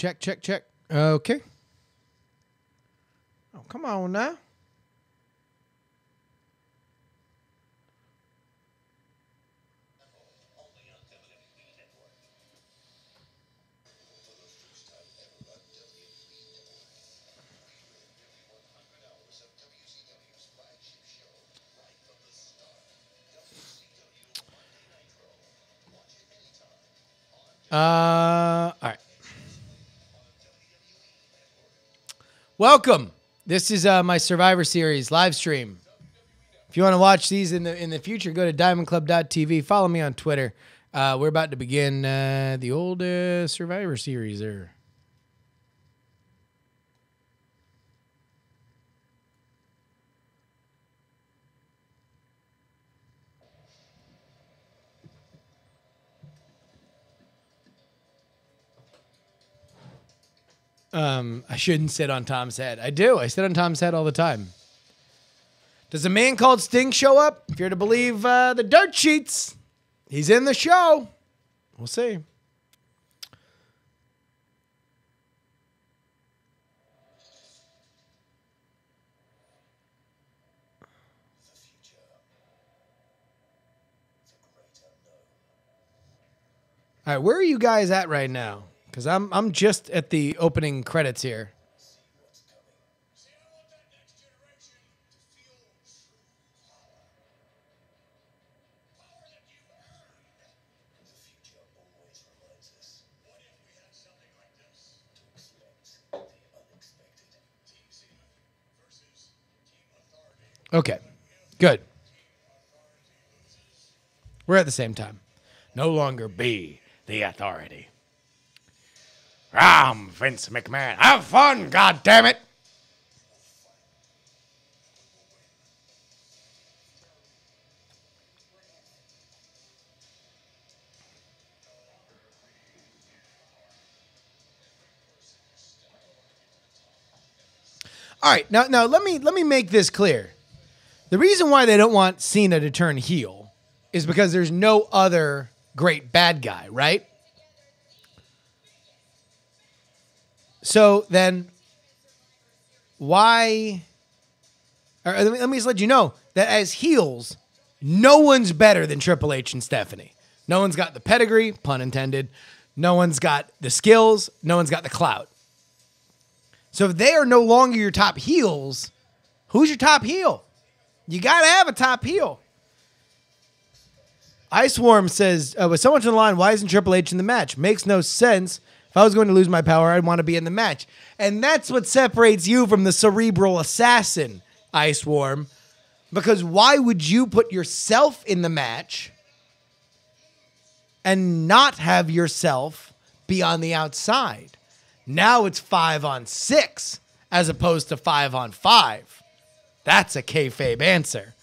Check, check, check. Okay. Oh, come on now. All right. Welcome. This is my Survivor Series live stream. If you want to watch these in the future, go to diamondclub.tv. Follow me on Twitter. We're about to begin the old Survivor Series there. I shouldn't sit on Tom's head. I do. I sit on Tom's head all the time. Does a man called Sting show up? If you're to believe the dirt sheets, he's in the show. We'll see. All right, where are you guys at right now? Because I'm just at the opening credits here. Okay, good. We're at the same time. No longer be the authority. I'm Vince McMahon. Have fun, goddammit! All right, now let me make this clear. The reason why they don't want Cena to turn heel is because there's no other great bad guy, right? So then, why? Or let me just let you know that as heels, no one's better than Triple H and Stephanie. No one's got the pedigree, pun intended. No one's got the skills. No one's got the clout. So if they are no longer your top heels, who's your top heel? You got to have a top heel. Iceworm says, with so much on the line, why isn't Triple H in the match? Makes no sense. If I was going to lose my power, I'd want to be in the match. And that's what separates you from the cerebral assassin, Iceworm. Because why would you put yourself in the match and not have yourself be on the outside? Now it's 5-on-6 as opposed to 5-on-5. That's a kayfabe answer.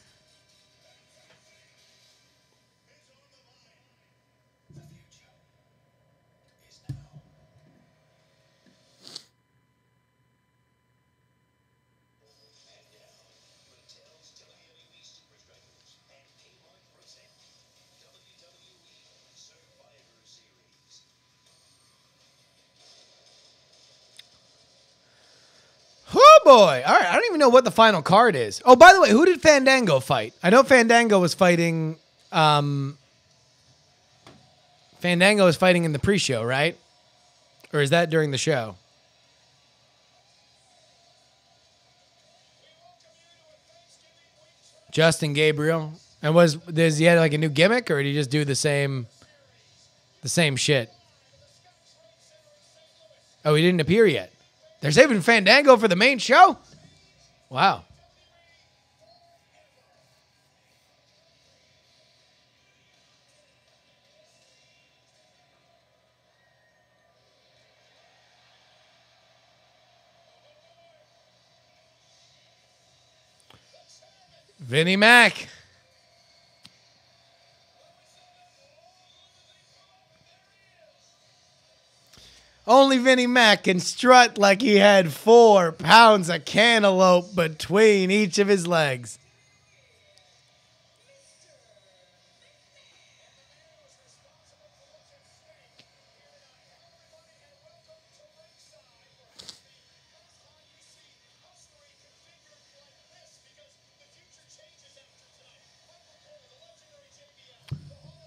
Oh boy. All right. I don't even know what the final card is. Oh, by the way, who did Fandango fight? I know Fandango was fighting in the pre-show, right? Or is that during the show? Justin Gabriel. And does he have like a new gimmick, or did he just do the same shit? Oh, he didn't appear yet. They're saving Fandango for the main show? Wow. Vinnie Mac. Only Vinnie Mac can strut like he had 4 pounds of cantaloupe between each of his legs.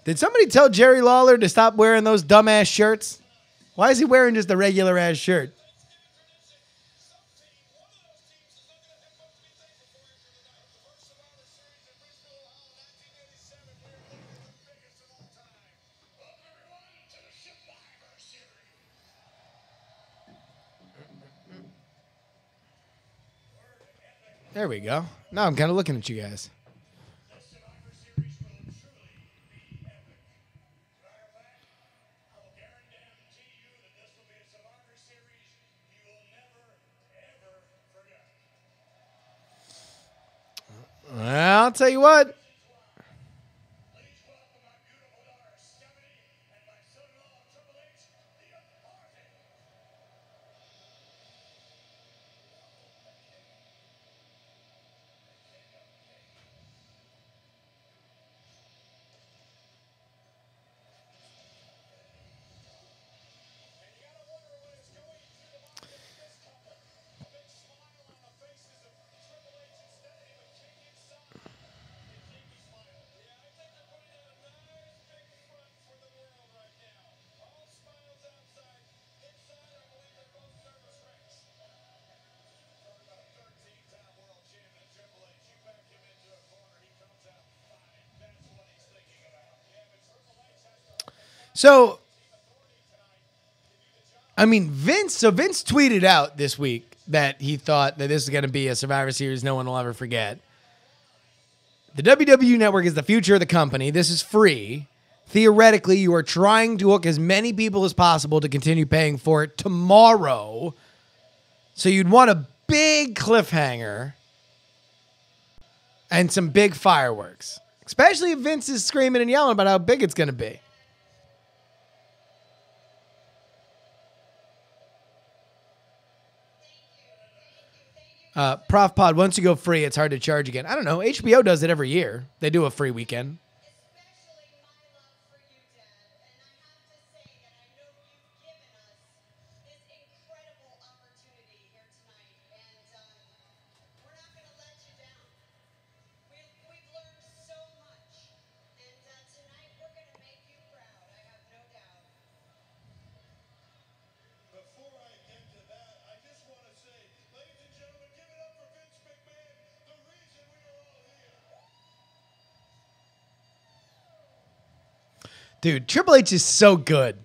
Did somebody tell Jerry Lawler to stop wearing those dumbass shirts? Why is he wearing just a regular ass shirt? There we go. Now I'm kind of looking at you guys. Well, I'll tell you what. So, I mean, Vince tweeted out this week that he thought that this is going to be a Survivor Series no one will ever forget. The WWE Network is the future of the company. This is free. Theoretically, you are trying to hook as many people as possible to continue paying for it tomorrow. So you'd want a big cliffhanger and some big fireworks, especially if Vince is screaming and yelling about how big it's going to be. Prof Pod, once you go free, it's hard to charge again. I don't know. HBO does it every year. They do a free weekend. Dude, Triple H is so good.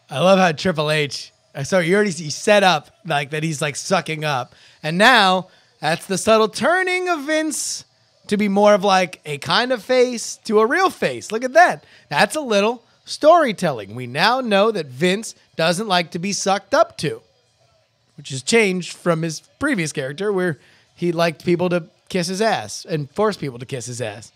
I love how Triple H, so you already see set up like that he's like sucking up. And now that's the subtle turning of Vince to be more of like a kind of face to a real face. Look at that. That's a little storytelling. We now know that Vince doesn't like to be sucked up to, which has changed from his previous character where he liked people to kiss his ass and force people to kiss his ass.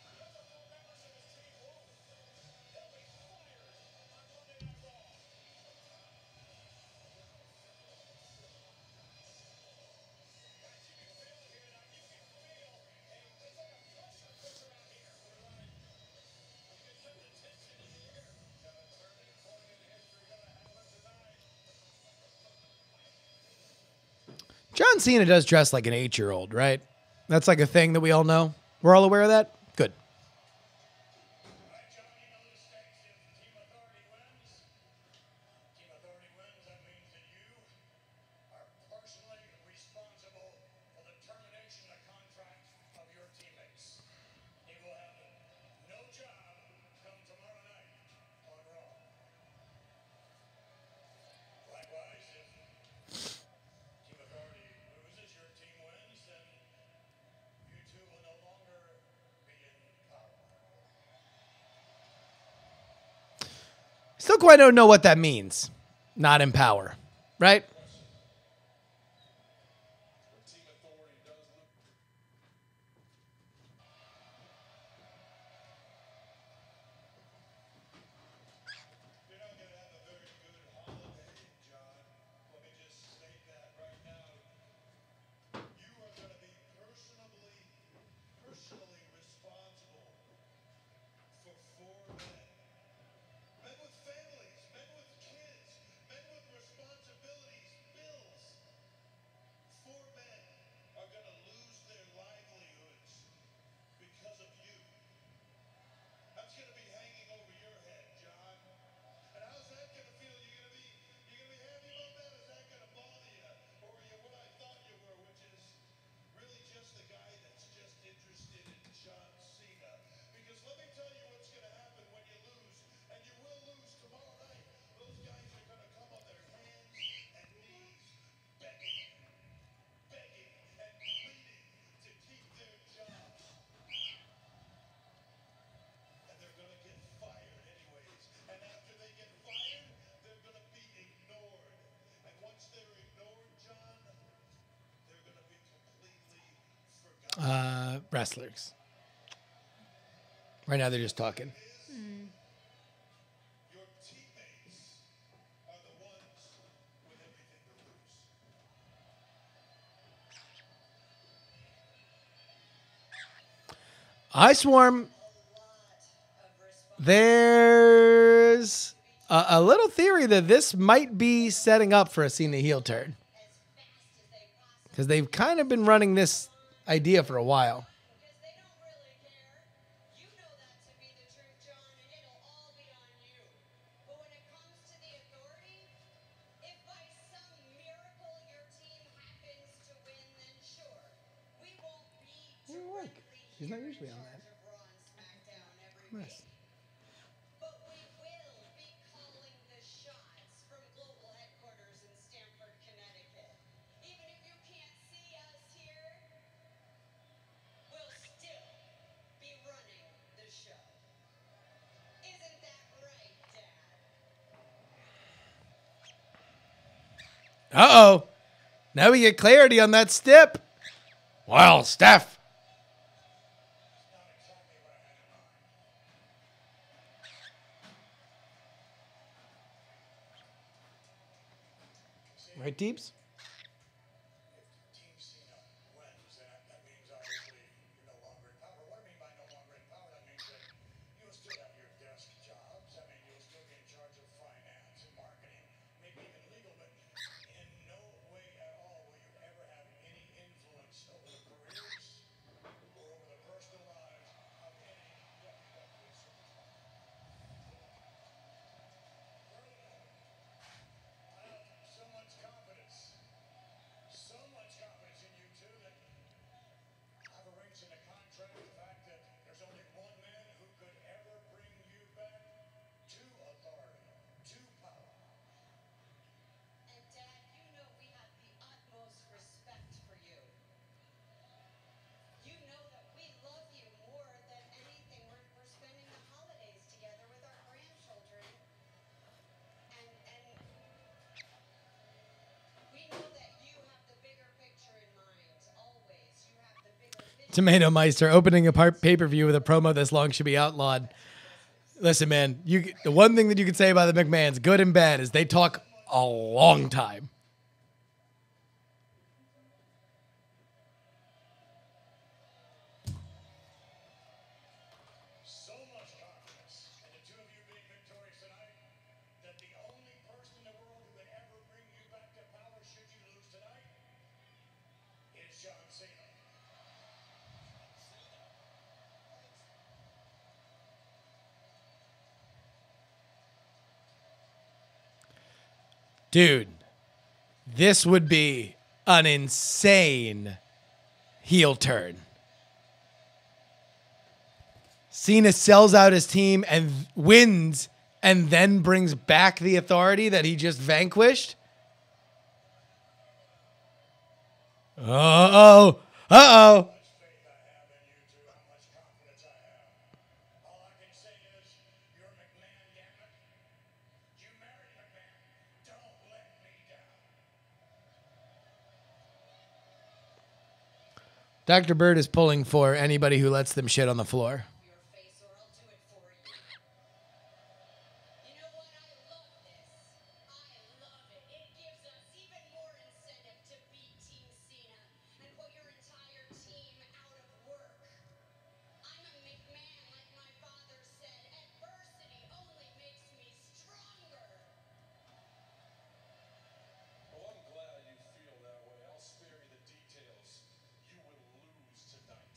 John Cena does dress like an 8-year-old, right? That's like a thing that we all know. We're all aware of that? Good. Still quite don't know what that means. Not in power, right? Wrestlers. Right now they're just talking. Your teammates are the ones with everything to lose. I Swarm. There's a little theory that this might be setting up for a Cena heel turn. Because they've kind of been running this idea for a while. Because they don't really care. You know that to be the truth, John, and it'll all be on you. But when it comes to the authority, if by some miracle your team happens to win, then sure, we won't be directly He's not here usually in on charge that. of Raw and SmackDown every Nice. week. But we will be calling the shots from global headquarters in Stamford, Connecticut. Even if you can't see us here, we'll still be running the show. Isn't that right, Dad? Uh-oh. Now we get clarity on that stip. Well, Steph. Not exactly what I had in mind. Right, Deeps? If Team Cena wins, then that means obviously you're no longer in power. What I mean by no longer in power, that means that you'll still have your desk jobs. I mean, you'll still be in charge of finance and marketing, maybe even legal, but in no way at all will you ever have any influence over the careers or over the personal lives of any WWE superstar. I have so much confidence in you two that I've arranged in a contract the fact that there's only one man who could ever bring you back to authority, to power. And Dad, you know we have the utmost respect for you. You know that we love you more than anything. We're spending the holidays together with our grandchildren. And we know that you have the bigger picture in mind. Always. You have the bigger vision. Tomato Meister opening a pay-per-view with a promo this long should be outlawed. Listen, man, the one thing that you can say about the McMahons, good and bad, is they talk a long time. So much confidence in the two of you being victorious tonight that the only person in the world who could ever bring you back to power should you lose tonight is John Cena. Dude, this would be an insane heel turn. Cena sells out his team and wins and then brings back the authority that he just vanquished. Uh-oh. Uh-oh. How much faith I have in you two, how much confidence I have. All I can say is, you're McMahon, damn it. You married McMahon. Don't let me down. Dr. Bird is pulling for anybody who lets them shit on the floor. Your face, or I'll do it for you. You know what? I love this. I love it. It gives us even more incentive to beat Team Cena and put your entire team out of work. I'm a McMahon, like my father said. Adversity only makes me stronger. Well, I'm glad you feel that way. I'll spare you the details. You will lose tonight.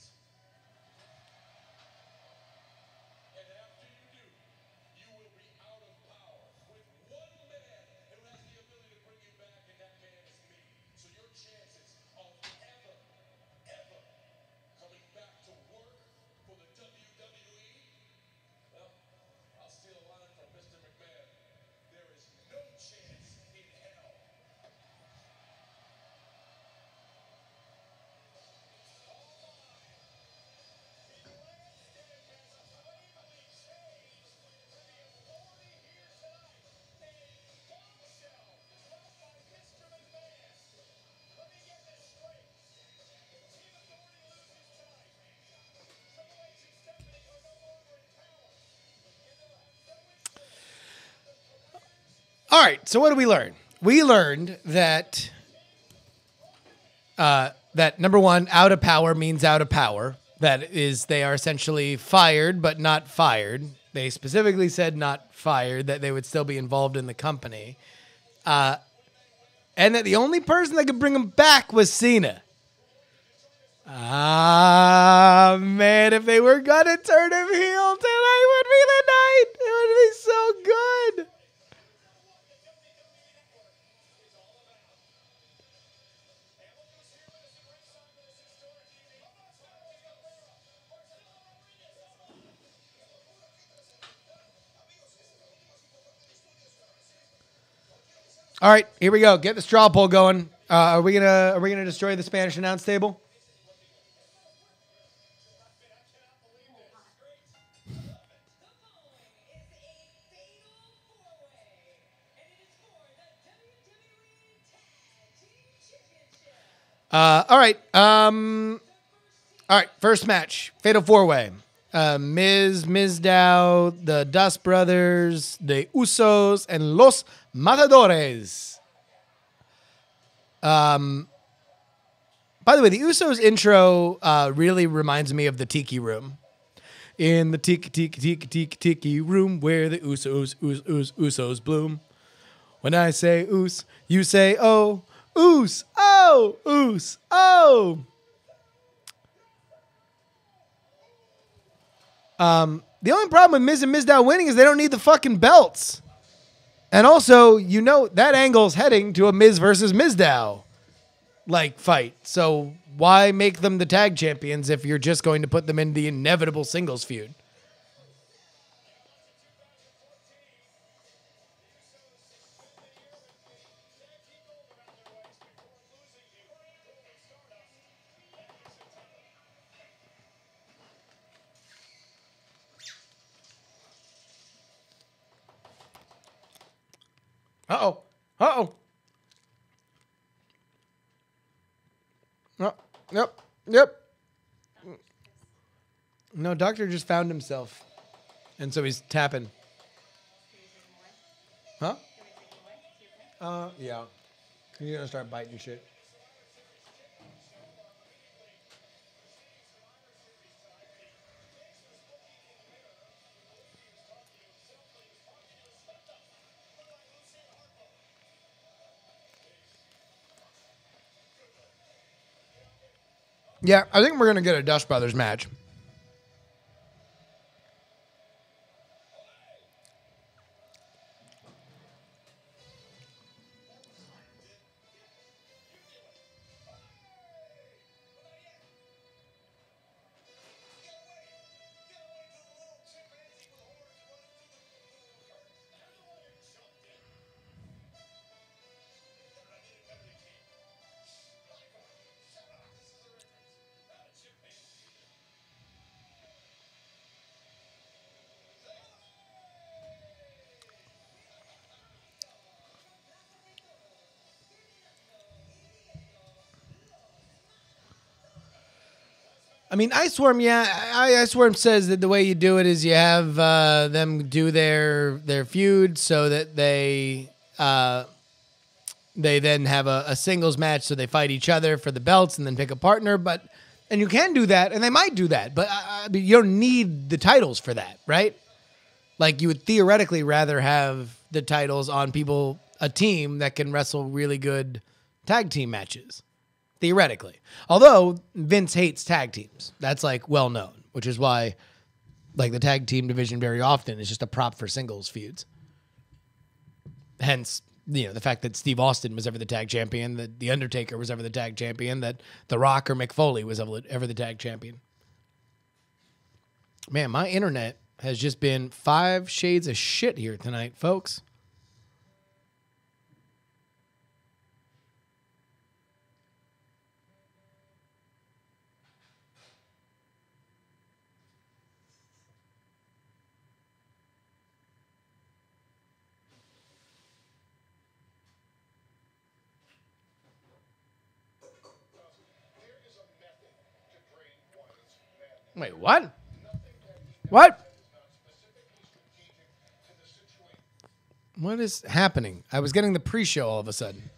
right. So what did we learn? We learned that that number one, out of power means out of power. That is, they are essentially fired, but not fired. They specifically said not fired, that they would still be involved in the company. And that the only person that could bring them back was Cena. Ah, man, if they were going to turn him heel, tonight would be the night. It would be so good. All right, here we go. Get the straw poll going. Are we gonna destroy the Spanish announce table? All right. All right. First match, Fatal 4-Way. Miz, Mizdow, the Dust Brothers, the Usos, and Los Matadores. By the way, the Usos intro really reminds me of the Tiki Room. In the tiki room where the Usos bloom. When I say oos, you say oh, oos, oh, oos, oh. The only problem with Miz and Mizdow winning is they don't need the fucking belts. And also, you know, that angle's heading to a Miz versus Mizdow like fight. So why make them the tag champions if you're just going to put them in the inevitable singles feud? Uh-oh. Uh-oh. Yep. Yep. No, Doctor just found himself. And so he's tapping. Huh? Yeah. He's gonna start biting shit. Yeah, I think we're gonna get a Dust Brothers match. I mean, Iceworm, yeah. Iceworm says that the way you do it is you have them do their feud so that they then have a singles match, so they fight each other for the belts and then pick a partner. And you can do that, and they might do that, but you don't need the titles for that, right? Like, you would theoretically rather have the titles on people, a team that can wrestle really good tag team matches. Theoretically. Although Vince hates tag teams. That's like well known, which is why like the tag team division very often is just a prop for singles feuds. Hence, you know, the fact that Steve Austin was ever the tag champion, that The Undertaker was ever the tag champion, that The Rock or Mick Foley was ever the tag champion. Man, my internet has just been 5 shades of shit here tonight, folks. Wait, what? What? What is happening? I was getting the pre-show all of a sudden.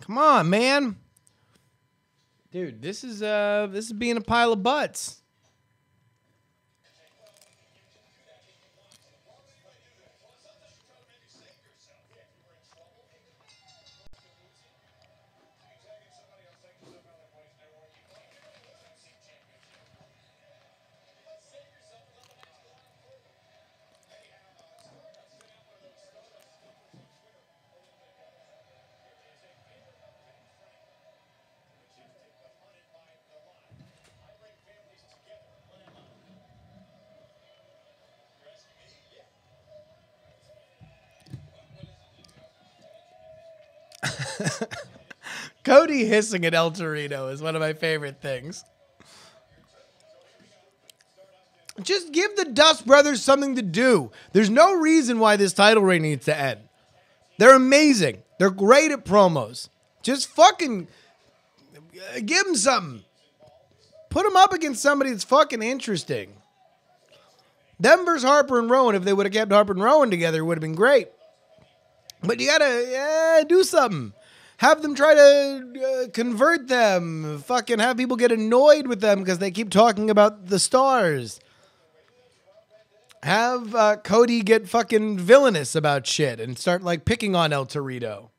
Come on, man. Dude, this is being a pile of butts. Cody hissing at El Torito is one of my favorite things. Just give the Dust Brothers something to do. There's no reason why this title reign needs to end. They're amazing. They're great at promos. Just fucking give them something. Put them up against somebody that's fucking interesting. Them versus Harper and Rowan, if they would have kept Harper and Rowan together, would have been great. But you gotta do something. Have them try to convert them. Fucking have people get annoyed with them because they keep talking about the stars. Have Cody get fucking villainous about shit and start like picking on El Torito.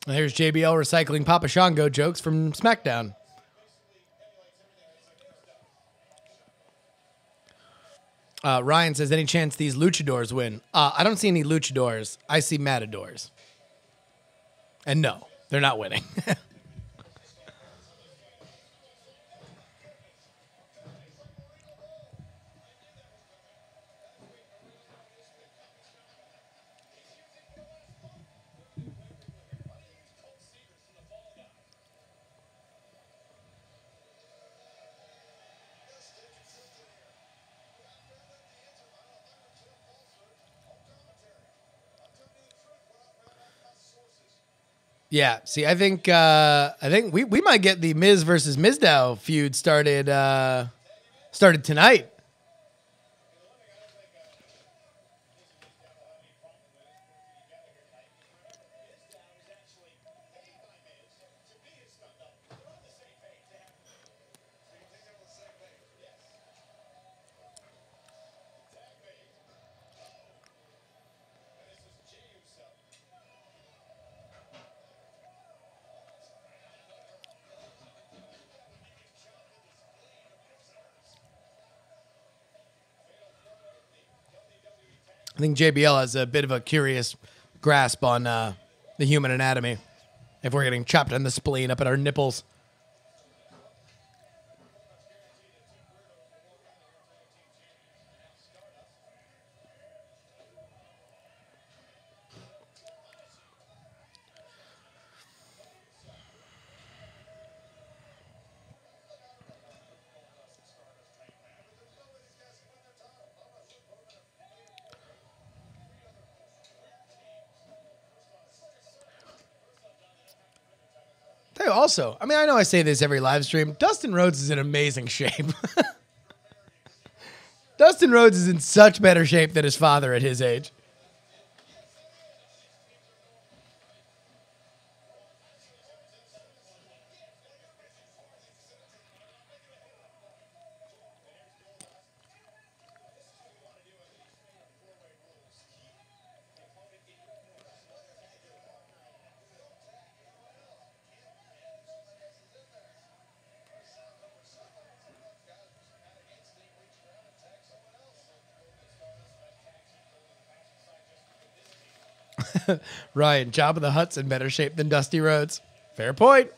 There's JBL recycling Papa Shango jokes from SmackDown. Ryan says, any chance these luchadors win? I don't see any luchadors. I see matadors. And no, they're not winning. Yeah, see, I think we might get the Miz versus Mizdow feud started tonight. I think JBL has a bit of a curious grasp on the human anatomy. If we're getting chopped on the spleen up at our nipples. Tell you also, I mean, I know I say this every live stream. Dustin Rhodes is in amazing shape. Dustin Rhodes is in such better shape than his father at his age. Ryan, Jabba the Hutt's in better shape than Dusty Rhodes. Fair point.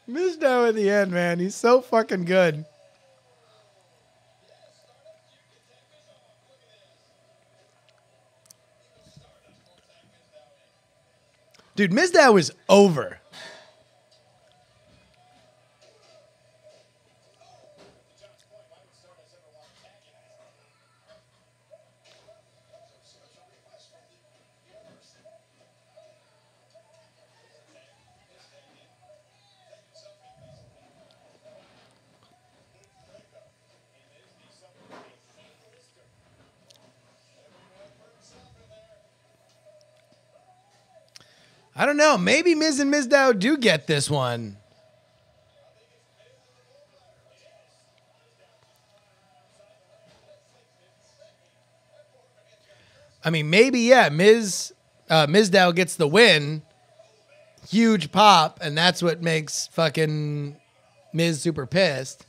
Mizdow at the end, man. He's so fucking good. Dude, Mizdow is over. I don't know. Maybe Miz and Mizdow do get this one. I mean, maybe, yeah, Mizdow gets the win. Huge pop, and that's what makes fucking Miz super pissed.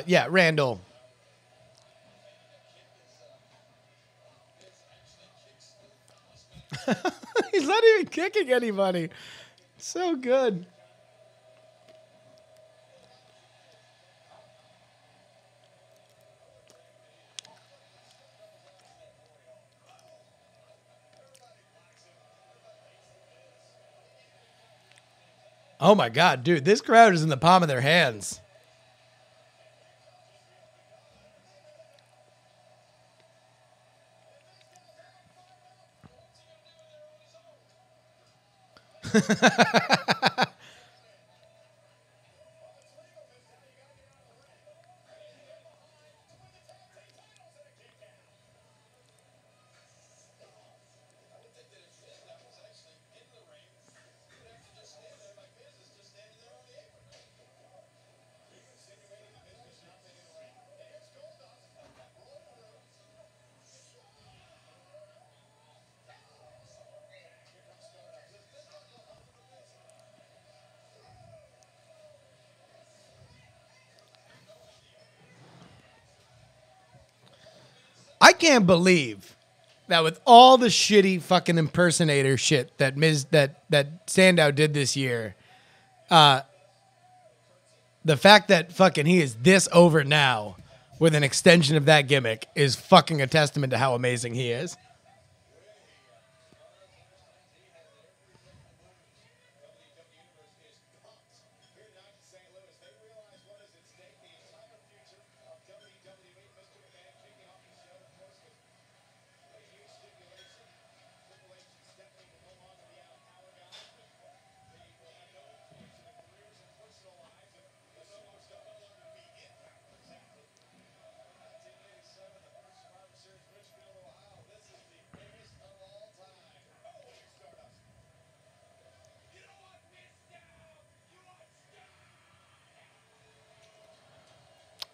Yeah, Randall. He's not even kicking anybody. So good. Oh my God, dude, this crowd is in the palm of their hands. I can't believe that with all the shitty fucking impersonator shit that that Sandow did this year, the fact that fucking he is this over now with an extension of that gimmick is fucking a testament to how amazing he is.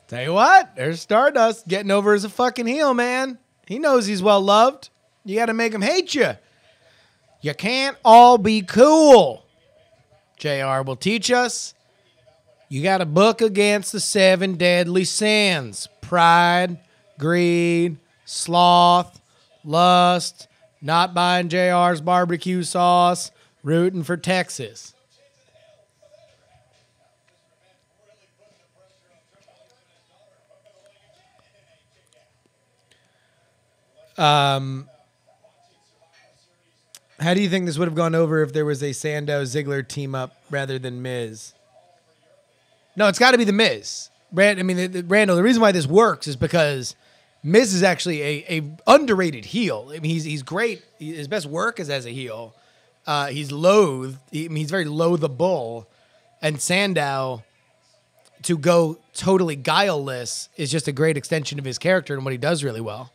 Tell you what, there's Stardust getting over as a fucking heel, man. He knows he's well loved. You got to make him hate you. You can't all be cool. JR will teach us. You got to book against the 7 deadly sins: pride, greed, sloth, lust, Not buying JR's barbecue sauce. Rooting for Texas. How do you think this would have gone over if there was a Sandow Ziggler team up rather than Miz? No, it's got to be the Miz. Randall, the reason why this works is because Miz is actually a underrated heel. I mean, he's great. His best work is as a heel. He's loathed. He's very loathable. And Sandow, to go totally guileless, is just a great extension of his character and what he does really well.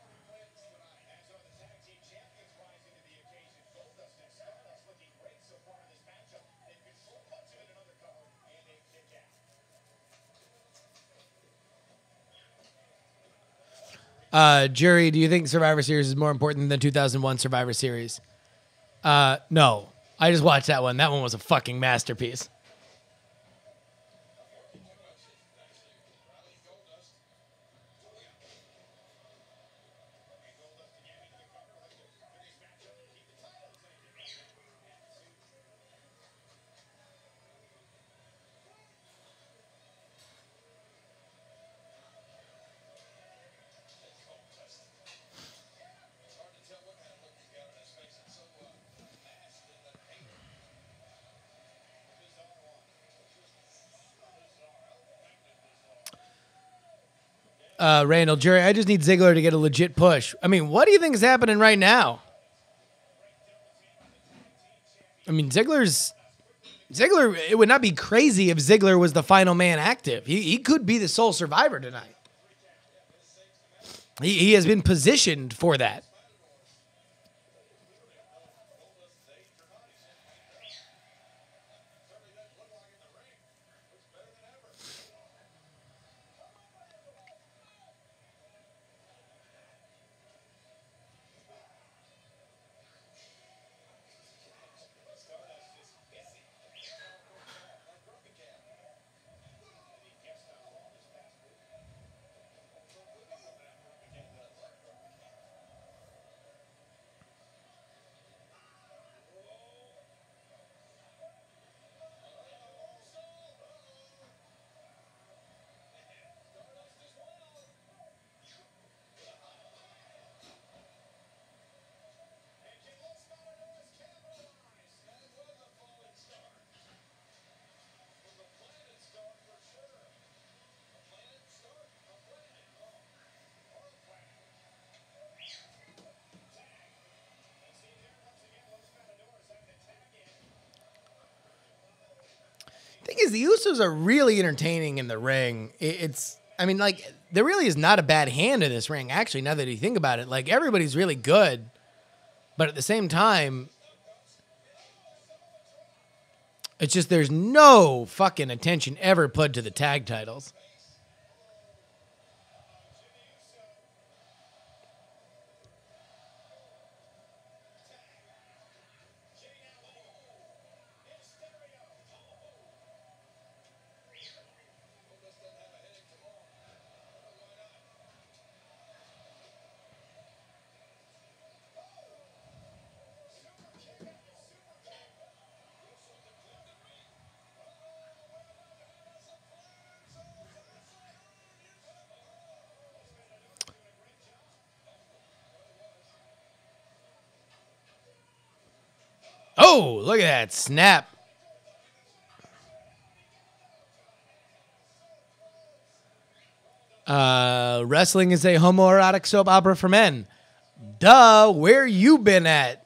Jerry, do you think Survivor Series is more important than the 2001 Survivor Series? No. I just watched that one. That one was a fucking masterpiece. Randall, Jerry, I just need Ziggler to get a legit push. I mean, what do you think is happening right now? I mean, Ziggler, it would not be crazy if Ziggler was the final man active. He could be the sole survivor tonight. He has been positioned for that. Thing is, the Usos are really entertaining in the ring. There really is not a bad hand in this ring, actually, now that you think about it. Like, everybody's really good. But at the same time, it's just there's no fucking attention ever put to the tag titles. Oh, look at that snap. Wrestling is a homoerotic soap opera for men. Duh, where you been at?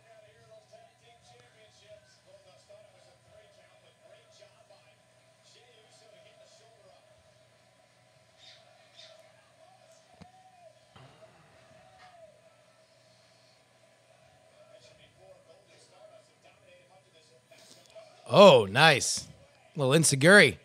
Oh, nice. A little insecurity.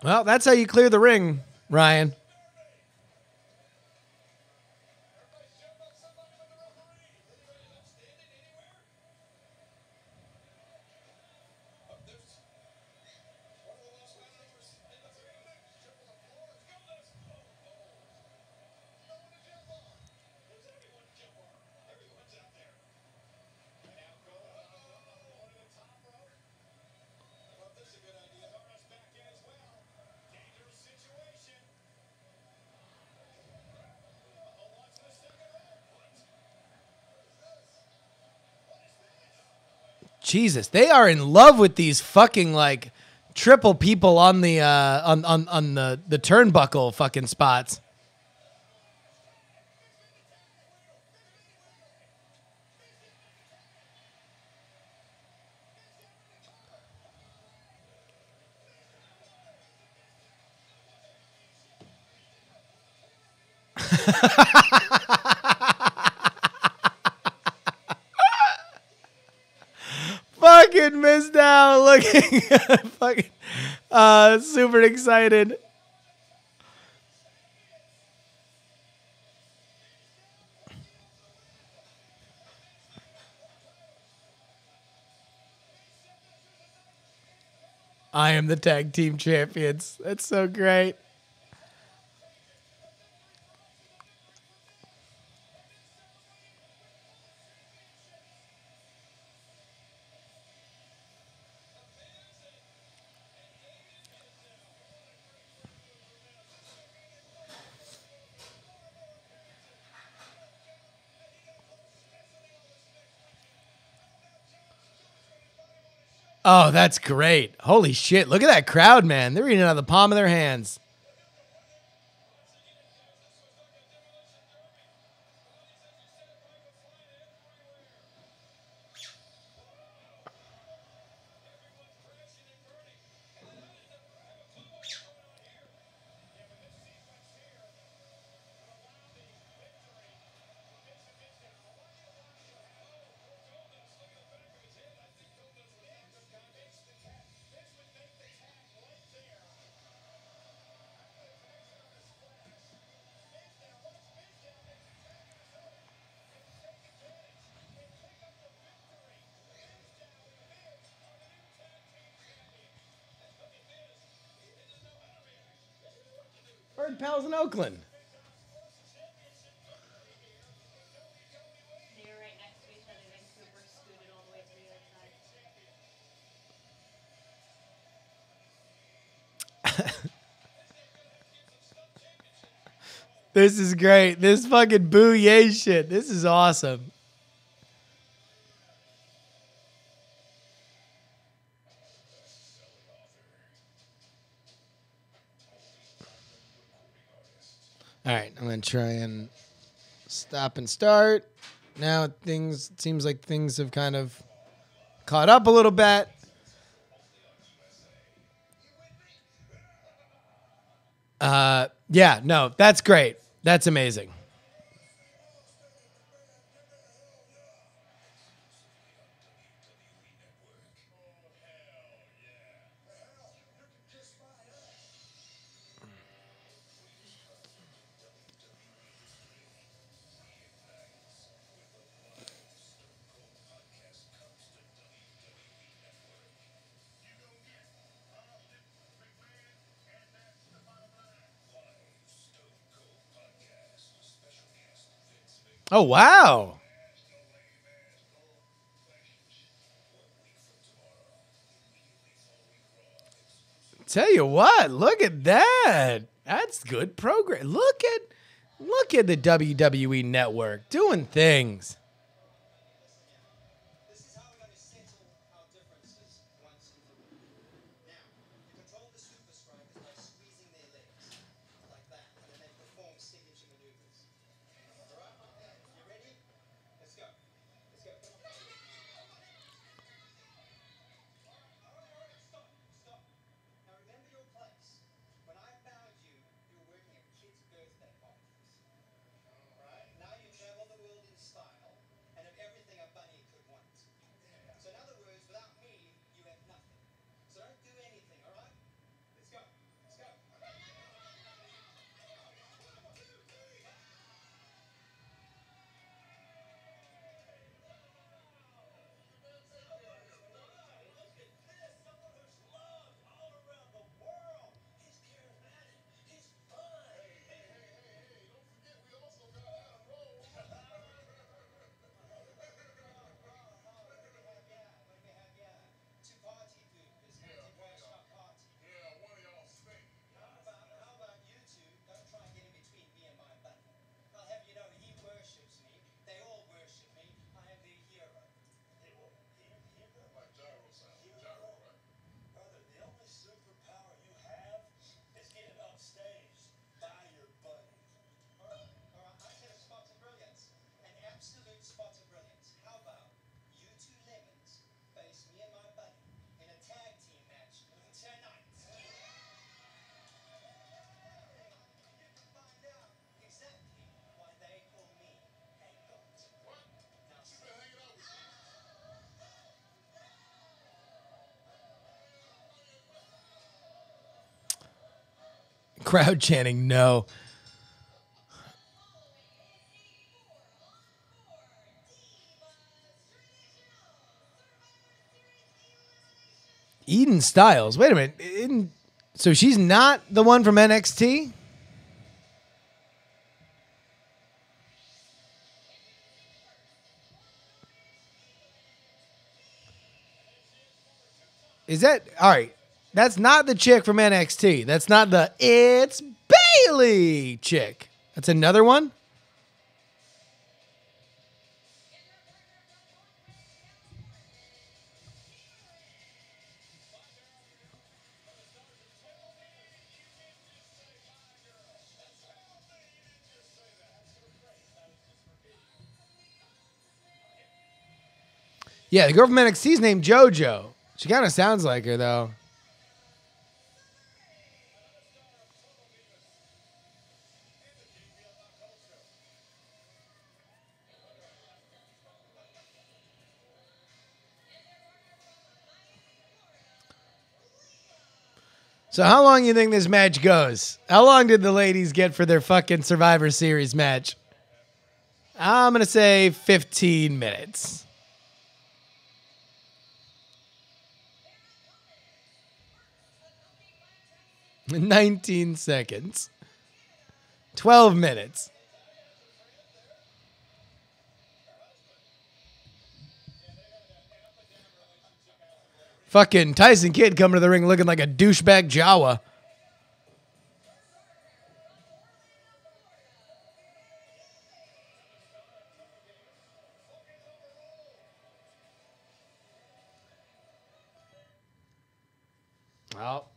Well, that's how you clear the ring, Ryan. Jesus, they are in love with these fucking like triple people on the on the turnbuckle fucking spots. Fucking missed out looking fucking super excited. I am the tag team champions. That's so great. Oh, that's great. Holy shit. Look at that crowd, man. They're eating out of the palm of their hands. Bird Pals in Oakland. They were right next to each other, then Cooper scooted all the way to the other side. This is great. This fucking boo yay shit. This is awesome. All right, I'm going to try and stop and start. Now seems like things have kind of caught up a little bit. Yeah, no, that's great. That's amazing. Oh, wow. Tell you what, look at that. That's good program. Look at the WWE network doing things. This is how we're going to settle our differences once and for all. Now, you control the super strikers by squeezing their legs. Like that. And then they perform signature maneuvers. Alright? You ready? Let's go. Let's go. Alright, stop. Stop. Now remember your place. When I found you, you were working at kids' birthday parties. Alright? Now you travel the world in style. Crowd chanting no. Eden Styles. Wait a minute. So she's not the one from NXT? Is that all right? That's not the chick from NXT. That's not the It's Bailey chick. That's another one? Yeah, the girl from NXT is named JoJo. She kind of sounds like her, though. So how long do you think this match goes? How long did the ladies get for their fucking Survivor Series match? I'm going to say 15 minutes. 19 seconds. 12 minutes. Fucking Tyson Kidd coming to the ring looking like a douchebag Jawa. Well.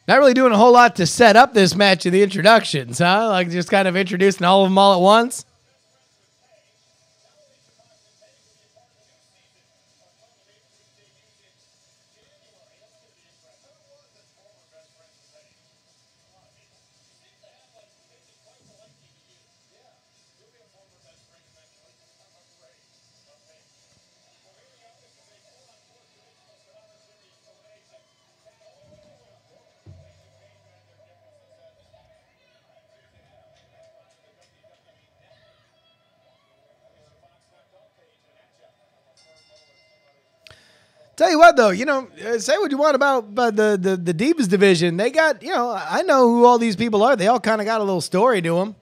Not really doing a whole lot to set up this match in the introductions, huh? Like just kind of introducing all of them all at once. Tell you what, though, say what you want about the Divas division. They got, I know who all these people are. They all kind of got a little story to them.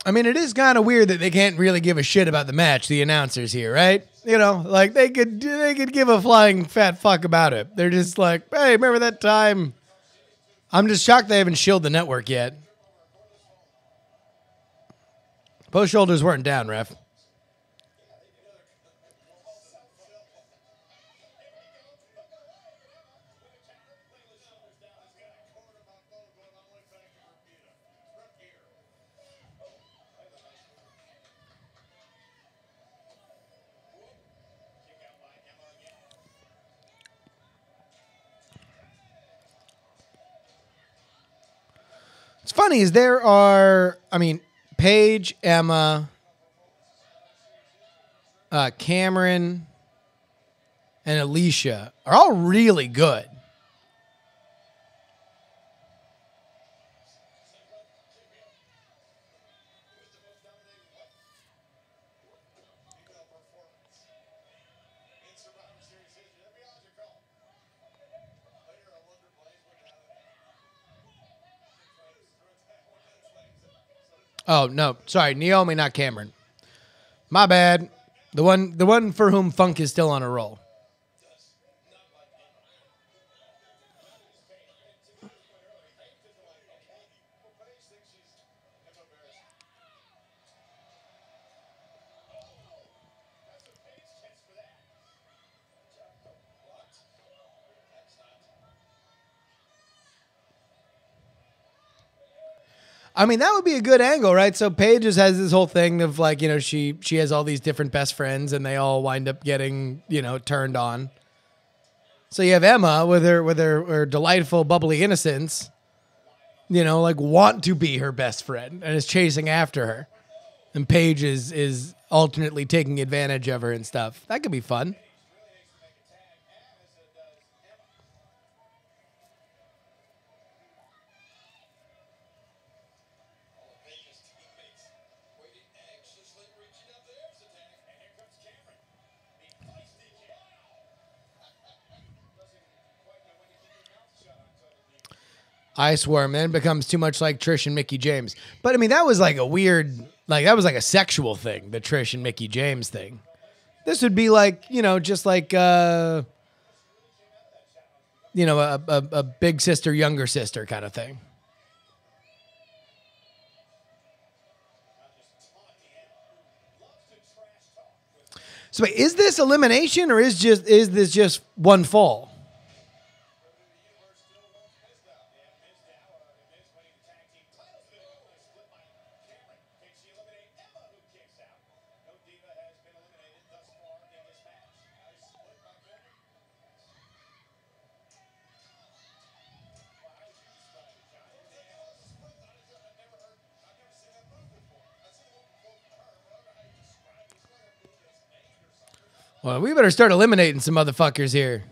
I mean, it is kind of weird that they can't really give a shit about the match, the announcers here, right? Like they could give a flying fat fuck about it. They're just like, hey, remember that time? I'm just shocked they haven't shielded the network yet. Both shoulders weren't down, ref. What's funny is there are, Paige, Emma, Cameron, and Alicia are all really good. Oh no, sorry, Naomi, not Cameron. My bad. The one for whom Funk is still on a roll. That would be a good angle, right? So Paige just has this whole thing of like, she has all these different best friends and they all wind up getting, turned on. So you have Emma with her delightful, bubbly innocence, like want to be her best friend and is chasing after her. And Paige is alternately taking advantage of her and stuff. That could be fun. I swear, man, it becomes too much like Trish and Mickey James. But that was like a weird, that was like a sexual thing, the Trish and Mickey James thing. This would be like, just like, a big sister, younger sister kind of thing. So wait, is this elimination or is this just one fall? Well, we better start eliminating some motherfuckers here.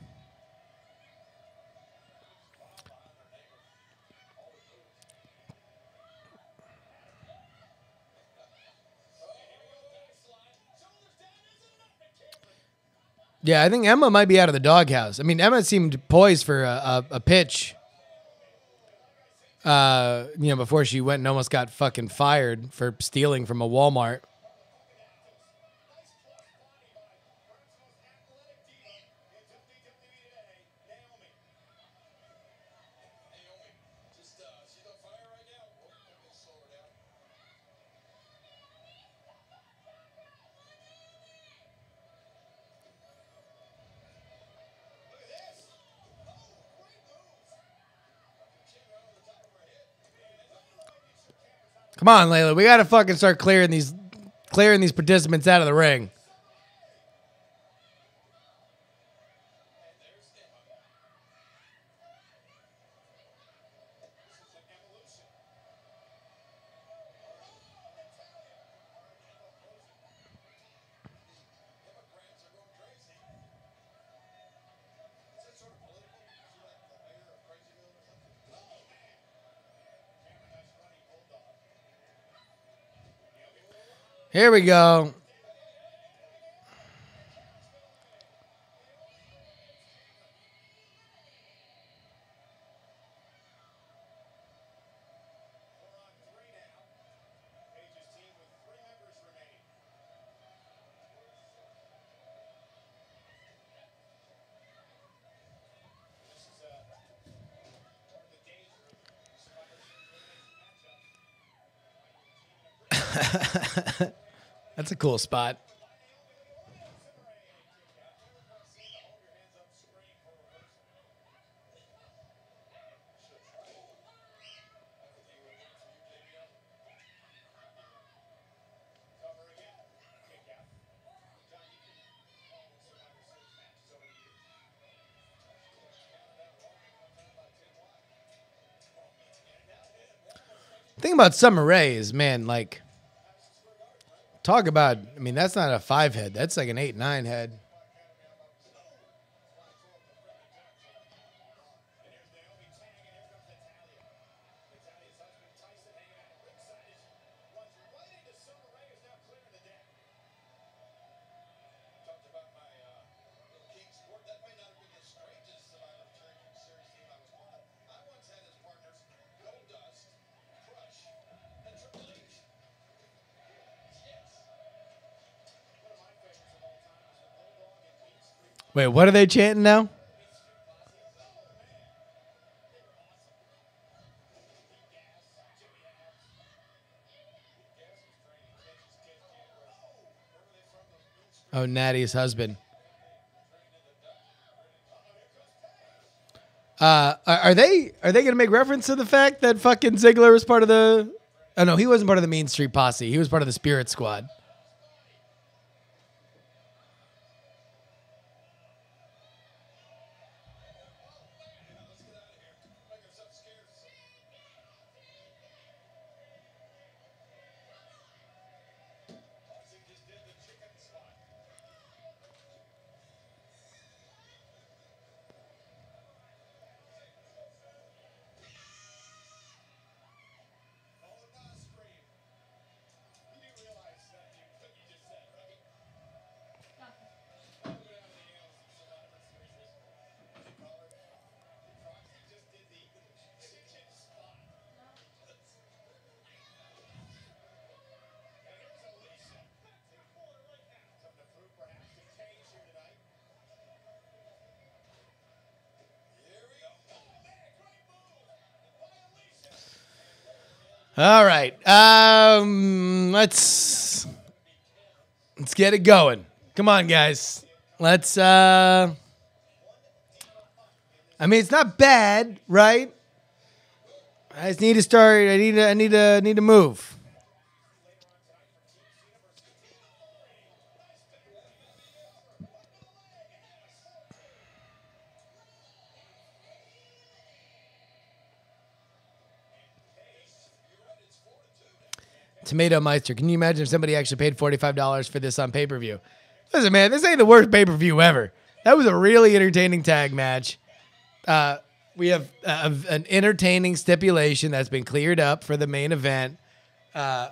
Yeah, I think Emma might be out of the doghouse. Emma seemed poised for a pitch. Before she went and almost got fucking fired for stealing from a Walmart. Come on, Layla. We gotta fucking start clearing these participants out of the ring. Here we go. That's a cool spot. thing about Summer Rae is, man, like, talk about, I mean, that's not a 5 head. That's like an 8-9 head. Talked about my little king sport. That may not have been the strangest survivor series team I was part of. I once had as partners Gold Dust, Crush, and Triple H. Yes. One of my favorites of all time is the Bulldog and Mean Street. Wait, what are they chanting now? Oh, Natty's husband. Are they gonna make reference to the fact that fucking Ziggler was part of the? Oh no, he wasn't part of the Mean Street Posse. He was part of the Spirit Squad. All right. Let's get it going. Come on, guys. Let's I mean, it's not bad, right? I just need to start. I need to move. Tomato Meister, can you imagine if somebody actually paid $45 for this on pay-per-view? Listen, man, this ain't the worst pay-per-view ever. That was a really entertaining tag match. We have an entertaining stipulation that's been cleared up for the main event. And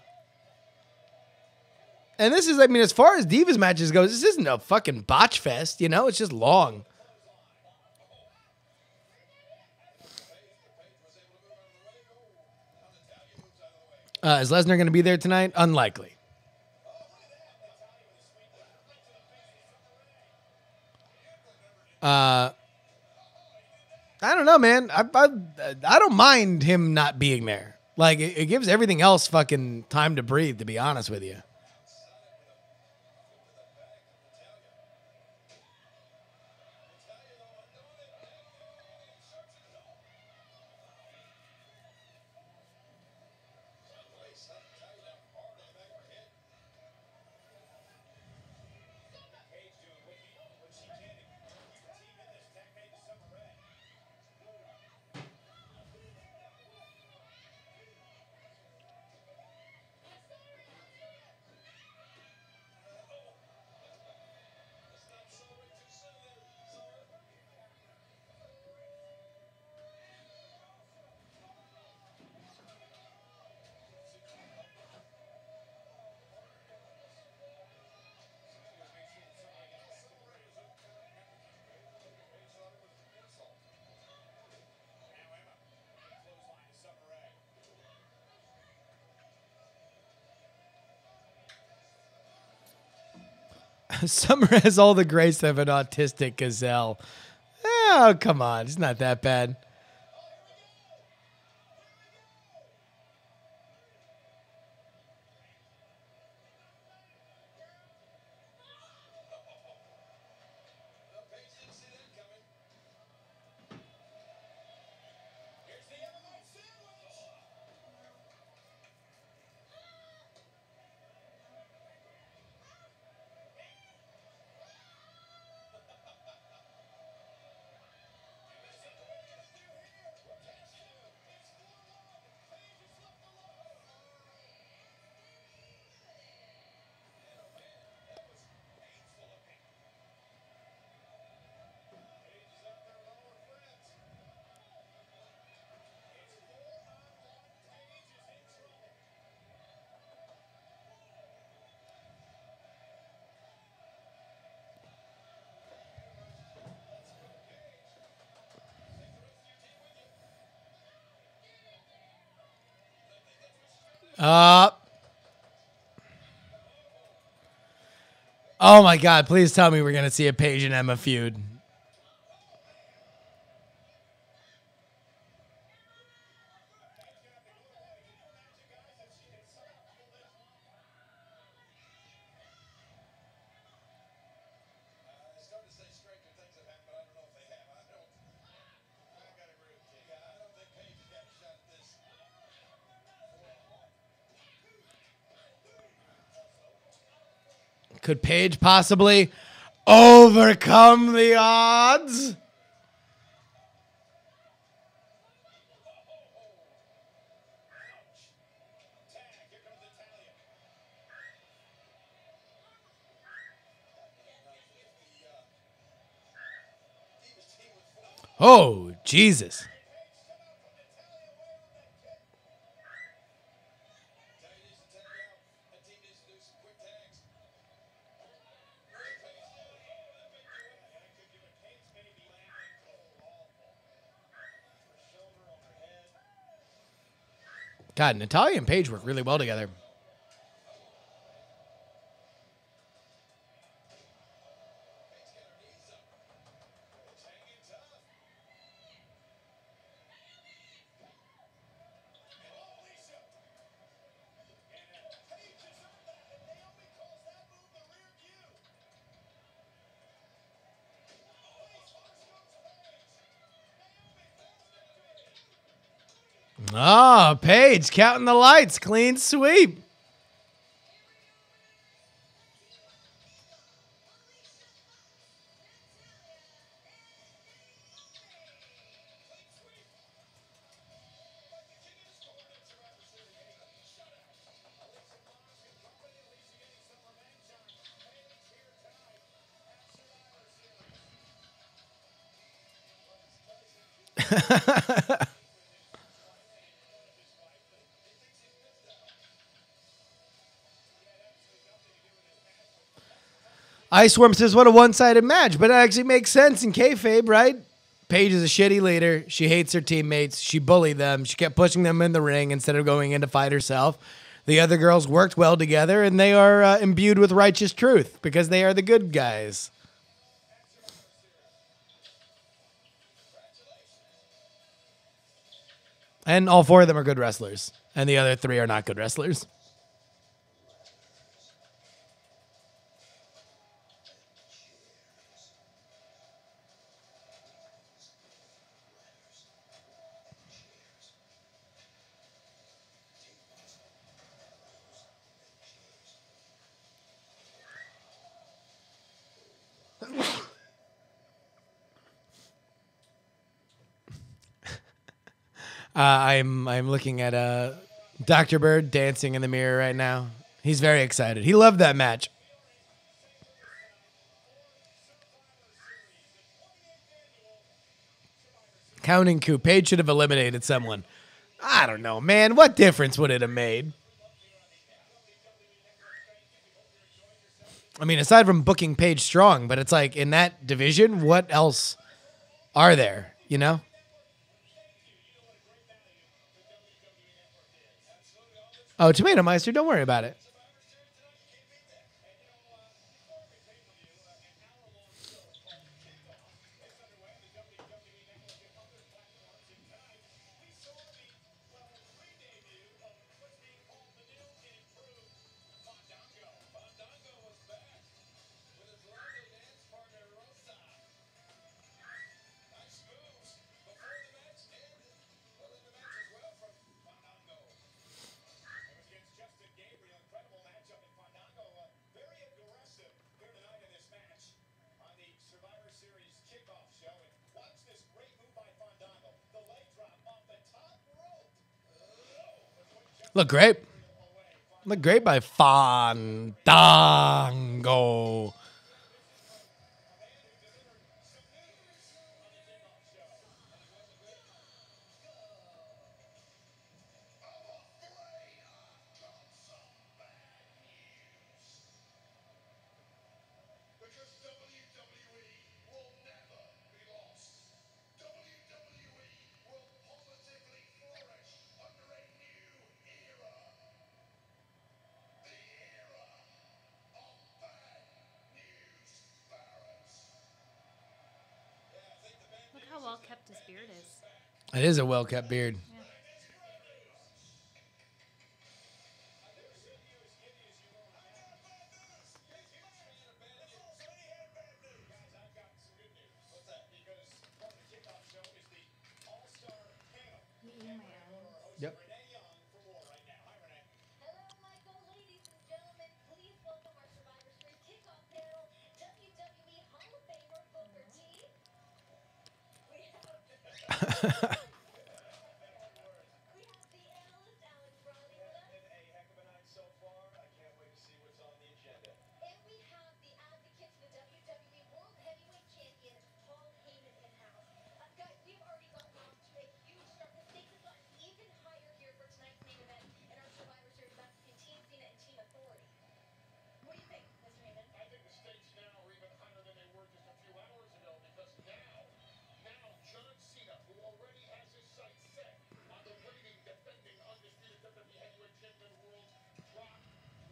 this is, I mean, as far as Divas matches goes, this isn't a fucking botch fest, you know? It's just long. Is Lesnar going to be there tonight? Unlikely. I don't know, man. I don't mind him not being there. Like, it gives everything else fucking time to breathe, to be honest with you. Summer has all the grace of an autistic gazelle. Oh, come on. It's not that bad. Oh my God! Please tell me we're gonna see a Paige and Emma feud. It's starting to say stranger things have happened, but I don't know if they have. I gotta agree with King. I don't think Paige has got a shot at this. Could Paige possibly overcome the odds? Tag, here comes Natalia. Divas team with full. Oh, Jesus. Tag needs to tag out. That team needs to do some quick tags. God, Natalia and Paige work really well together. Oh, Paige counting the lights. Clean sweep. Iceworm says, what a one-sided match, but it actually makes sense in kayfabe, right? Paige is a shitty leader. She hates her teammates. She bullied them. She kept pushing them in the ring instead of going in to fight herself. The other girls worked well together, and they are imbued with righteous truth because they are the good guys. And all four of them are good wrestlers, and the other three are not good wrestlers. I'm looking at Dr. Bird dancing in the mirror right now. He's very excited. He loved that match. Counting coup. Paige should have eliminated someone. I don't know, man. What difference would it have made? I mean, aside from booking Paige strong, but it's like in that division, what else are there? You know? Oh, Tomato Meister, don't worry about it. Look great. Look great by Fandango. Because WWE will never be lost. WWE will positively flourish under a new era. his beard is. It is a well-kept beard. Yeah. You eating my onions? Yep. Hello, Michael. Ladies and gentlemen, please welcome our Survivor Series kickoff panel, WWE Hall of Famer Booker T. We have the analyst Alex Riley with us. And we have the advocate to the WWE World Heavyweight Champion, Paul Heyman, in-house. Guys, we've already gotten off to a huge start. The stakes have gotten even higher here for tonight's main event in our Survivor Series match between Team Cena and Team Authority. What do you think, Mr. Heyman? I think the stakes now are even higher than they were just a few hours ago because now John Cena, who already has his sights set on the reigning, defending, undisputed WWE Heavyweight Champion world, Brock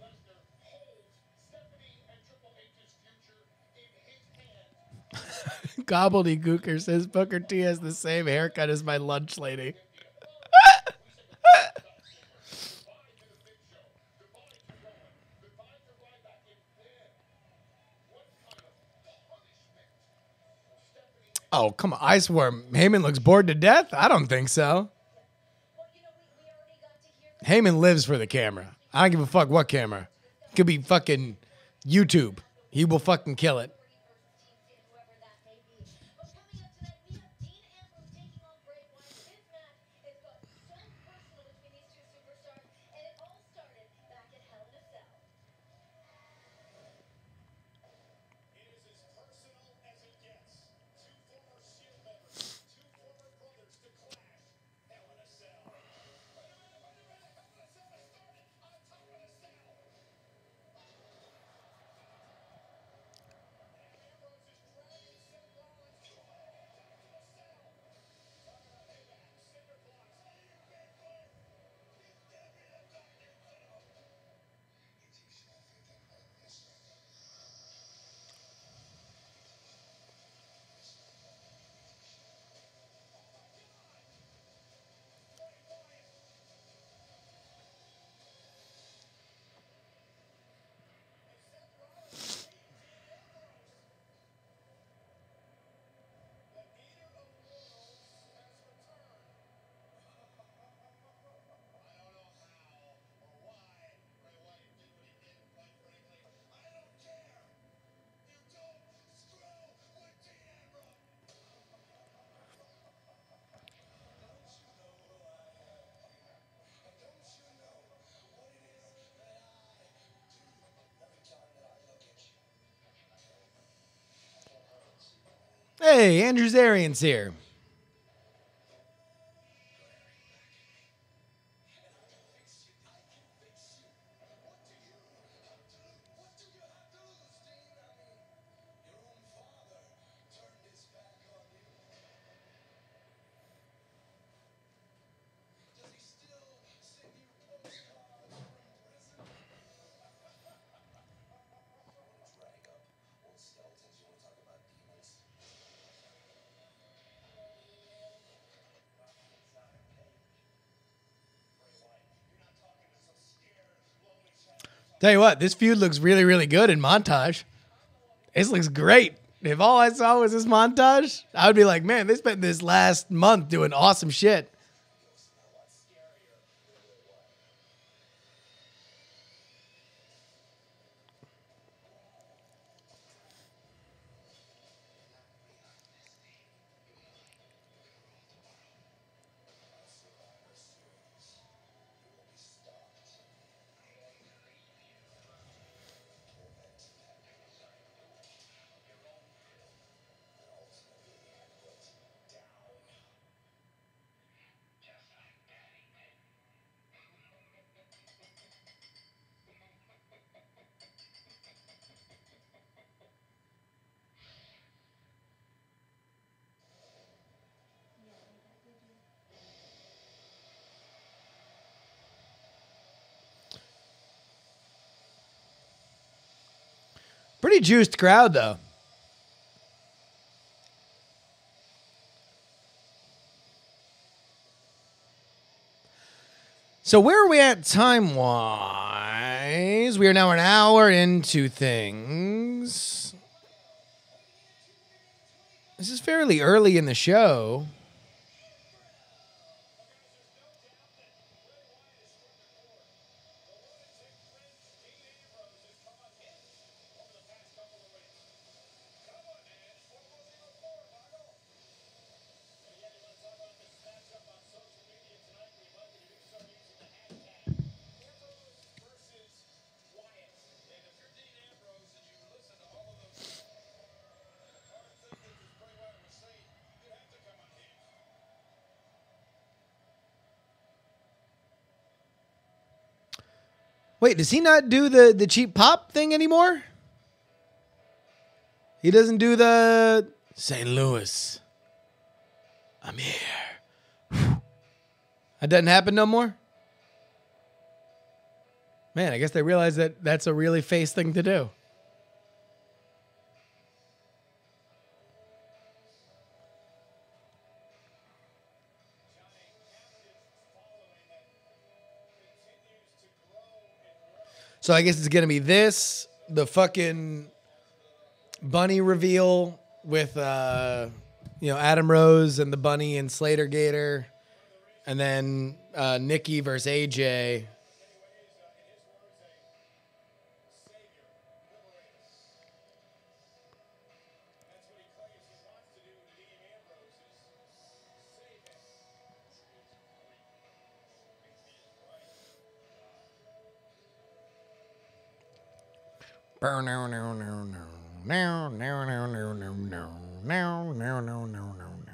Lesnar, holds Stephanie and Triple H's future in his hands. Gobbledygooker says Booker T has the same haircut as my lunch lady. Oh, come on. I swear, Heyman looks bored to death? I don't think so. Well, you know, we already got to hear Heyman lives for the camera. I don't give a fuck what camera. Could be fucking YouTube. He will fucking kill it. whoever that may be. But coming up tonight, we have Dean Ambrose taking on Bray Wyatt. This match has got so personal between these two superstars, and it all started back at Hell in a Cell. It is as personal as it gets. Two former Shield members, two former brothers to clash. Hell in a Cell. Wait a minute. Hell in a Cell has started on top of the cell. Ambrose is dragging Seth Rollins to the cell. Talk about payback. Cinder blocks. You big boy. Give me the Dr. Venom. Hey, Andrew Zarian's here. Tell you what, this feud looks really, really good in montage. This looks great. If all I saw was this montage, I would be like, man, they spent this last month doing awesome shit. Pretty juiced crowd, though. So where are we at time-wise? We are now an hour into things. This is fairly early in the show. Wait, does he not do the cheap pop thing anymore? He doesn't do the St. Louis. I'm here. Whew. That doesn't happen no more? Man, I guess they realize that that's a really face thing to do. So I guess it's going to be this, the fucking bunny reveal with, Adam Rose and the bunny and Slater Gator. And then Nikki versus AJ. No, no, no, no, no. No, no, no, no, no, no. No, no, no, no, no, no.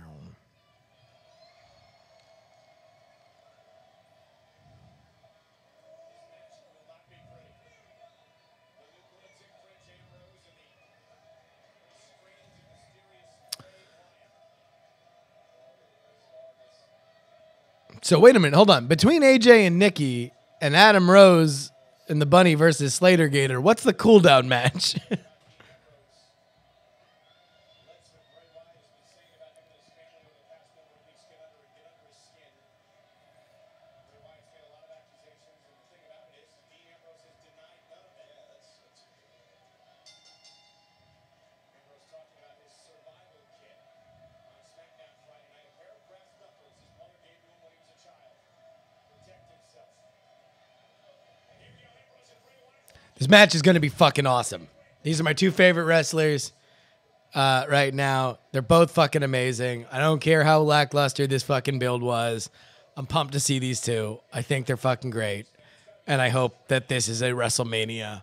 So wait a minute, hold on. Between AJ and Nikki and Adam Rose and the Bunny versus Slater Gator, what's the cooldown match? This match is going to be fucking awesome. These are my two favorite wrestlers right now. They're both fucking amazing. I don't care how lackluster this fucking build was. I'm pumped to see these two. I think they're fucking great. And I hope that this is a WrestleMania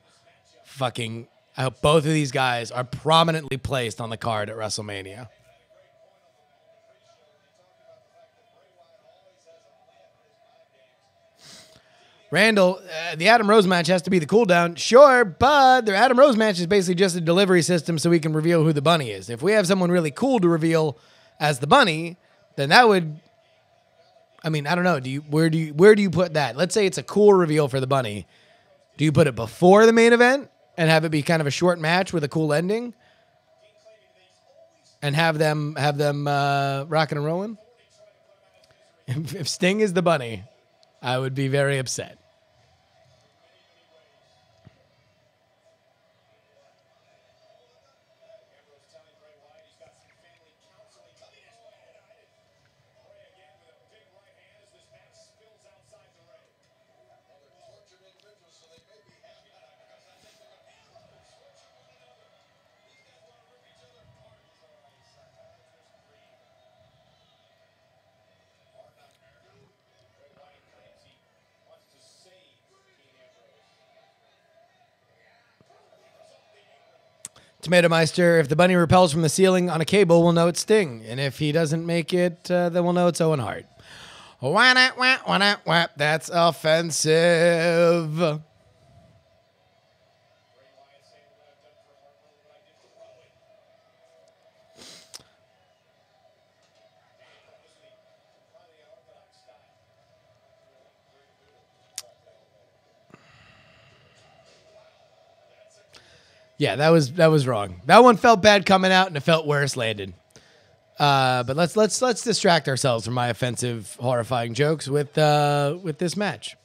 fucking... I hope both of these guys are prominently placed on the card at WrestleMania. Randall, the Adam Rose match has to be the cooldown. Sure, but their Adam Rose match is basically just a delivery system so we can reveal who the bunny is. If we have someone really cool to reveal as the bunny, then that would... I mean, I don't know. Where do you put that? Let's say it's a cool reveal for the bunny. Do you put it before the main event and have it be kind of a short match with a cool ending? And have them rocking and rolling? If Sting is the bunny, I would be very upset. Tomato Meister, if the bunny repels from the ceiling on a cable, we'll know it's Sting. And if he doesn't make it, then we'll know it's Owen Hart. Wah, nah, wah, wah, nah, wah. That's offensive. Yeah, that was wrong. That one felt bad coming out, and it felt worse landed. But let's distract ourselves from my offensive, horrifying jokes with this match.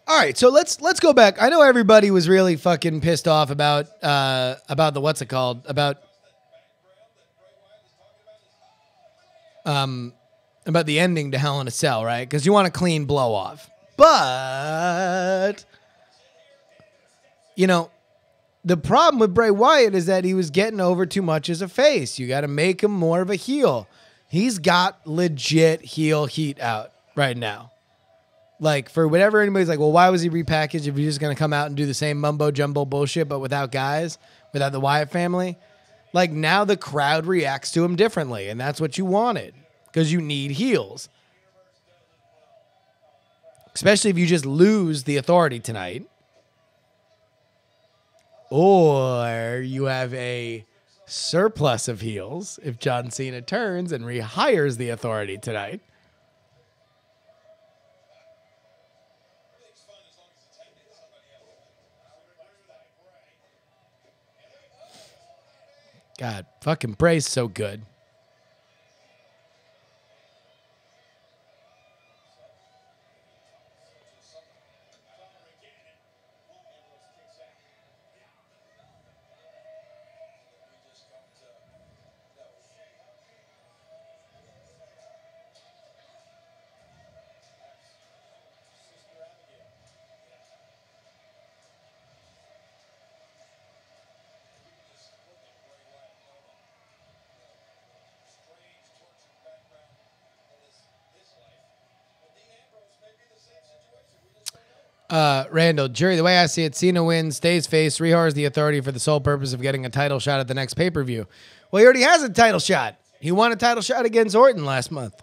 All right, so let's go back. I know everybody was really fucking pissed off about the what's it called about the ending to Hell in a Cell, right? Because you want a clean blow off, but you know the problem with Bray Wyatt is that he was getting over too much as a face. You got to make him more of a heel. He's got legit heel heat out right now. Like, for whatever anybody's like, well, why was he repackaged if he's just going to come out and do the same mumbo-jumbo bullshit but without guys, without the Wyatt family? Like, now the crowd reacts to him differently, and that's what you wanted because you need heels. Especially if you just lose the Authority tonight. Or you have a surplus of heels if John Cena turns and rehires the Authority tonight. God, fucking Bray's so good. Randall, Jerry, the way I see it, Cena wins, stays face, rehires the Authority for the sole purpose of getting a title shot at the next pay-per-view. Well, he already has a title shot. He won a title shot against Orton last month.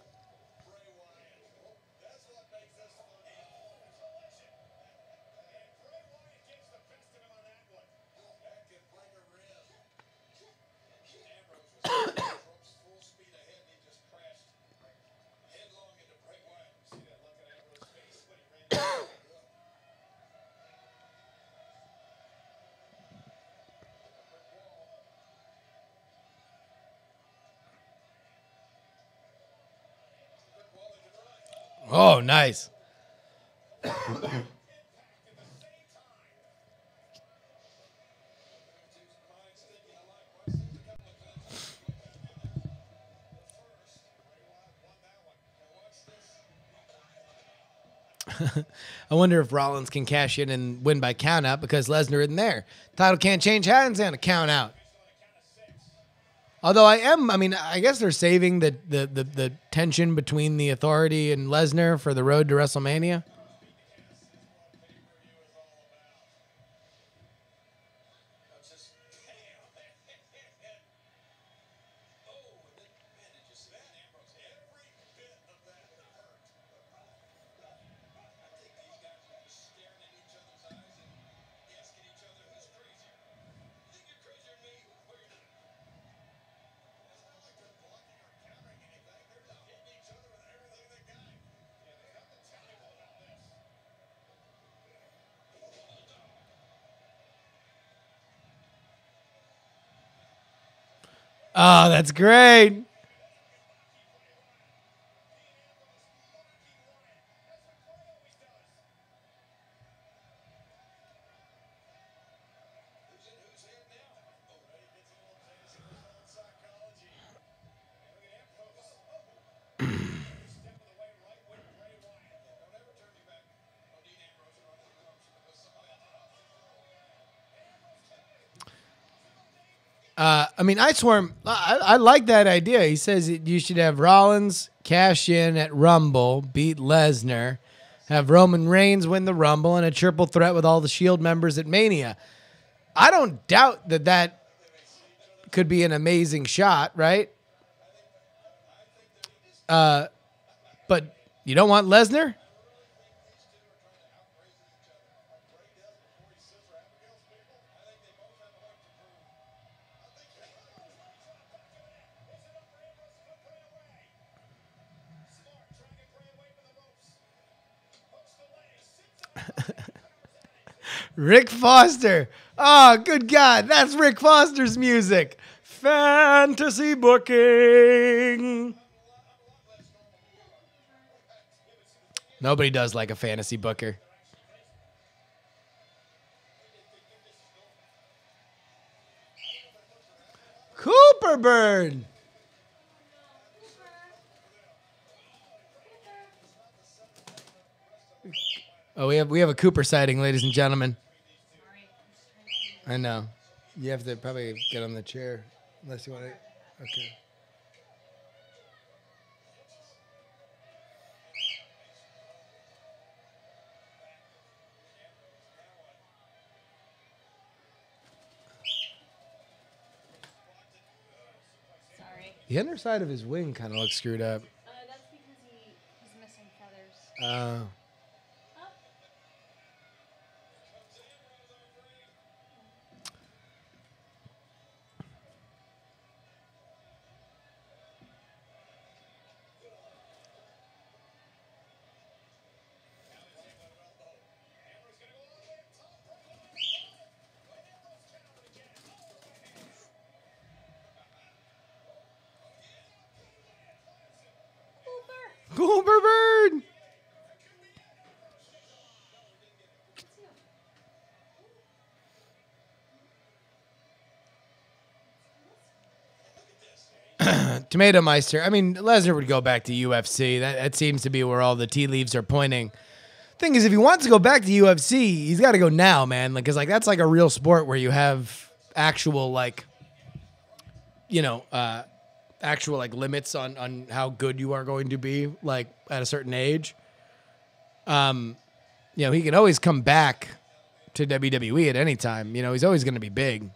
Oh, nice. I wonder if Rollins can cash in and win by count out because Lesnar isn't there. Title can't change hands and a count out. Although I guess they're saving the tension between the Authority and Lesnar for the road to WrestleMania. Oh, that's great. I like that idea. He says you should have Rollins cash in at Rumble, beat Lesnar, have Roman Reigns win the Rumble, and a triple threat with all the Shield members at Mania. I don't doubt that could be an amazing shot, right? But you don't want Lesnar? Rick Foster. Oh, good God. That's Rick Foster's music. Fantasy booking. Nobody does like a fantasy booker. Cooper Bird. Oh, we have a Cooper sighting, ladies and gentlemen. I know. You have to probably get on the chair unless you want to. Okay. Sorry. The underside of his wing kind of looks screwed up. That's because he's missing feathers. Cooper Bird. Tomato Meister. I mean, Lesnar would go back to UFC. That seems to be where all the tea leaves are pointing. Thing is, if he wants to go back to UFC, he's got to go now, man. Because that's like a real sport where you have actual actual limits on how good you are going to be like at a certain age. He can always come back to WWE at any time. He's always going to be big.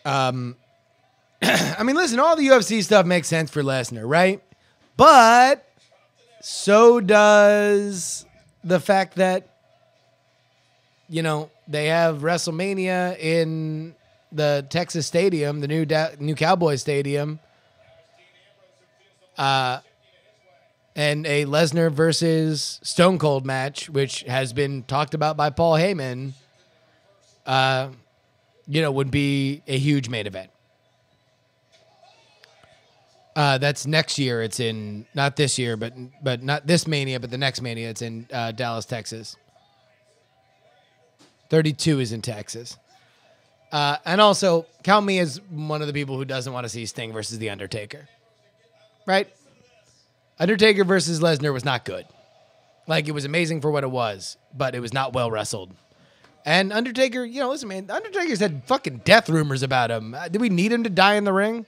I mean, listen, all the UFC stuff makes sense for Lesnar, right? But so does the fact that, they have WrestleMania in the Texas Stadium, the new Cowboy Stadium, and a Lesnar versus Stone Cold match, which has been talked about by Paul Heyman, would be a huge main event. That's next year. It's in, not this year, but not this Mania, but the next Mania. It's in Dallas, Texas. 32 is in Texas. And also, count me as one of the people who doesn't want to see Sting versus The Undertaker. Right? Undertaker versus Lesnar was not good. Like, it was amazing for what it was, but it was not well wrestled. And Undertaker, listen, man, Undertaker's had fucking death rumors about him. Did we need him to die in the ring?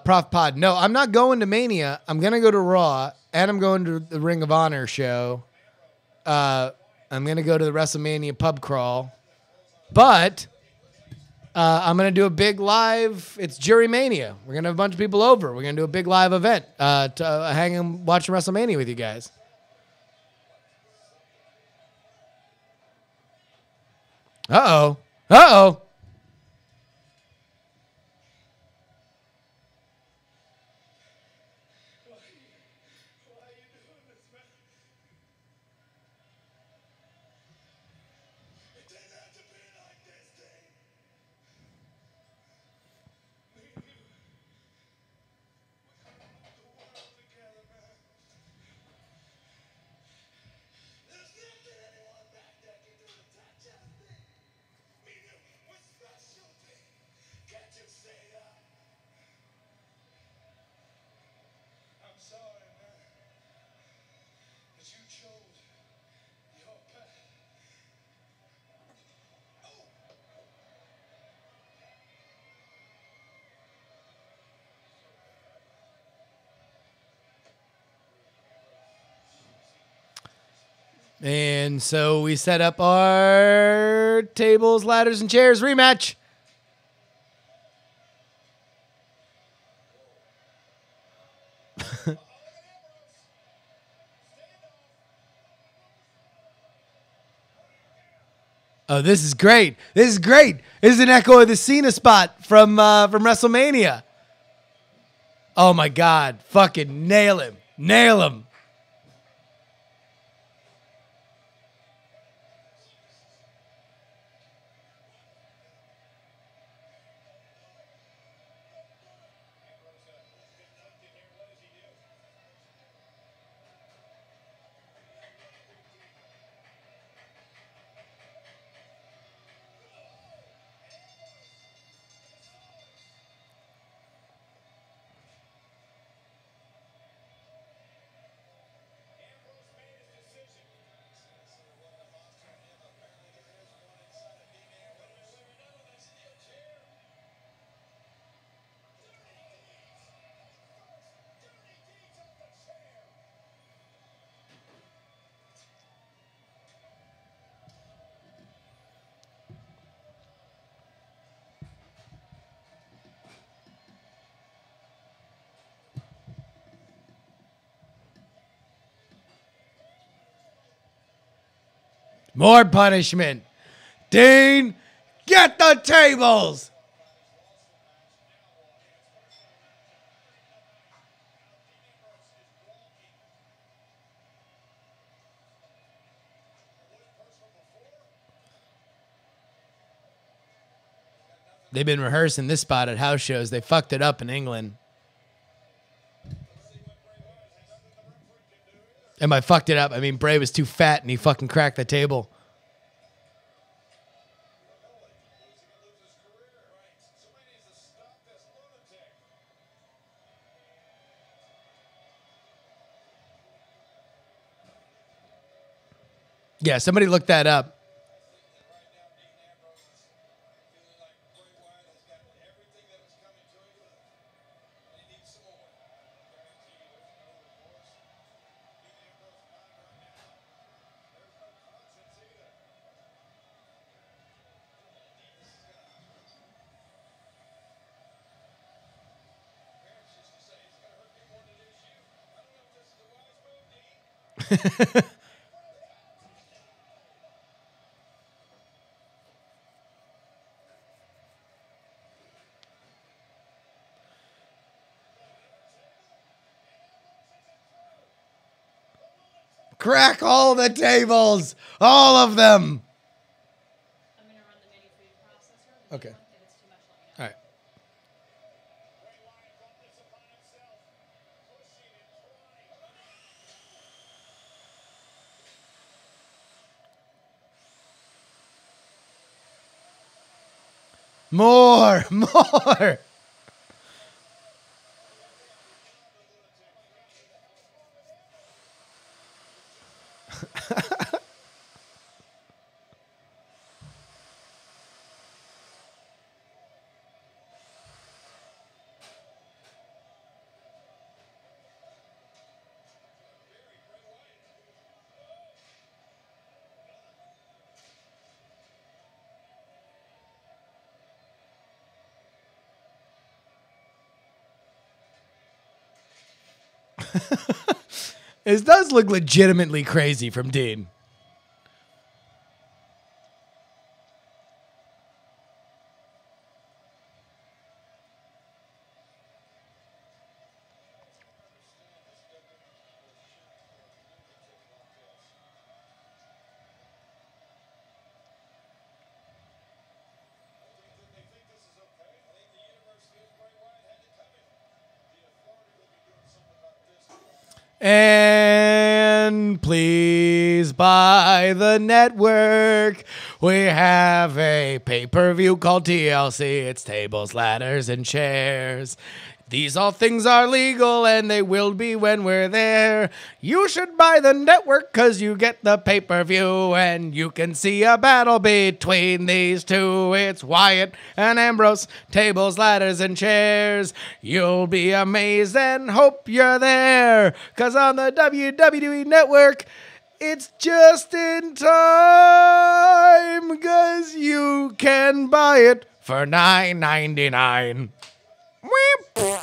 Prof Pod. No, I'm not going to Mania. I'm going to go to Raw, and I'm going to the Ring of Honor show. I'm going to go to the WrestleMania pub crawl. But I'm going to do a big live. It's Jury Mania. We're going to have a bunch of people over. We're going to do a big live event to hang and watch WrestleMania with you guys. Uh-oh. Uh-oh. And so we set up our tables, ladders, and chairs rematch. Oh, this is great. This is great. This is an echo of the Cena spot from WrestleMania. Oh, my God. Fucking nail him. Nail him. More punishment. Dean, get the tables. They've been rehearsing this spot at house shows. They fucked it up in England. And by fucked it up, I mean Bray was too fat and he fucking cracked the table. Yeah, somebody look that up. Crack all the tables. All of them. I'm gonna run the mini food processor. Okay. If it's too much, let me know. All right. More. More. This does look legitimately crazy from Dean. And please buy the network. We have a pay-per-view called TLC. It's tables, ladders, and chairs. These all things are legal and they will be when we're there. You should buy the network because you get the pay-per-view and you can see a battle between these two. It's Wyatt and Ambrose, tables, ladders, and chairs. You'll be amazed and hope you're there because on the WWE network, It's just in time because you can buy it for $9.99. Weep.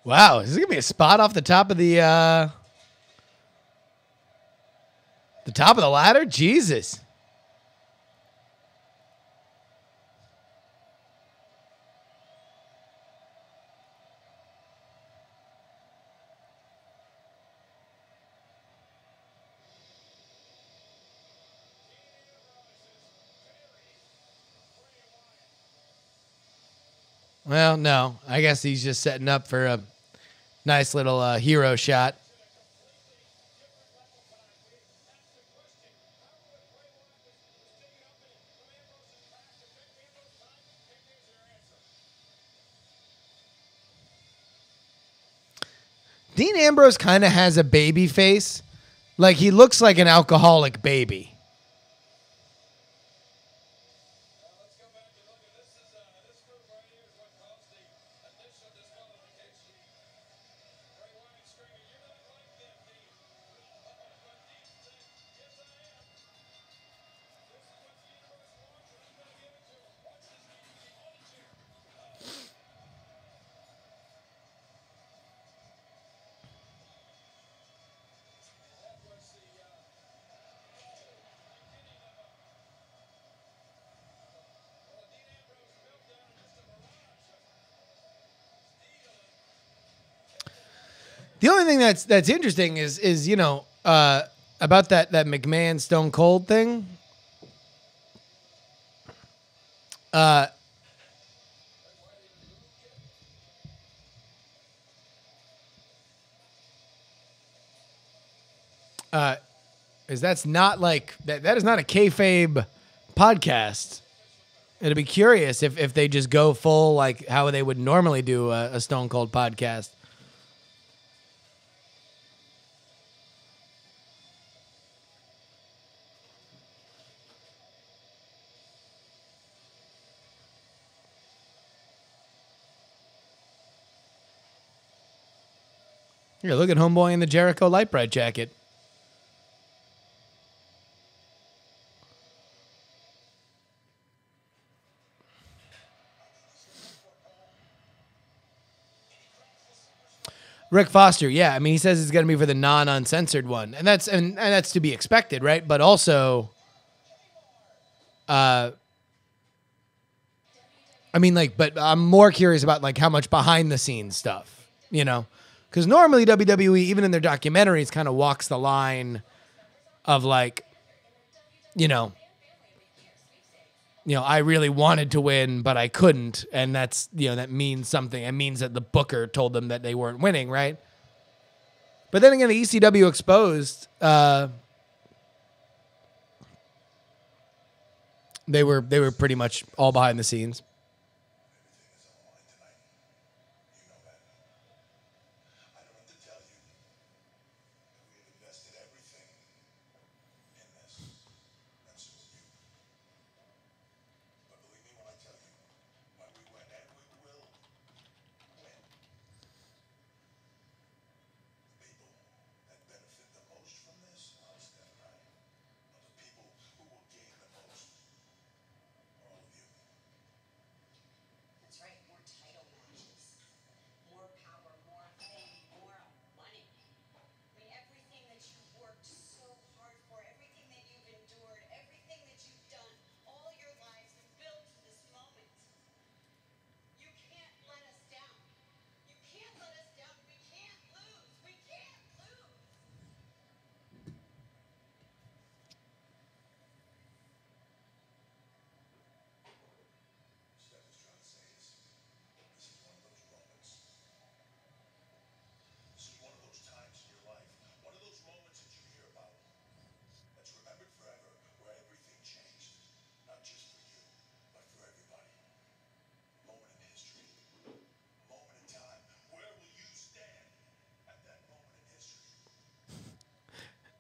Wow, is this gonna be a spot off the top of the top of the ladder? Jesus. Well, no. I guess he's just setting up for a nice little hero shot. Dean Ambrose kind of has a baby face. Like, he looks like an alcoholic baby. The only thing that's interesting is about that McMahon Stone Cold thing. Is that's not like that is not a kayfabe podcast. It'd be curious if they just go full like how they would normally do a Stone Cold podcast. Here, look at Homeboy in the Jericho Light Bright jacket. Rick Foster, yeah. I mean, he says it's going to be for the non-uncensored one, and that's to be expected, right? But also, I mean, like, but I'm more curious about like how much behind the scenes stuff, because normally WWE, even in their documentaries, kind of walks the line of like, I really wanted to win, but I couldn't. And that's, that means something. It means that the booker told them that they weren't winning, right? But then again, the ECW exposed, they were pretty much all behind the scenes.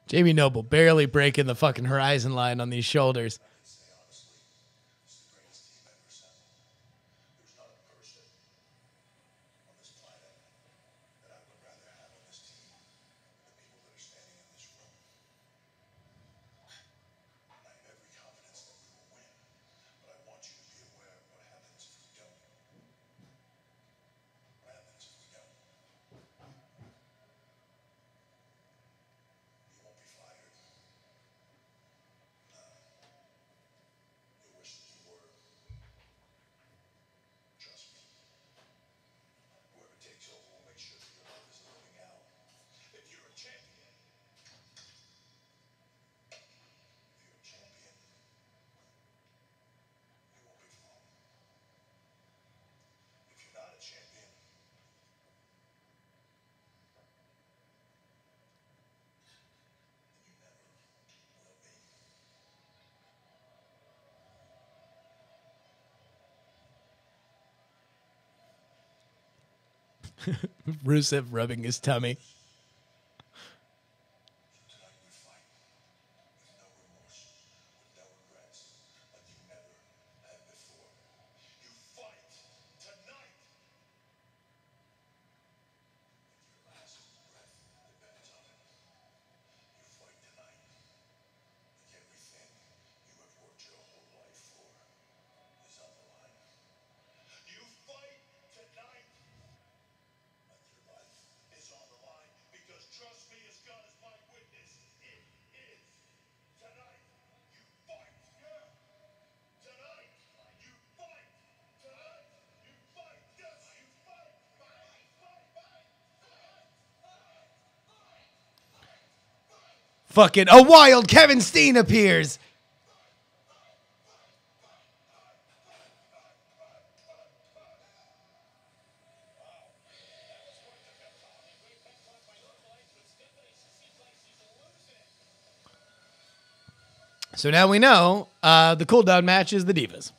Jamie Noble barely breaking the fucking horizon line on these shoulders. Say honestly, it's the greatest team ever assembled. There's not a person on this planet that I would rather have on this team than the people that are standing in this room. And I have every confidence that we will win, but I want you to be aware of what happens if we don't. What happens if we don't? You won't be fired. You'll wish that you were. Trust me. Whoever takes over will make sure that your life is living out. If you're a champion, you won't be flown. If you're not a champion, then you never will be. Rusev rubbing his tummy. Tonight we fight with no remorse, with no regrets, like you never had before. You fight tonight. Your last breath depends on it. You fight tonight. Like everything you have worked your whole life for is on the line. You fight tonight. Like your life is on the line, because trust me, as God is my witness, it is. Tonight, you fight. Yeah. Tonight, you fight. Tonight, you fight. Yes, you fight. Fight, fight, fight, fight. Fucking a wild Kevin Steen appears. So now we know the cooldown match is the Divas.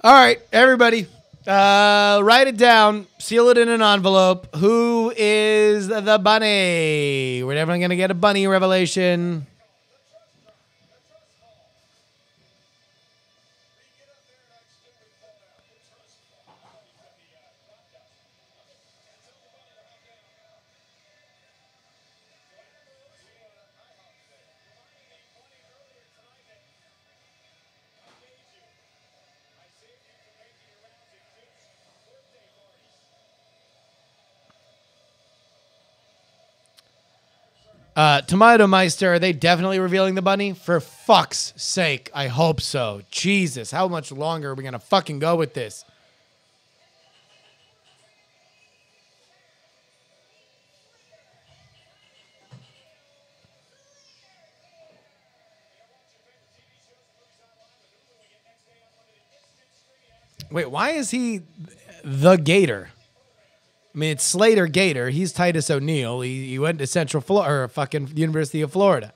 All right, everybody, write it down, seal it in an envelope. Who is the bunny? We're definitely going to get a bunny revelation. Tomato Meister, are they definitely revealing the bunny? For fuck's sake, I hope so. Jesus, how much longer are we going to fucking go with this? Wait, why is he the Gator? I mean, it's Slater Gator. He's Titus O'Neil. He went to Central Florida, or fucking University of Florida.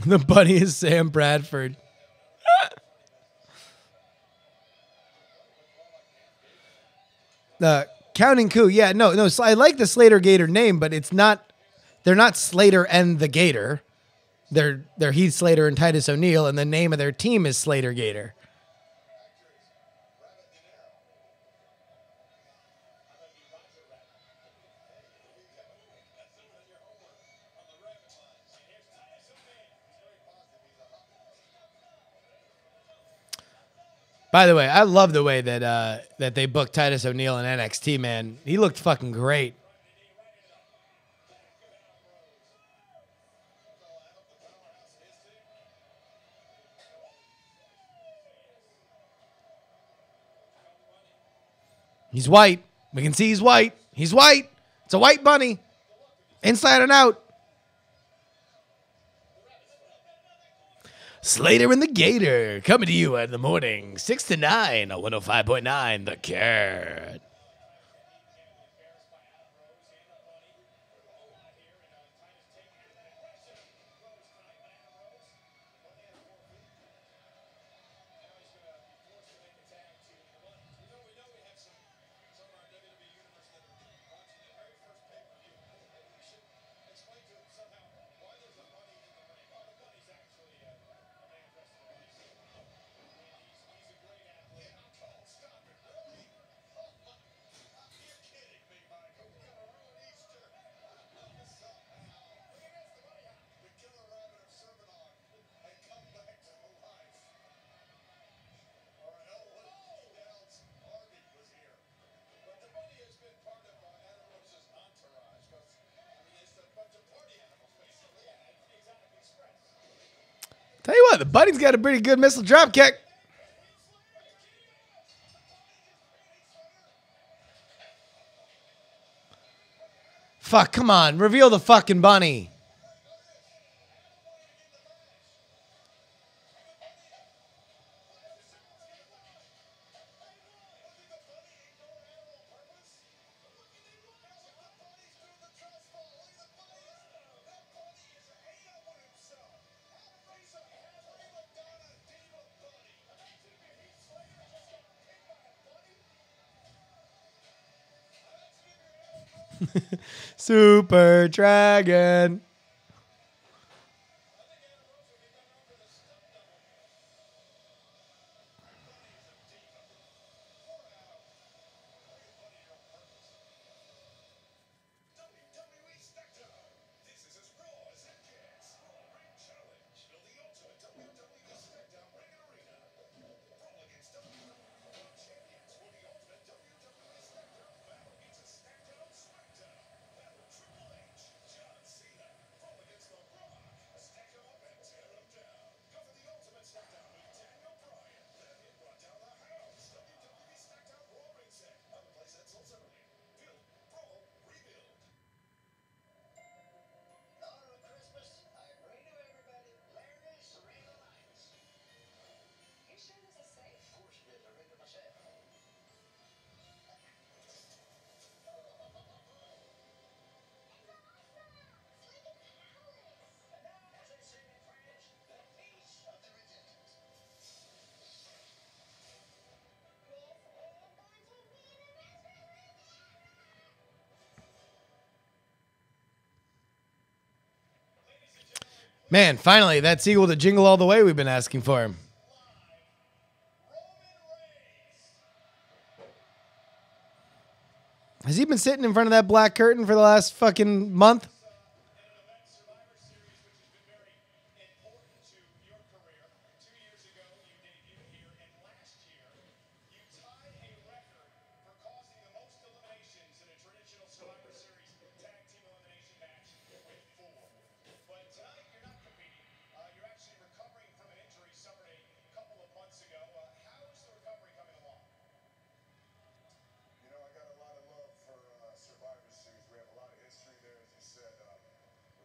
The bunny is Sam Bradford. Counting Coup. Yeah, no. I like the Slater Gator name, but it's not. They're not Slater and the Gator. They're Heath Slater and Titus O'Neil, and the name of their team is Slater Gator. By the way, I love the way that that they booked Titus O'Neil in NXT, man. He looked fucking great. He's white. We can see he's white. He's white. It's a white bunny. Inside and out. Slater and the Gator coming to you in the morning, 6 to 9 on 105.9 The Cat. Tell you what, the Bunny's got a pretty good missile drop kick. Fuck, come on. Reveal the fucking Bunny. Super Dragon. WWE Spectre. This is as raw as it gets. Raw Ring Challenge. Build the ultimate WWE Spectre Ring Arena. Brawl against WWE champions for the ultimate WWE Spectre. Battle against a SmackDown Spectre. Battle Triple H, John Cena. Brawl against The Rock. Stack him up and tear him down. Go for the ultimate SmackDown with Daniel Bryan. Let him run down the house. WWE SmackDown Raw Ring Set. Other play sets sold separately. Build, brawl, rebuild. Merry Christmas. I bring to everybody Larry Serena Lights. You sure this is safe? Of course it is. I read it myself. And now, as they say in French, the peace of the ridiculous. Man, finally, that sequel to Jingle All the Way we've been asking for him. Has he been sitting in front of that black curtain for the last fucking month? Survivor Series, which has been very important to your career. 2 years ago, you debuted here, and last year, you tied a record for causing the most eliminations in a traditional Survivor Series tag team elimination match with 4. But tonight, you're not competing. You're actually recovering from an injury suffered a couple of months ago. How is the recovery coming along? You know, I got a lot of love for Survivor Series. We have a lot of history there, as you said.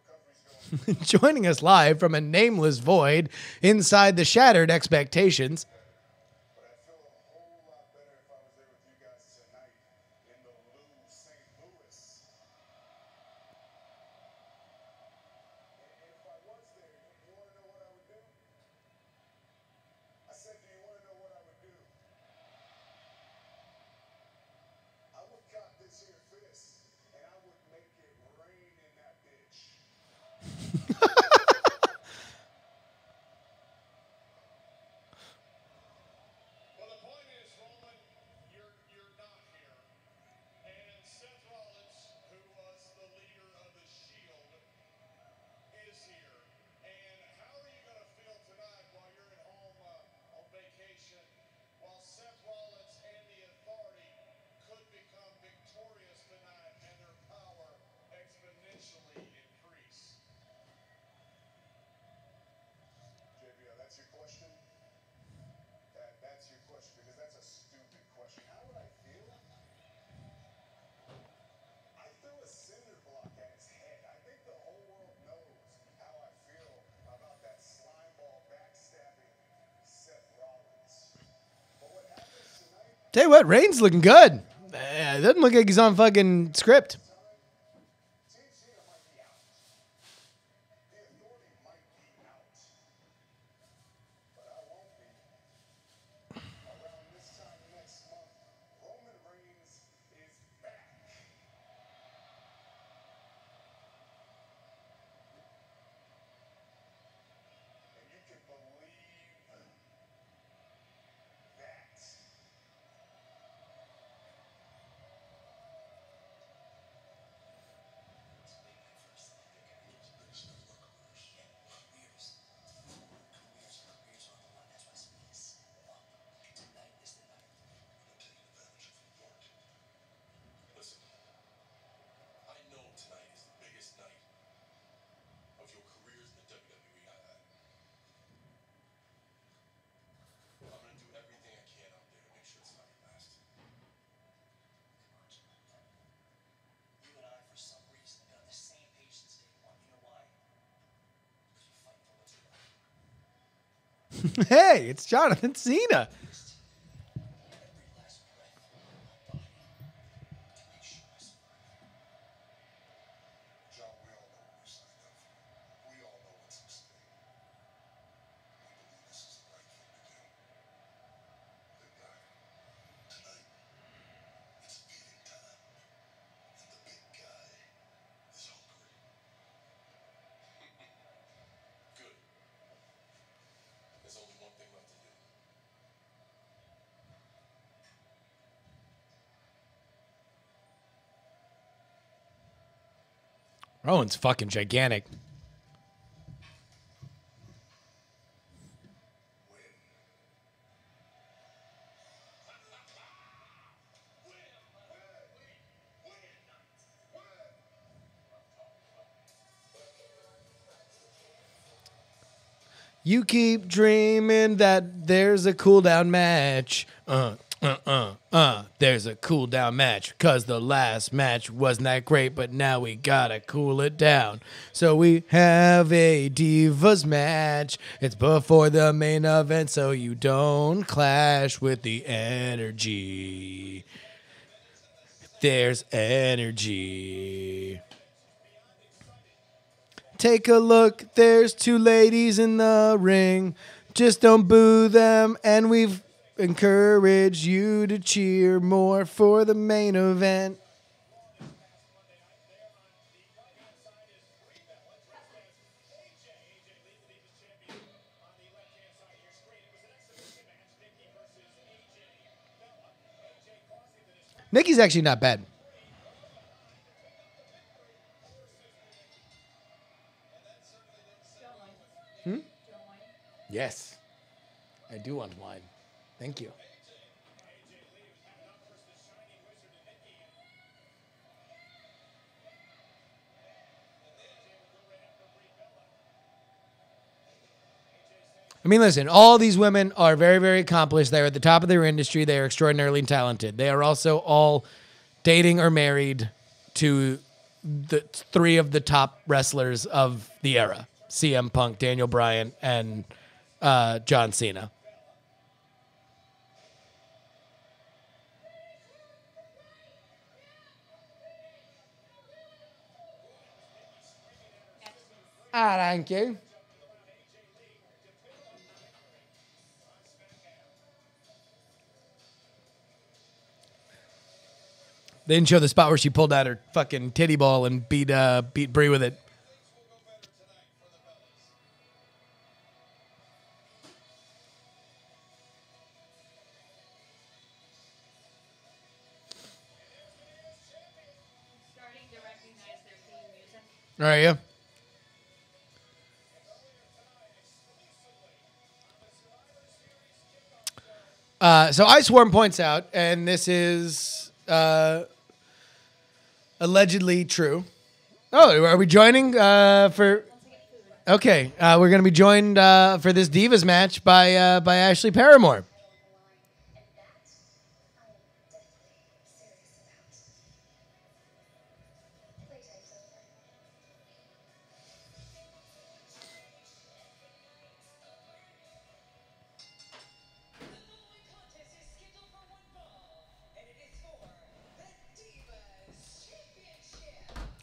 Recovery's going Joining us live from a nameless void inside the shattered expectations. but I feel a whole lot better if I was there with you guys tonight in the St. Louis. And if I was there, you want to know what I would do? I said, do you want to know what I would do? I would cock this here fist, and I would make it rain in that bitch. Tell you what, Reigns looking good. It doesn't look like he's on fucking script. Team Cena might be out. The Authority might be out. But I won't be. Around this time next month, Roman Reigns is back. And you can believe that. Listen, I know tonight is the biggest night of your careers in the WWE. I'm going to do everything I can out there to make sure it's not your last. You and I, for some reason, have been on the same page since day one. You know why? Because we fight for what's right. Hey, it's Jonathan Cena. Every last breath in my body to make sure I survive. John, we all know what we signed up for. We all know what's at stake. We believe this is the right thing to do. Big guy, tonight, it's eating time. And the big guy is hungry. Good. There's only one thing left to do. Rowan's fucking gigantic. You keep dreaming that there's a cool down match. There's a cool down match. Cause the last match wasn't that great, but now we gotta cool it down. So we have a Divas match. It's before the main event, so you don't clash with the energy. There's energy. Take a look, there's two ladies in the ring. Just don't boo them, and we've encouraged you to cheer more for the main event. Nikki's actually not bad. Yes. I do want wine. Thank you. I mean, listen, all these women are very, very accomplished. They're at the top of their industry. They are extraordinarily talented. They are also all dating or married to the three of the top wrestlers of the era. CM Punk, Daniel Bryan, and John Cena. Thank you. They didn't show the spot where she pulled out her fucking titty ball and beat Brie with it. Starting to recognize their theme music. All right, yeah. So Iceworm points out, and this is allegedly true. Oh, are we joining for? Okay, we're gonna be joined for this Divas match by Ashley Paramore. The following contest is scheduled for one fall.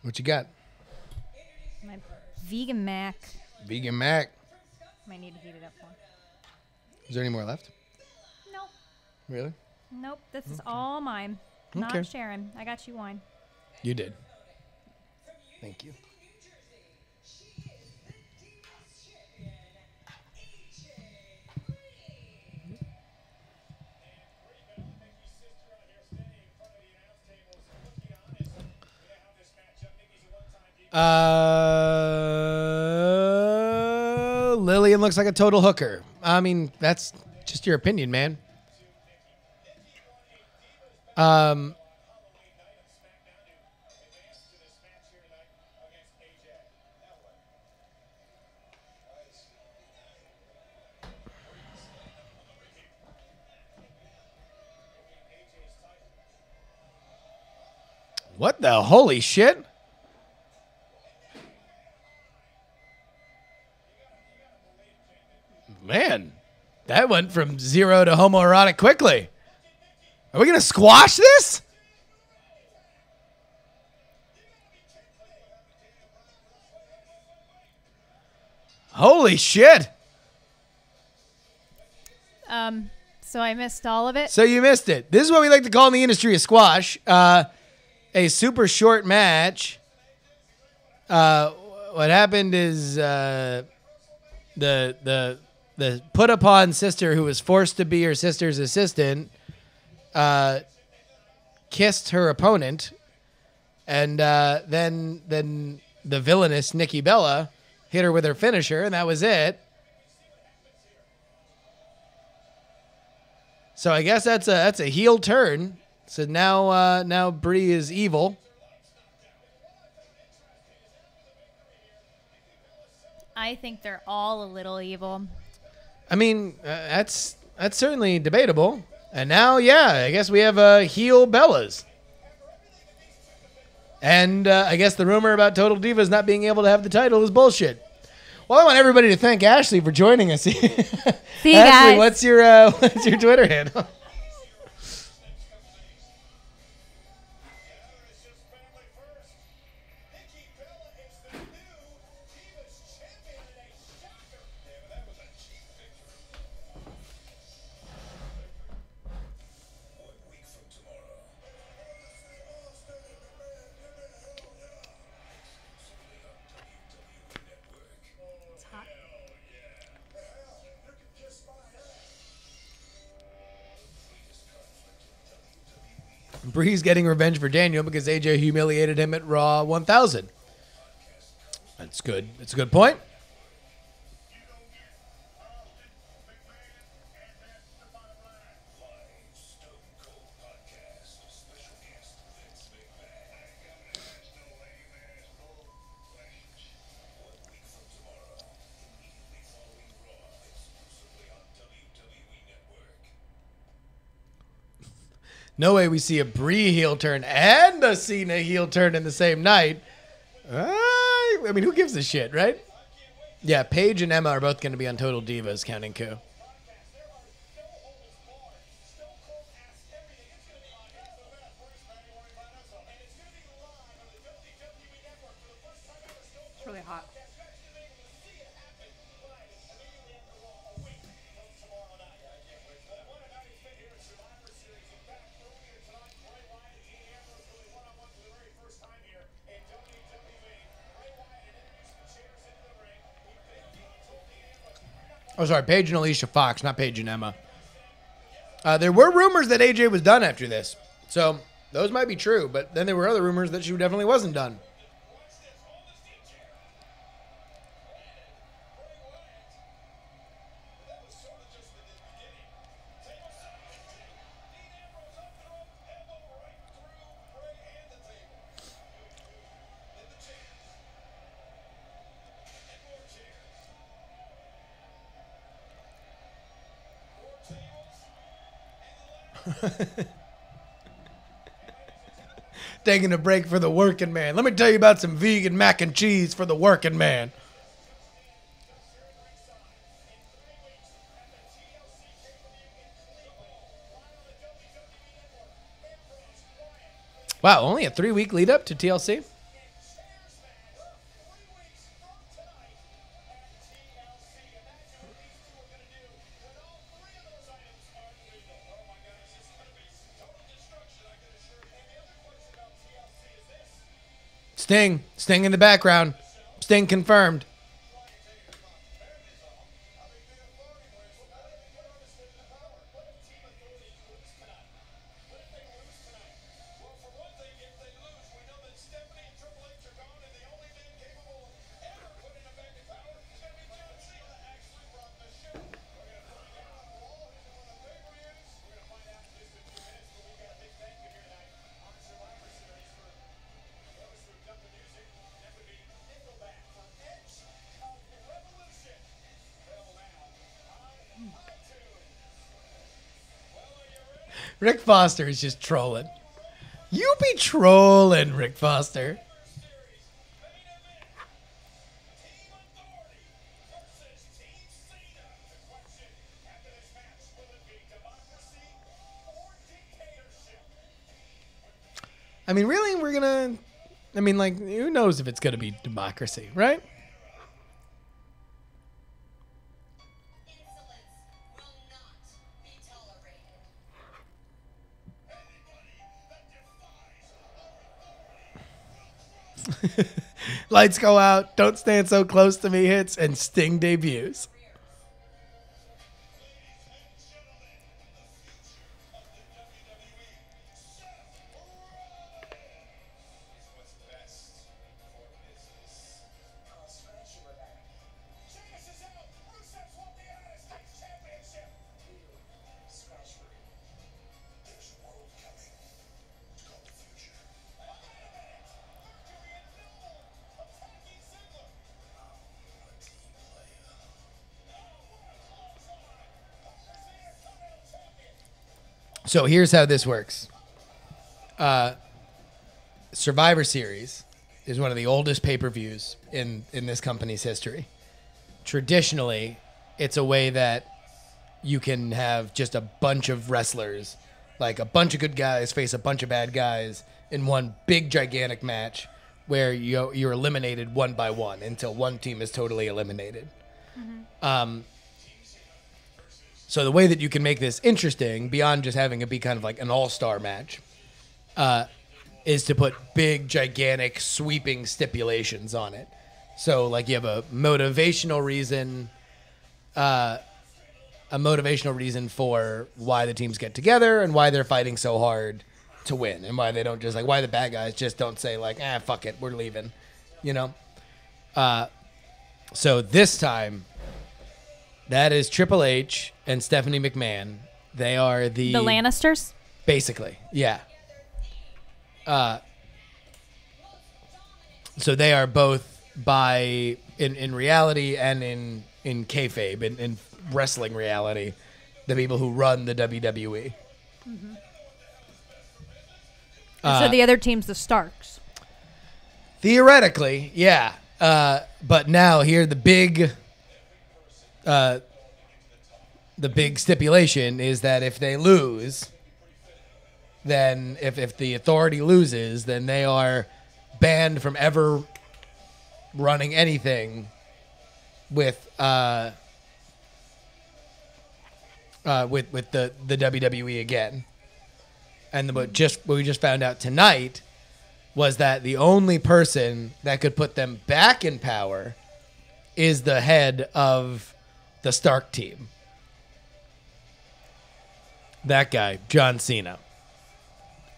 What you got? My vegan mac. Vegan mac. Might need to heat it up more. Is there any more left? Nope. Really? Nope. This is all mine. Okay. Not sharing. I got you wine. You did. Thank you. Lillian looks like a total hooker. I mean, that's just your opinion, man. What the holy shit? Man, that went from 0 to homoerotic quickly. Are we going to squash this? Holy shit. So I missed all of it. So you missed it. This is what we like to call in the industry a squash. A super short match. What happened is the put upon sister who was forced to be her sister's assistant kissed her opponent, and then the villainous Nikki Bella hit her with her finisher, and that was it. So I guess that's a heel turn. So now Brie is evil. I think they're all a little evil. I mean, that's certainly debatable. And now, yeah, I guess we have heel Bellas. And I guess the rumor about Total Divas not being able to have the title is bullshit. Well, I want everybody to thank Ashley for joining us. See you Ashley, guys. what's your Twitter handle? It's hot. Bree's getting revenge for Daniel because AJ humiliated him at Raw 1000. That's good. That's a good point. No way we see a Brie heel turn and a Cena heel turn in the same night. I mean, who gives a shit, right? Yeah, Paige and Emma are both going to be on Total Divas, counting coup. It's really hot. Oh, sorry, Paige and Alicia Fox, not Paige and Emma. There were rumors that AJ was done after this. So those might be true, but then there were other rumors that she definitely wasn't done. Taking a break for the working man. Let me tell you about some vegan mac and cheese for the working man. Wow, only a 3-week lead up to TLC? Sting in the background. Sting confirmed. Rick Foster is just trolling. You be trolling, Rick Foster. I mean, really, we're gonna... I mean, like, who knows if it's gonna be democracy, right? Insolence will not be tolerated. Lights go out. Don't stand so close to me hits. And Sting debuts. What's best for business. I'll scratch you with that. Sheamus is out. Rusev's won the United States Championship. Scratch for me. There's a world coming. It's called the future. Mercury and Noble attacking Ziggler. I'm a team player. So here's how this works. Survivor Series is one of the oldest pay-per-views in this company's history. Traditionally, it's a way that you can have just a bunch of wrestlers, like a bunch of good guys face a bunch of bad guys in one big gigantic match where you're eliminated one by one until one team is totally eliminated. So the way that you can make this interesting, beyond just having it be kind of like an all-star match, is to put big, gigantic, sweeping stipulations on it. So, like, you have a motivational reason for why the teams get together and why they're fighting so hard to win, and why they don't just, like, why the bad guys just don't say, like, fuck it, we're leaving, you know? So this time, that is Triple H and Stephanie McMahon. They are The Lannisters? basically, yeah. So they are both in reality and in kayfabe, in wrestling reality, the people who run the WWE. So the other team's the Starks. Theoretically, yeah. But now here the big stipulation is that if they lose, then if the Authority loses, then they are banned from ever running anything with the WWE again. And what we just found out tonight was that the only person that could put them back in power is the head of the Stark team. That guy, John Cena.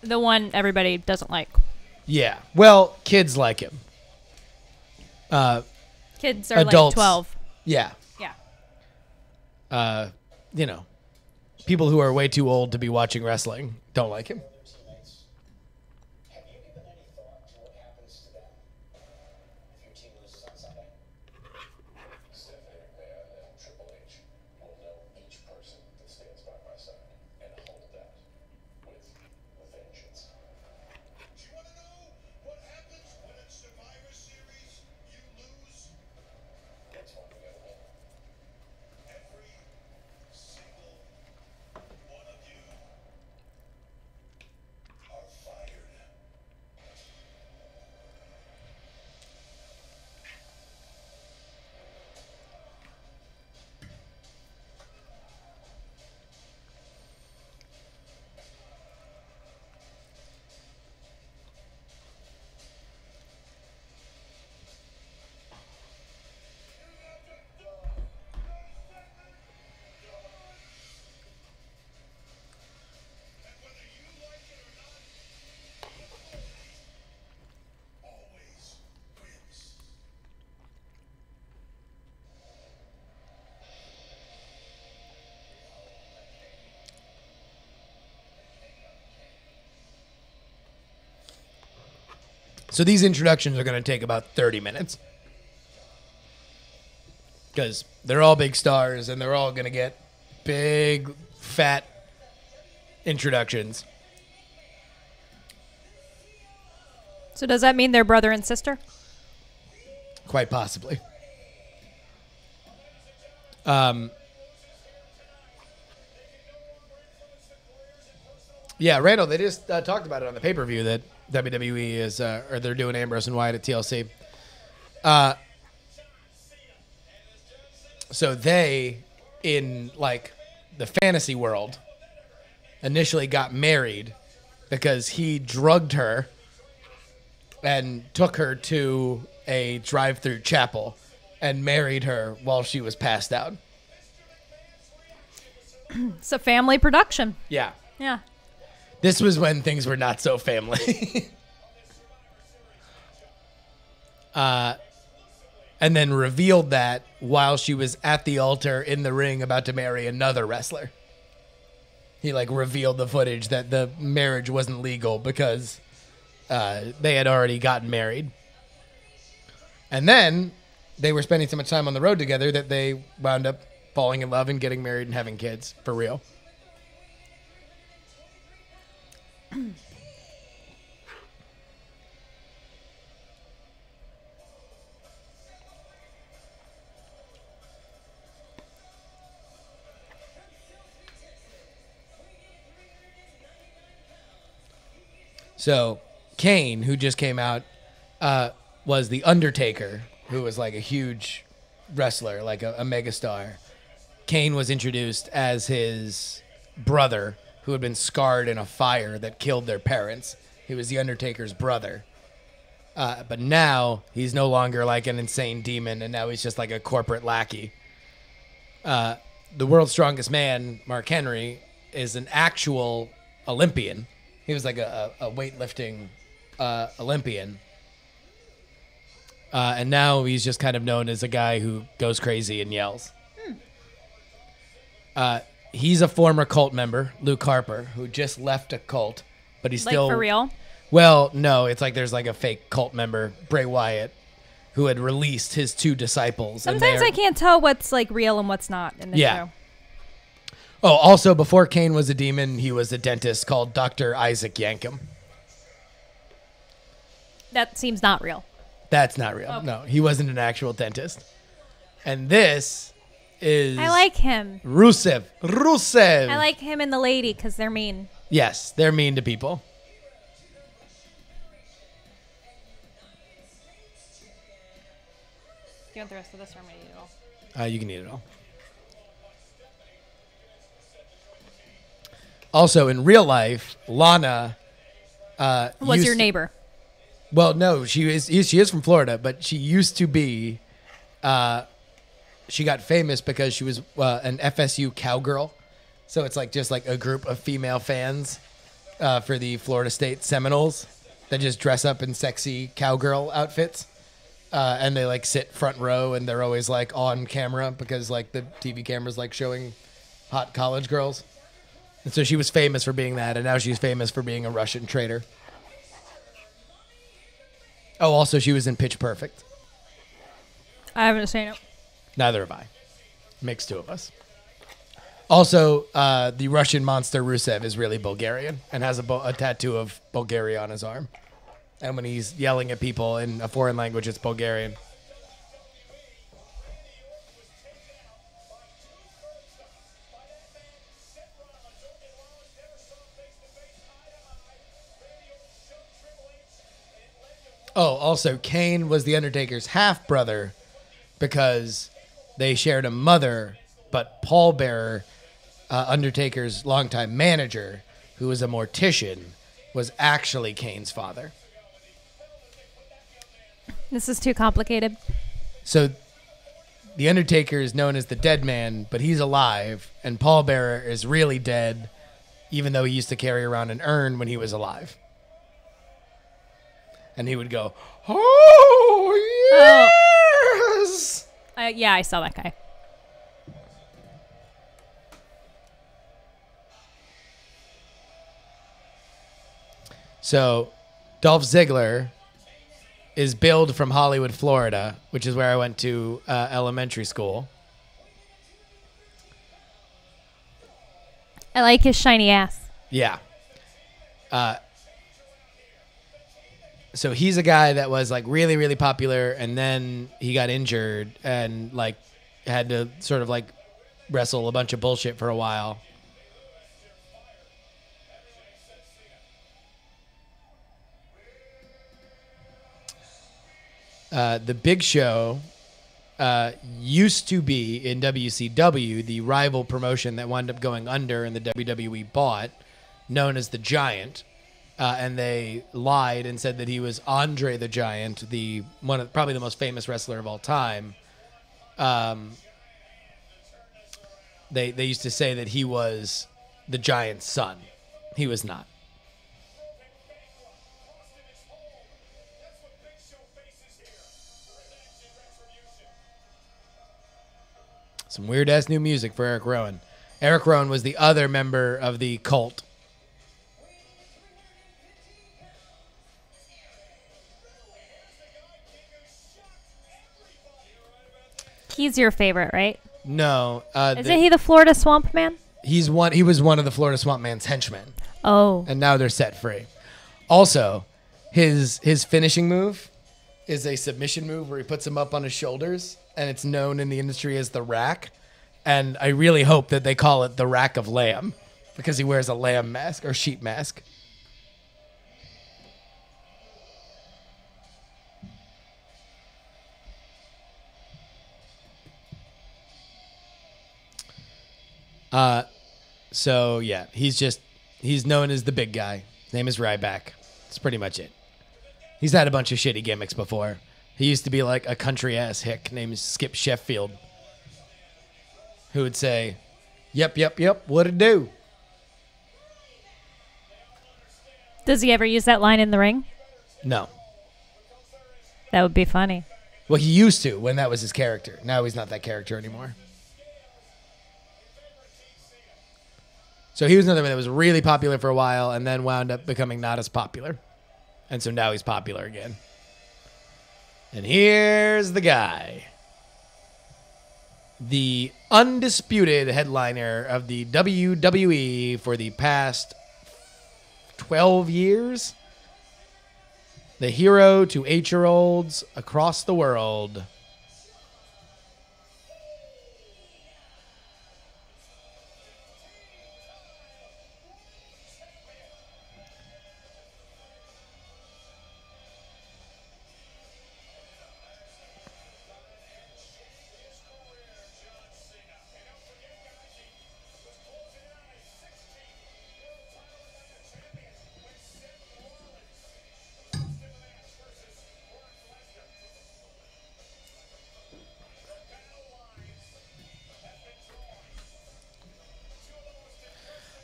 The one everybody doesn't like. Yeah. Well, kids like him. Kids are Adults. like 12. Yeah. Yeah. You know, people who are way too old to be watching wrestling don't like him. Teammates. Have you given any thought to what happens to them if your team loses on Sunday? Stephanie McMahon and Triple H will know each person that stands by my side and hold that with vengeance. Do you want to know what happens when in Survivor Series you lose? That's why we gotta win. Every single one of you So these introductions are going to take about 30 minutes. Because they're all big stars and they're all going to get big, fat introductions. So does that mean they're brother and sister? Quite possibly. Yeah, Randall, they just talked about it on the pay-per-view that WWE is, or they're doing Ambrose and Wyatt at TLC. So they, in like the fantasy world, initially got married because he drugged her and took her to a drive-through chapel and married her while she was passed out. It's a family production. Yeah. Yeah. This was when things were not so family. And then revealed that while she was at the altar in the ring about to marry another wrestler. He like revealed the footage that the marriage wasn't legal because they had already gotten married. And then they were spending so much time on the road together that they wound up falling in love and getting married and having kids for real. So Kane, who just came out, was the Undertaker, who was like a huge wrestler, like a megastar. Kane was introduced as his brother, who had been scarred in a fire that killed their parents. He was the Undertaker's brother. But now he's no longer like an insane demon, and now he's just like a corporate lackey. The world's strongest man, Mark Henry, is an actual Olympian. He was like a weightlifting Olympian. And now he's just kind of known as a guy who goes crazy and yells. He's a former cult member, Luke Harper, who just left a cult, but he's still... Like for real? Well, no, it's like there's like a fake cult member, Bray Wyatt, who had released his 2 disciples. and Sometimes they're- I can't tell what's like real and what's not in the Yeah. show. Oh, also, before Kane was a demon, he was a dentist called Dr. Isaac Yankem. That seems not real. That's not real. Okay. No, he wasn't an actual dentist. And this is... I like him. Rusev. I like him and the lady because they're mean. Yes, they're mean to people. Do you want the rest of this or am I eat it all? You can eat it all. Also, in real life, Lana... What's used- your neighbor? Well, no, she is from Florida, but she used to be... she got famous because she was an FSU cowgirl. So it's like just like a group of female fans for the Florida State Seminoles that just dress up in sexy cowgirl outfits. And they like sit front row and they're always like on camera because like the TV camera's like showing hot college girls. And so she was famous for being that, and now she's famous for being a Russian traitor. Oh, also she was in Pitch Perfect. I haven't seen it. Neither have I. Makes 2 of us. Also, the Russian monster Rusev is really Bulgarian and has a tattoo of Bulgaria on his arm. And when he's yelling at people in a foreign language, it's Bulgarian. Oh, also, Kane was the Undertaker's half-brother because they shared a mother, but Paul Bearer, Undertaker's longtime manager, who was a mortician, was actually Kane's father. This is too complicated. So the Undertaker is known as the dead man, but he's alive, and Paul Bearer is really dead, even though he used to carry around an urn when he was alive. And he would go, "Oh, yes!" Yeah, I saw that guy. So Dolph Ziggler is billed from Hollywood, Florida, which is where I went to elementary school. I like his shiny ass. Yeah. So he's a guy that was like really, really popular, and then he got injured and like had to sort of like wrestle a bunch of bullshit for a while. The Big Show used to be in WCW, the rival promotion that wound up going under and the WWE bought, known as the Giant. And they lied and said that he was Andre the Giant, probably the most famous wrestler of all time. They used to say that he was the Giant's son. He was not. Some weird ass new music for Eric Rowan. Eric Rowan was the other member of the cult. He's your favorite, right? No, Isn't he the Florida Swamp Man? He was one of the Florida Swamp Man's henchmen, Oh. and now they're set free. Also, his finishing move is a submission move where he puts him up on his shoulders, and it's known in the industry as the rack. And I really hope that they call it the Rack of Lamb, because he wears a lamb mask or sheep mask. So yeah, he's known as the big guy. His name is Ryback. That's pretty much it. He's had a bunch of shitty gimmicks before. He used to be like a country ass hick named Skip Sheffield, who would say, "Yep, yep, yep, what it do?" Does he ever use that line in the ring? No. That would be funny. Well, he used to when that was his character. Now he's not that character anymore. So he was another one that was really popular for a while and then wound up becoming not as popular. And so now he's popular again. And here's the guy. The undisputed headliner of the WWE for the past 12 years. The hero to 8-year-olds across the world.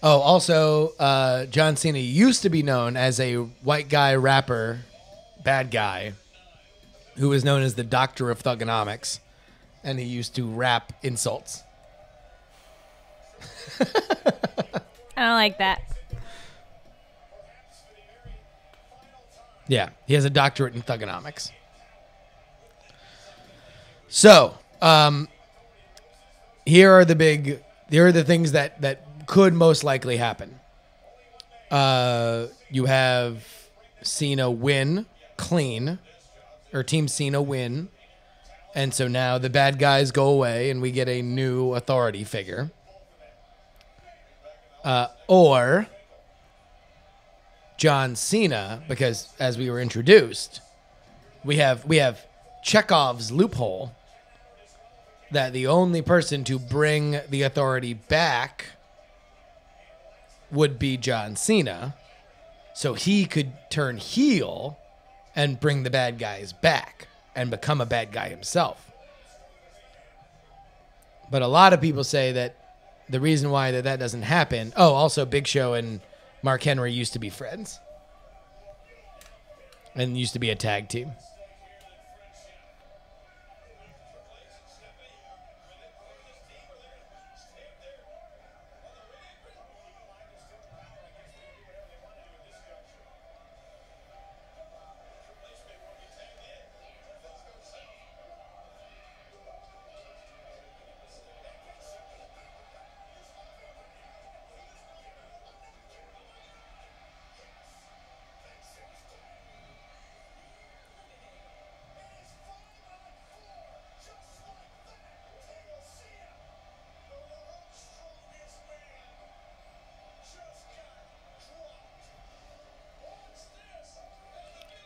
Oh, also, John Cena used to be known as a white guy rapper, bad guy, who was known as the Doctor of Thugonomics, and he used to rap insults. I don't like that. Yeah, he has a doctorate in thugonomics. So, here are the things that could most likely happen. You have Cena win clean, or Team Cena win, and so now the bad guys go away and we get a new authority figure. Or John Cena, because as we were introduced, we have Chekhov's loophole that the only person to bring the authority back would be John Cena, so he could turn heel and bring the bad guys back and become a bad guy himself. But a lot of people say that the reason why that doesn't happen... Oh, also Big Show and Mark Henry used to be friends and used to be a tag team.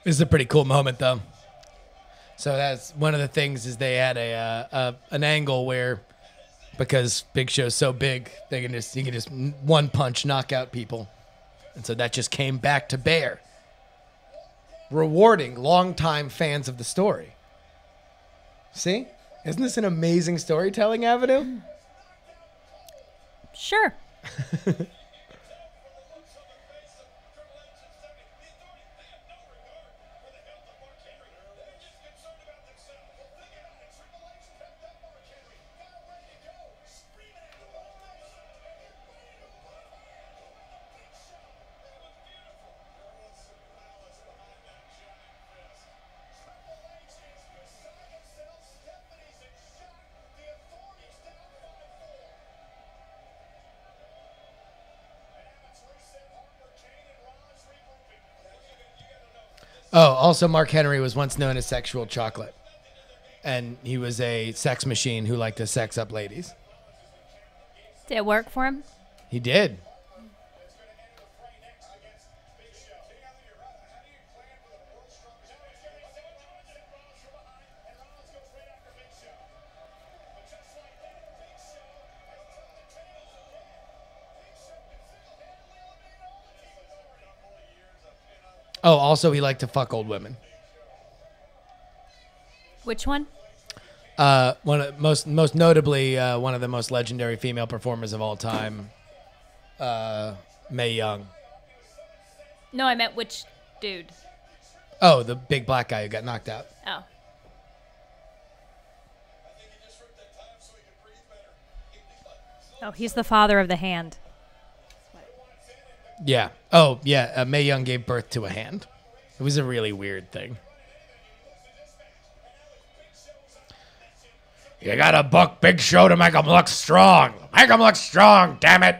This is a pretty cool moment, though. So that's one of the things is they had an angle where because Big Show's so big, he can just one punch knock out people, and so that just came back to bear, rewarding longtime fans of the story. See, isn't this an amazing storytelling avenue? Sure. Oh, also Mark Henry was once known as Sexual Chocolate. And he was a sex machine who liked to sex up ladies. Did it work for him? He did. Oh, also he liked to fuck old women. Which one? One of most notably one of the most legendary female performers of all time, Mae Young. No, I meant which dude. Oh, the big black guy who got knocked out. Oh. Oh, he's the father of the hand. Yeah. Oh, yeah. Mae Young gave birth to a hand. It was a really weird thing. You gotta buck Big Show to make him look strong. Make him look strong, damn it.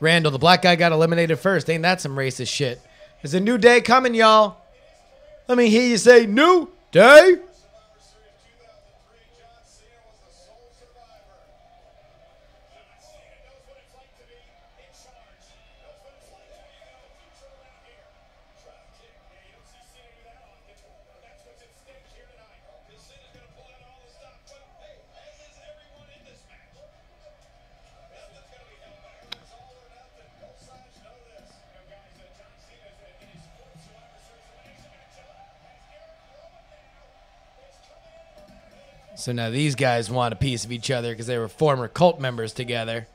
Randall, the black guy got eliminated first. Ain't that some racist shit? There's a new day coming, y'all. Let me hear you say, new day. So now these guys want a piece of each other because they were former cult members together.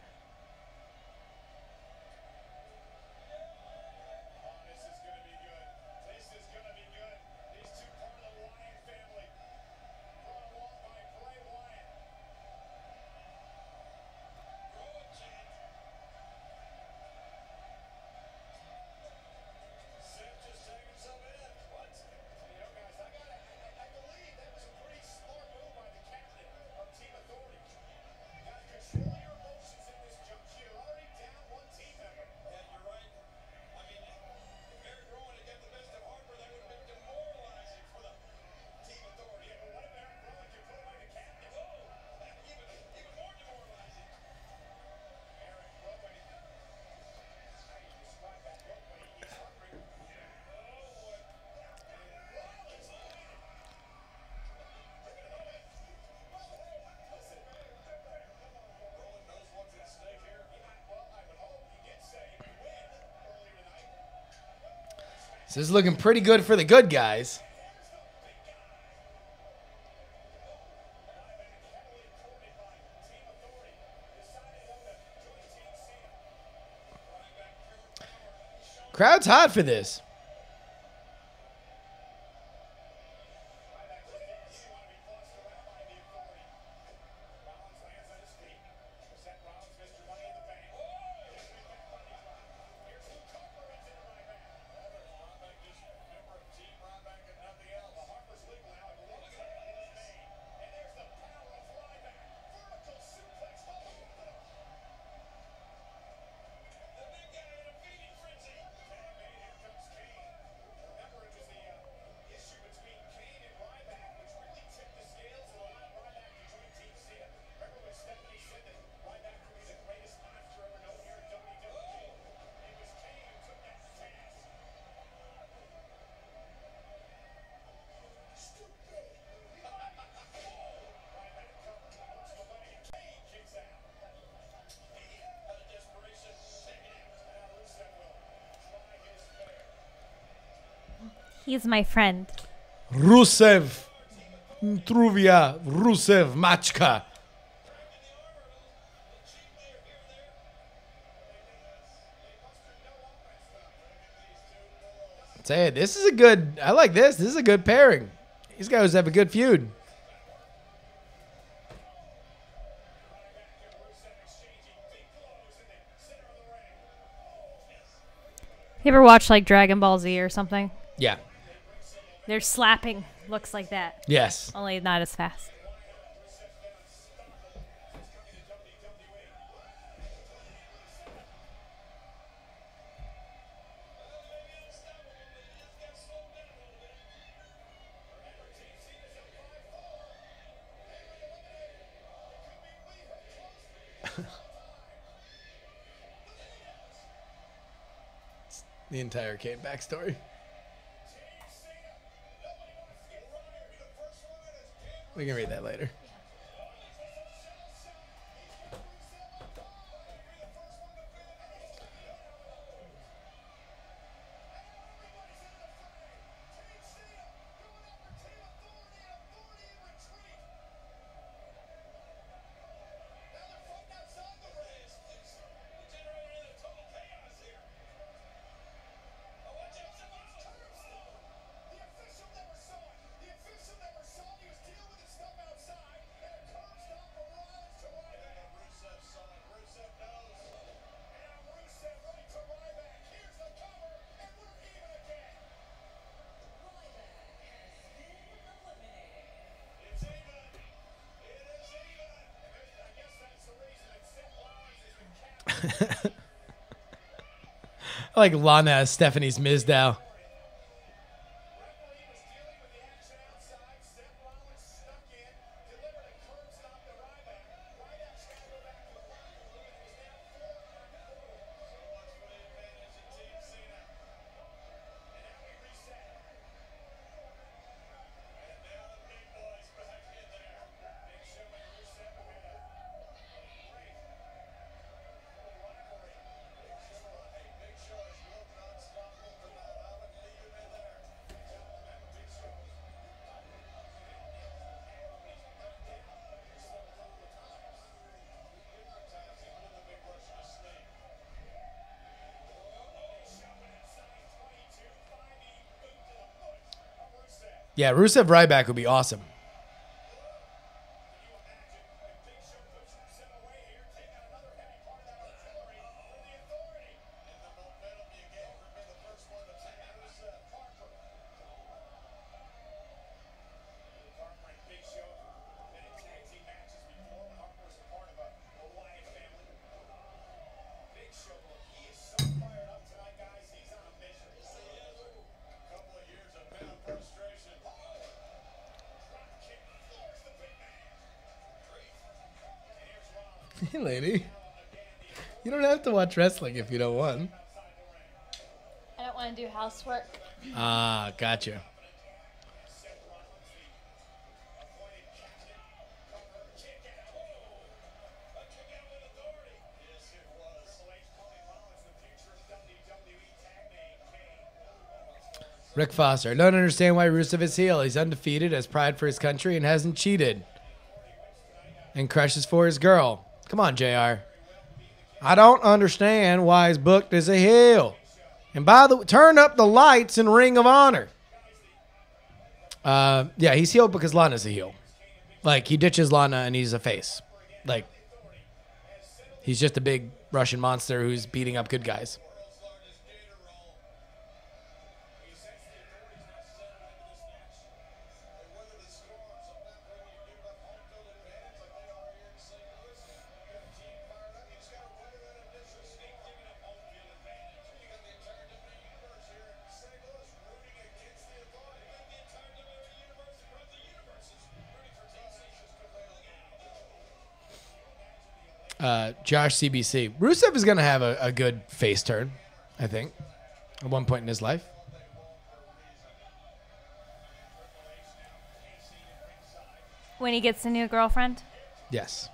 So this is looking pretty good for the good guys. Crowd's hot for this. He's my friend. Rusev. Truvia. Rusev. Machka. Say it. This is a good. I like this. This is a good pairing. These guys have a good feud. You ever watch like Dragon Ball Z or something? Yeah. They're slapping. Looks like that. Yes. Only not as fast. The entire Kane backstory. We can read that later. I like Lana as Stephanie's Mizdow. Yeah, Rusev Ryback would be awesome. Hey, lady. You don't have to watch wrestling if you don't want. I don't want to do housework. Ah, gotcha. Rick Foster. I don't understand why Rusev is heel. He's undefeated, has pride for his country, and hasn't cheated. And crushes for his girl. Come on, JR. I don't understand why he's booked as a heel. And by the way, turn up the lights in Ring of Honor. Yeah, he's healed because Lana's a heel. Like, he ditches Lana and he's a face. Like, he's just a big Russian monster who's beating up good guys. Josh CBC. Rusev is going to have a good face turn, I think, at one point in his life. When he gets a new girlfriend? Yes.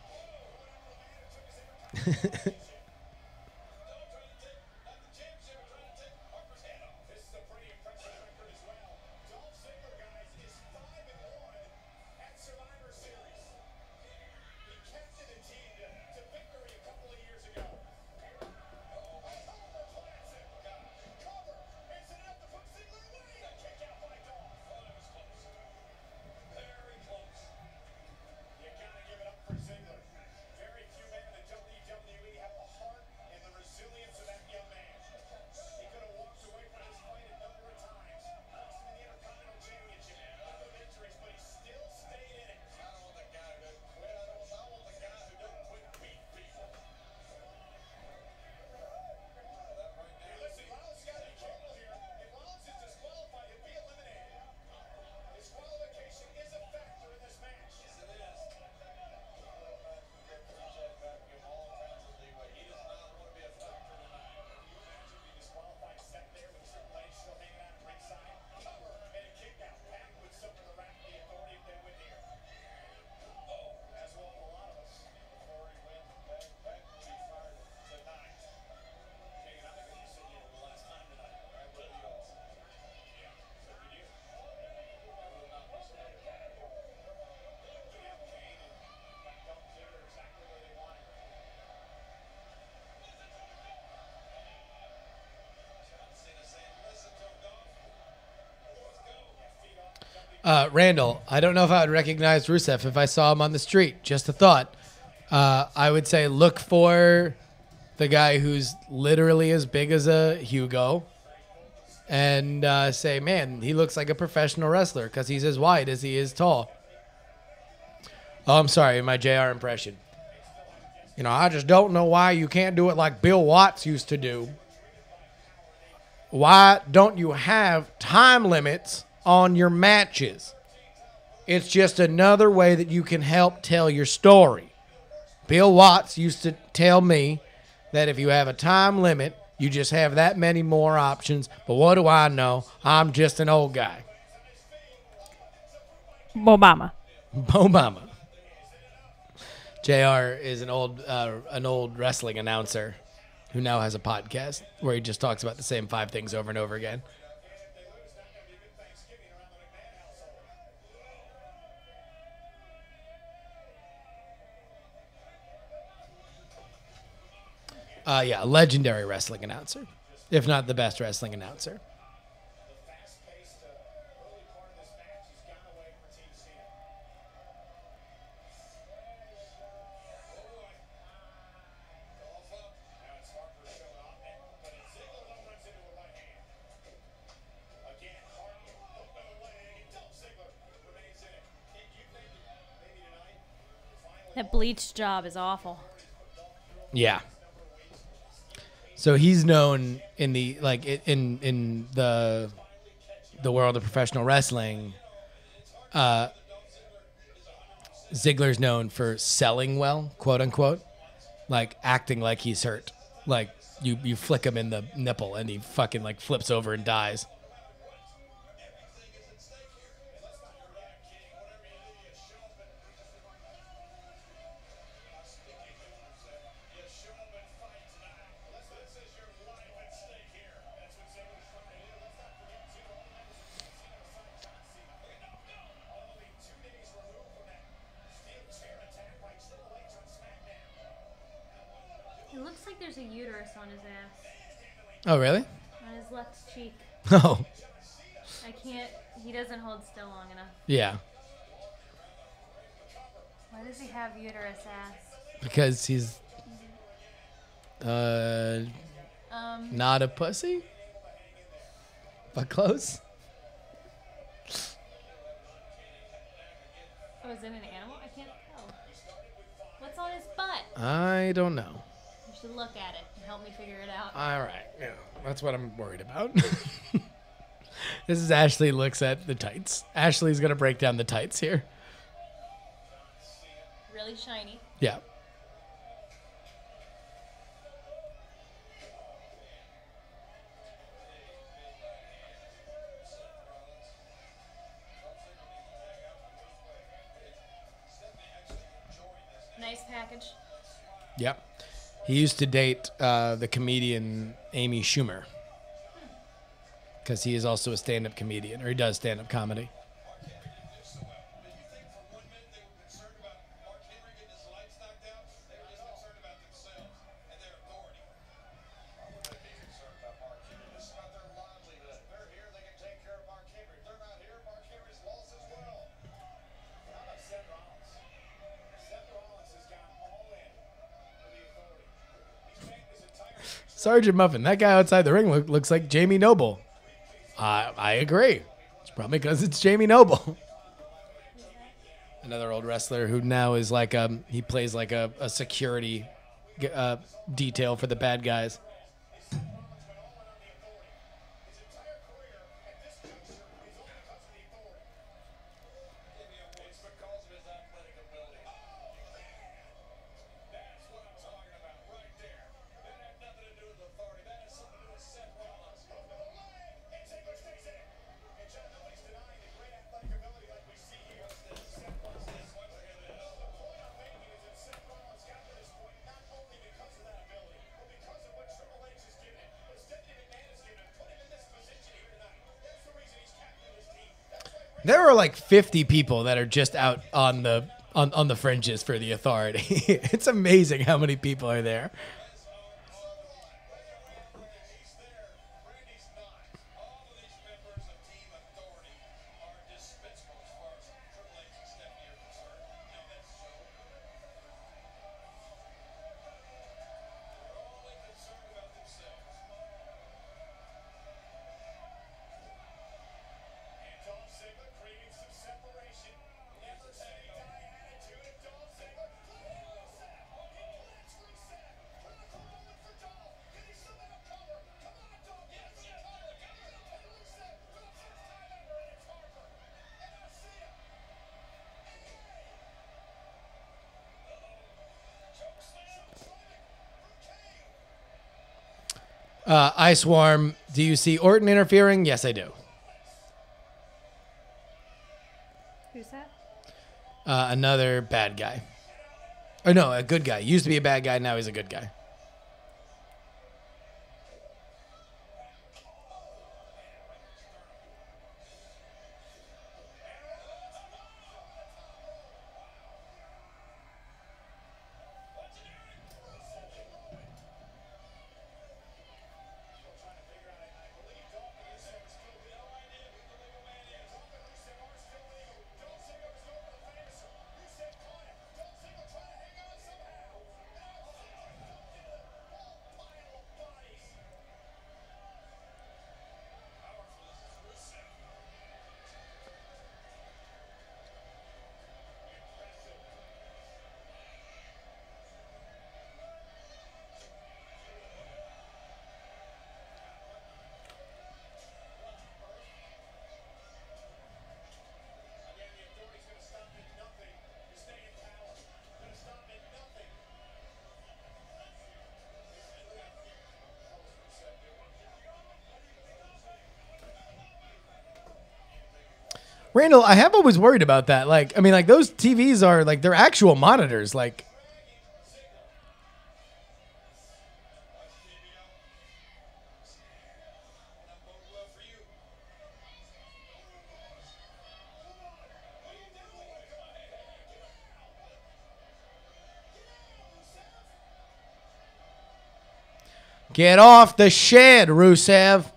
Randall, I don't know if I would recognize Rusev if I saw him on the street. Just a thought. I would say look for the guy who's literally as big as a Hugo and say, man, he looks like a professional wrestler because he's as wide as he is tall. Oh, I'm sorry, my JR impression. You know, I just don't know why you can't do it like Bill Watts used to do. Why don't you have time limits on your matches? It's just another way that you can help tell your story. Bill Watts used to tell me that if you have a time limit, you just have that many more options. But what do I know? I'm just an old guy. Obama. Obama. JR is an old wrestling announcer who now has a podcast where he just talks about the same 5 things over and over again. Yeah, legendary wrestling announcer, if not the best wrestling announcer. Fast-paced early part of this match, he's gone away for Team Cena. Calls up. Now it's Harper showing off, but it's Ziggler that runs into a right hand. Again, Harper hooked on the leg, and Dolph Ziggler remains in it. Do you think maybe tonight, finally, That bleach job is awful. Yeah. So he's known in the in the world of professional wrestling. Ziggler's known for selling well, quote unquote, like acting like he's hurt. Like you flick him in the nipple and he fucking like flips over and dies. It looks like there's a uterus on his ass. Oh, really? On his left cheek. Oh, I can't. He doesn't hold still long enough. yeah. Why does he have uterus ass? Because he's not a pussy? But close? Oh, is it an animal? I can't tell. What's on his butt? I don't know. You should look at it and help me figure it out. All right. Yeah, that's what I'm worried about. This is Ashley looks at the tights. Ashley's going to break down the tights here. Really shiny. Yeah. Nice package. Yep. He used to date the comedian Amy Schumer because he is also a stand-up comedian, or he does stand-up comedy. Sergeant Muffin, that guy outside the ring looks like Jamie Noble. I agree. It's probably because it's Jamie Noble. Another old wrestler who now is like he plays like a security detail for the bad guys. There are like 50 people that are just out on the fringes for the Authority. It's amazing how many people are there. I Swarm, do you see Orton interfering? Yes, I do. Who's that? Another bad guy. Or no, a good guy. Used to be a bad guy, now he's a good guy. Randall, I have always worried about that. Like, I mean, like those TVs are like they're actual monitors. Like, get off the shed, Rusev.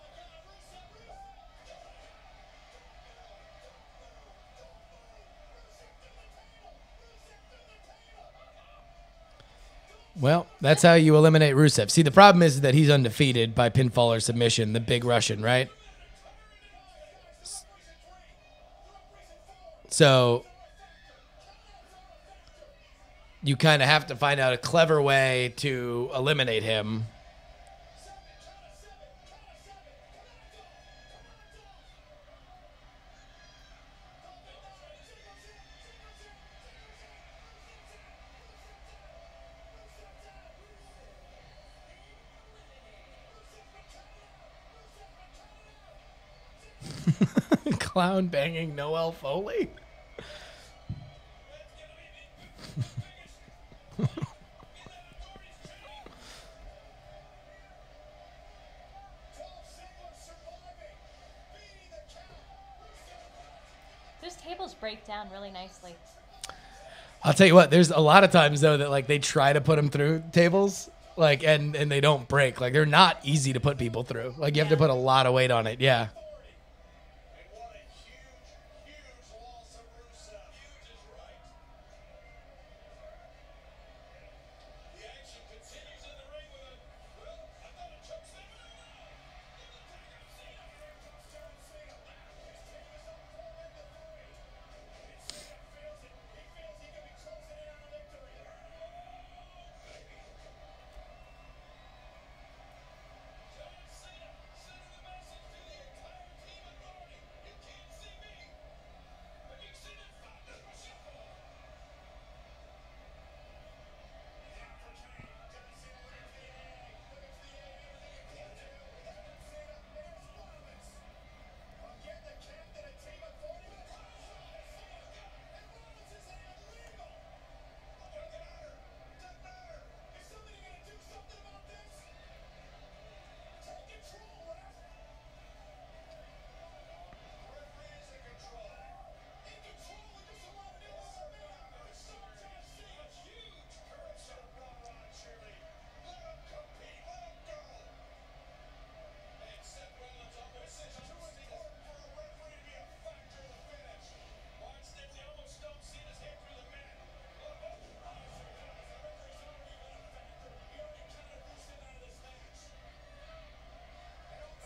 Well, that's how you eliminate Rusev. See, the problem is that he's undefeated by pinfall or submission, the big Russian, right? So you kind of have to find out a clever way to eliminate him. Clown banging Noel Foley. Those tables break down really nicely. I'll tell you what, there's a lot of times though that like they try to put them through tables like and they don't break. Like they're not easy to put people through. Like you have to put a lot of weight on it. Yeah. And what a huge loss of Rusev. Huge is right. The action continues in the ring with a, well, I thought it took Cena.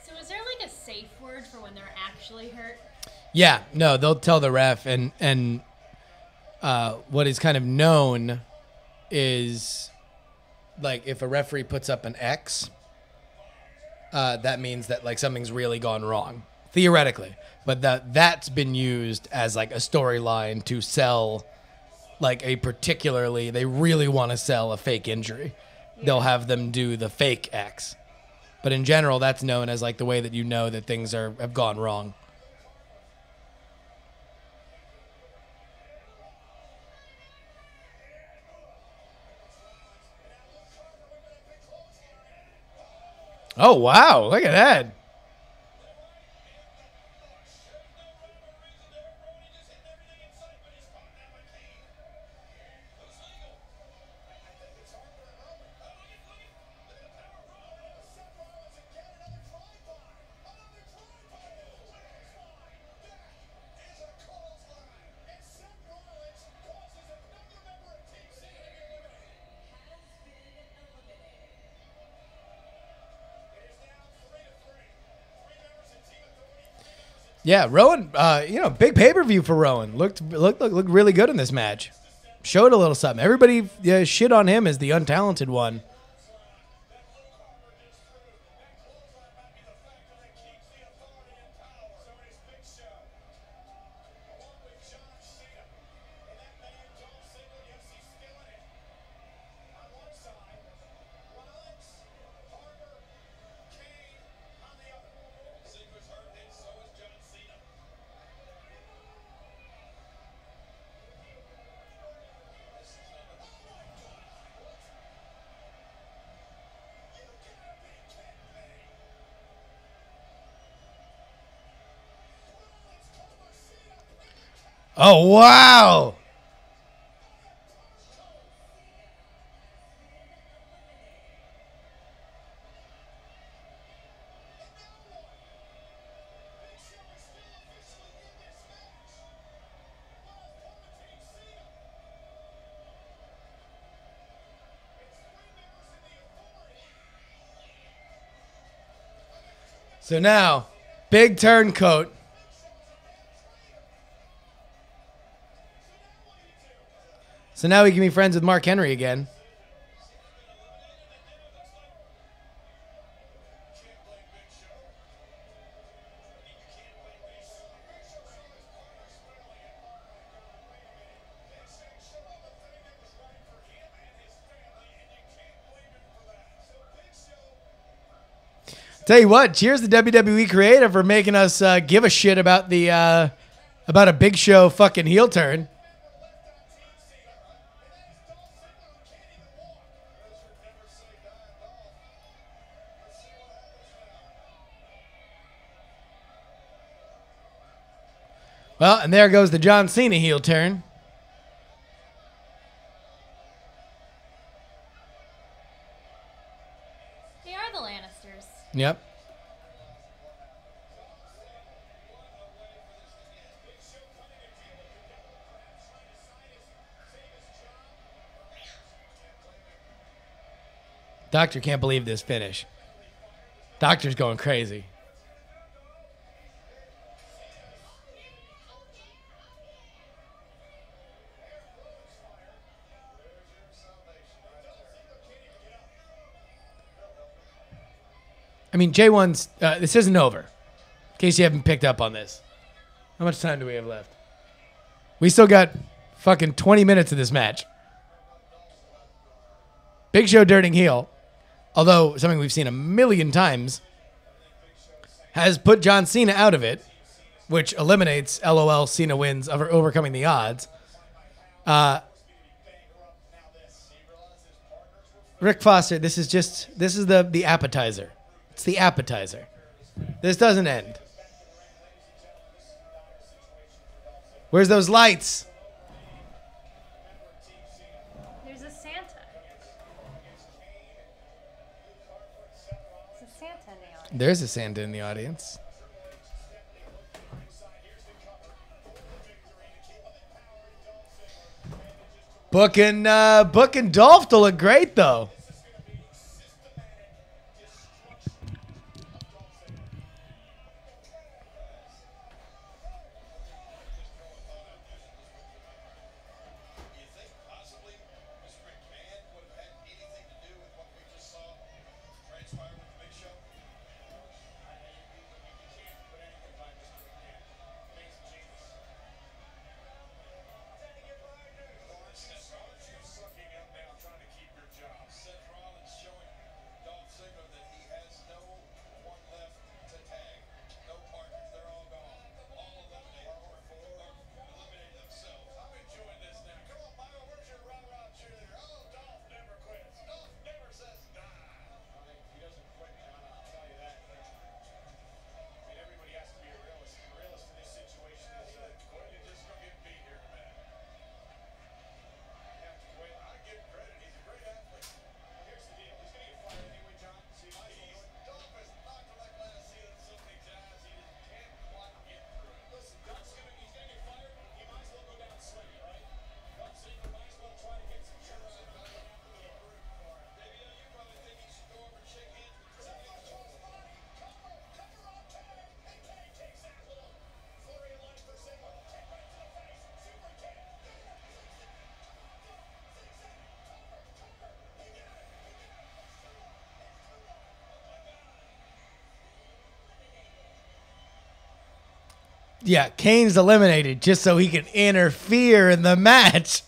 So is there like a safe word for when they're actually hurt? Yeah, no, they'll tell the ref, and what is kind of known is like if a referee puts up an X, that means that like something's really gone wrong, theoretically. But that's been used as like a storyline to sell like a particularly, they really want to sell a fake injury. They'll have them do the fake X. But in general, that's known as like the way that you know that things have gone wrong. Oh, wow. Look at that. Yeah, Rowan, big pay-per-view for Rowan. Looked really good in this match. Showed a little something. Everybody shit on him as the untalented one. Oh, wow. So now, big turncoat. So now we can be friends with Mark Henry again. Tell you what, cheers to WWE Creative for making us give a shit about about a Big Show fucking heel turn. Well, and there goes the John Cena heel turn. They are the Lannisters. Yep. Doctor can't believe this finish. Doctor's going crazy. I mean, J1's, this isn't over. In case you haven't picked up on this. How much time do we have left? We still got fucking 20 minutes of this match. Big Show turning heel, although something we've seen a million times, has put John Cena out of it, which eliminates LOL Cena wins over overcoming the odds. Rick Foster, this is the appetizer. It's the appetizer. This doesn't end. Where's those lights? There's a Santa. There's a Santa in the audience. There's a Santa in the audience. Booking Dolph to look great though. Yeah, Kane's eliminated just so he can interfere in the match.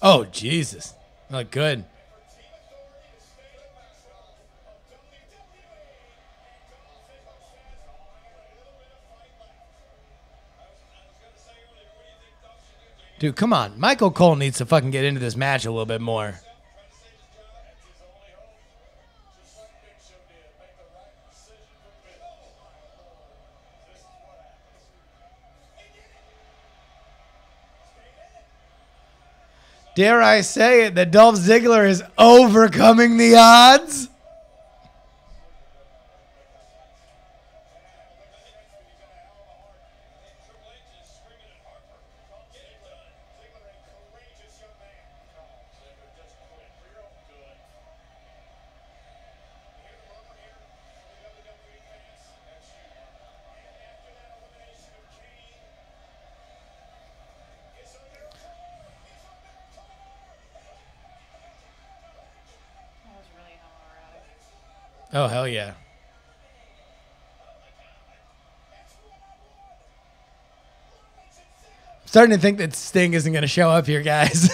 Oh, Jesus. Not good. Dude, come on. Michael Cole needs to fucking get into this match a little bit more. Dare I say it, that Dolph Ziggler is overcoming the odds? That was really homoerotic. Oh, hell yeah. Starting to think that Sting isn't going to show up here, guys.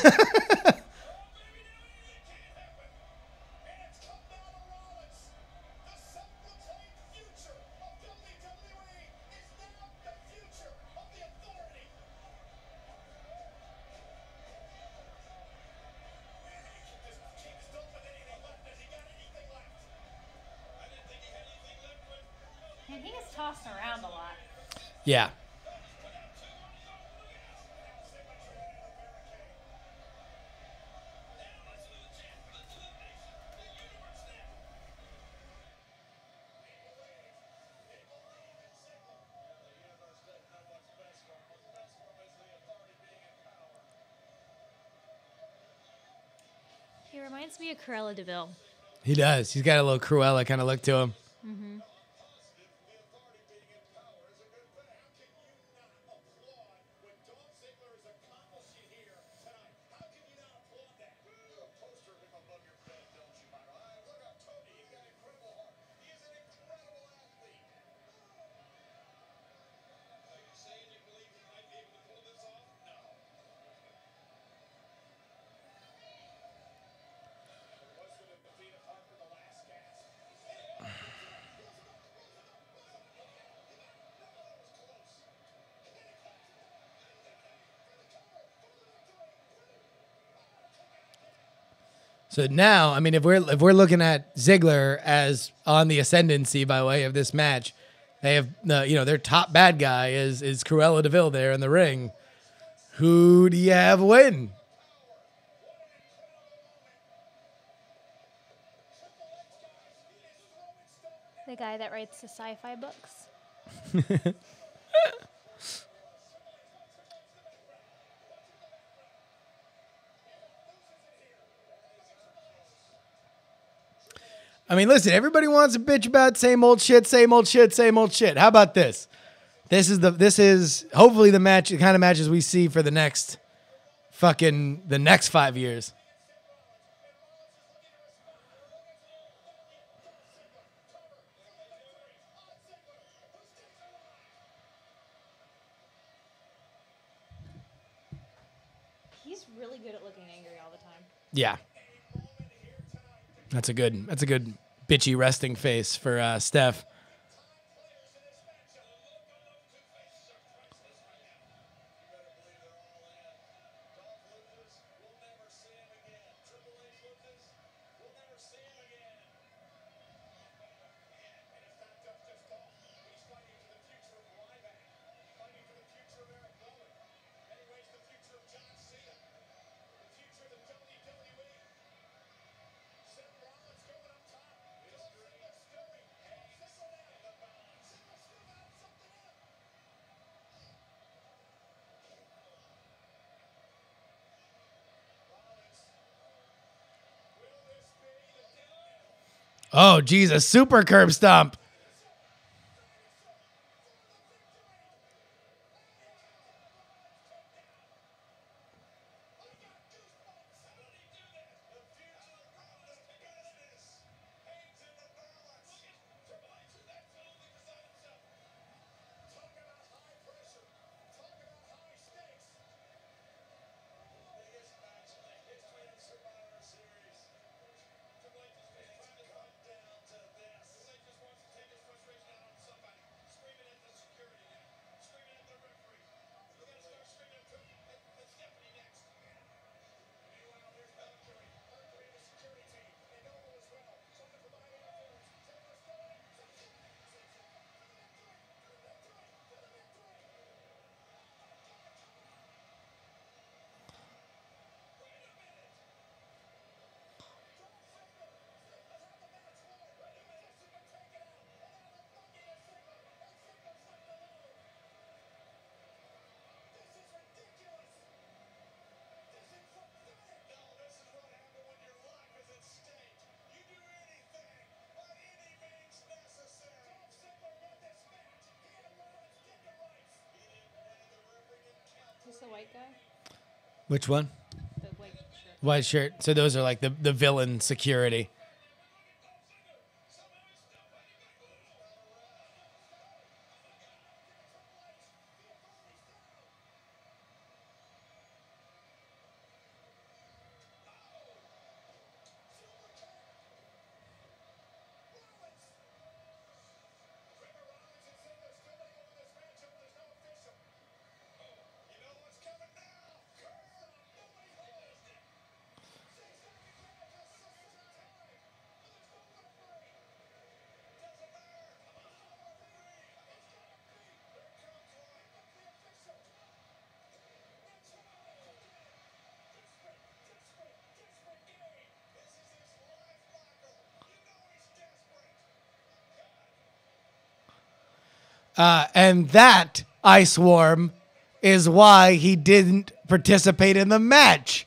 Man, he gets tossed around a lot. Yeah. He reminds me of Cruella DeVille. He does. He's got a little Cruella kind of look to him. So now, I mean, if we're looking at Ziggler as on the ascendancy by way of this match, they have their top bad guy is Cruella DeVille there in the ring. Who do you have win? The guy that writes the sci-fi books. I mean, listen, everybody wants to bitch about same old shit, same old shit, same old shit. How about this? This is hopefully the kind of matches we see for the next 5 years. He's really good at looking angry all the time. Yeah. That's a good bitchy resting face for Steph. Oh, Jesus. Super curb stomp. Is this the white guy? Which one? The white shirt. White shirt. So those are like the villain security. And that, Ice Worm, is why he didn't participate in the match.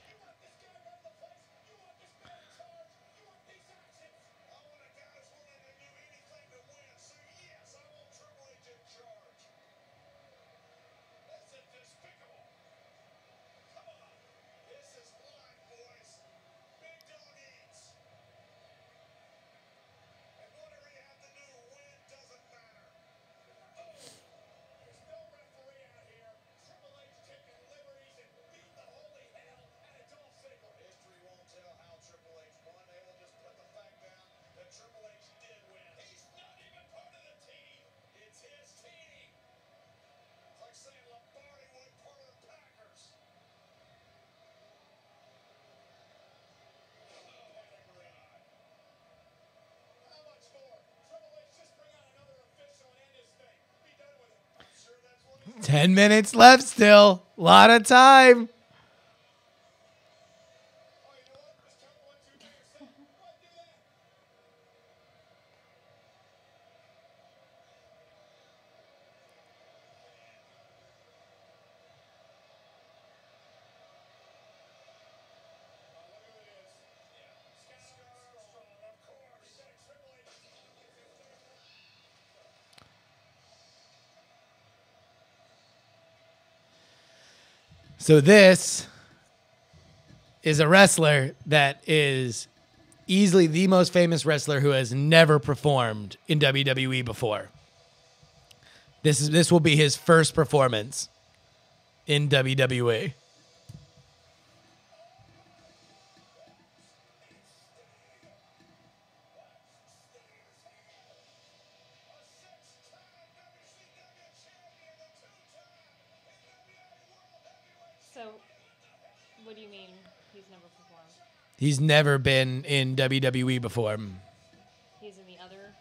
Sure, 10 minutes left still. A lot of time. So this is a wrestler that is easily the most famous wrestler who has never performed in WWE before. This will be his first performance in WWE. So, what do you mean he's never performed? He's never been in WWE before. He's in the other.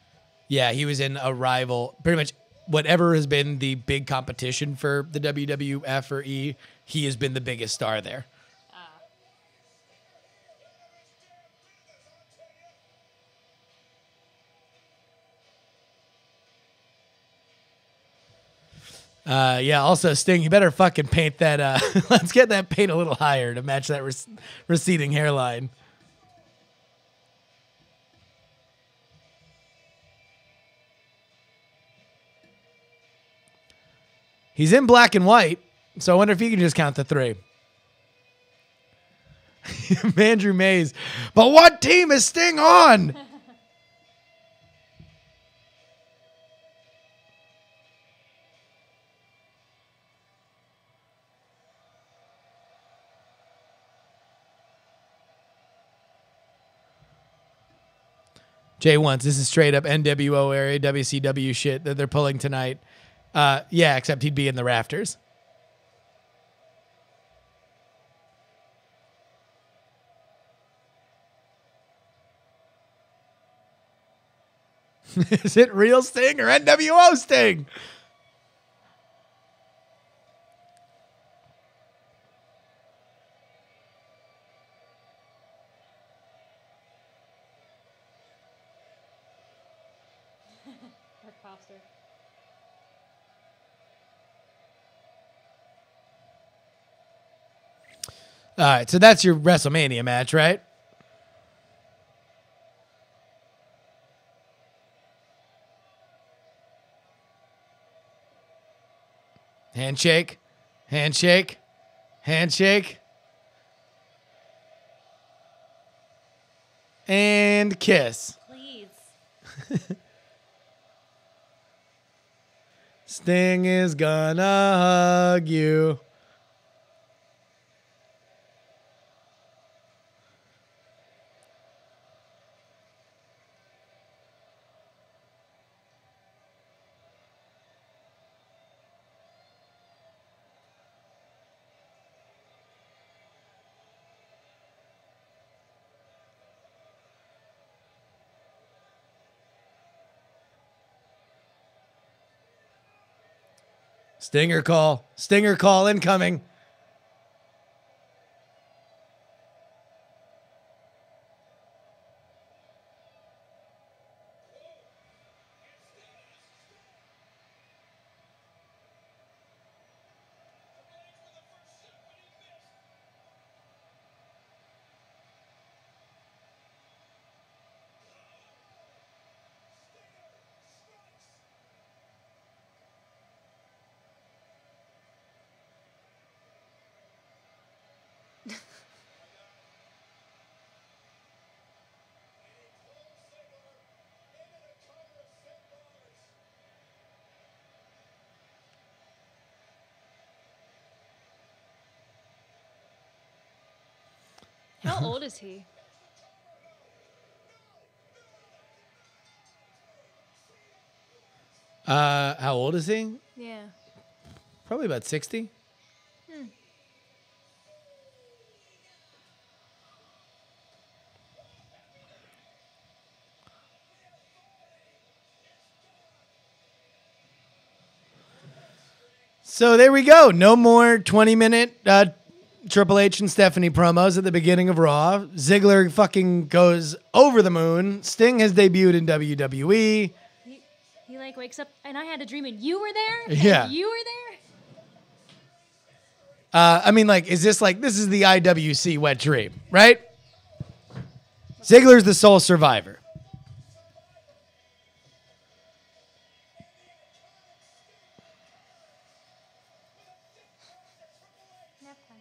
Yeah, he was in a rival, pretty much whatever has been the big competition for the WWF or E, he has been the biggest star there. Yeah, also, Sting, you better fucking paint that. Let's get that paint a little higher to match that receding hairline. He's in black and white, so I wonder if he can just count the 3. Andrew Mays. But what team is Sting on? Jay wants, this is straight up NWO area WCW shit that they're pulling tonight. Yeah, except he'd be in the rafters. Is it real Sting or NWO Sting? Mark Foster. All right, so that's your WrestleMania match, right? Handshake, handshake, handshake, and kiss. Please. Sting is gonna hug you. Stinger call incoming. How old is he? How old is he? Yeah. Probably about 60. So there we go. No more 20-minute Triple H and Stephanie promos at the beginning of Raw. Ziggler fucking goes over the moon. Sting has debuted in WWE. He like wakes up and I had a dream and you were there? Yeah. And you were there? I mean, like, is this like, this is the IWC wet dream, right? Ziggler's the sole survivor. Nap time.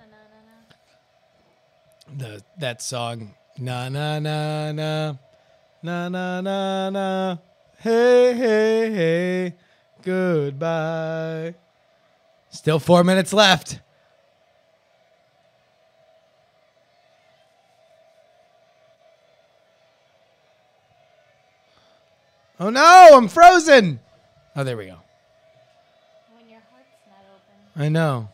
Na na na na. That song. Na na na na. Na na na na. Hey, hey, hey. Goodbye. Still 4 minutes left. Oh no, I'm frozen. Oh, there we go. When your heart's not open. I know.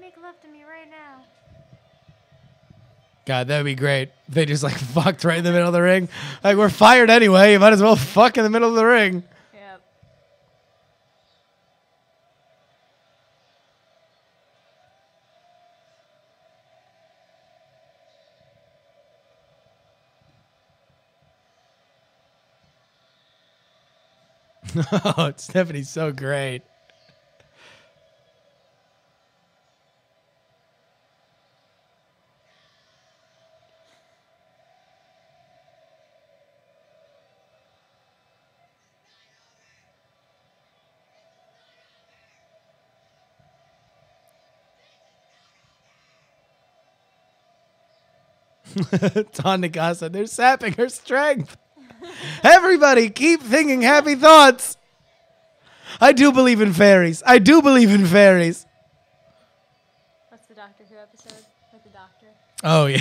Make love to me right now. God, that'd be great. They just like fucked right in the middle of the ring. Like, we're fired anyway. You might as well fuck in the middle of the ring. Yep. Oh, Stephanie's so great. Tandakasa, they're sapping her strength. Everybody, keep thinking happy thoughts. I do believe in fairies. I do believe in fairies. What's the Doctor Who episode with the doctor? Oh, yeah.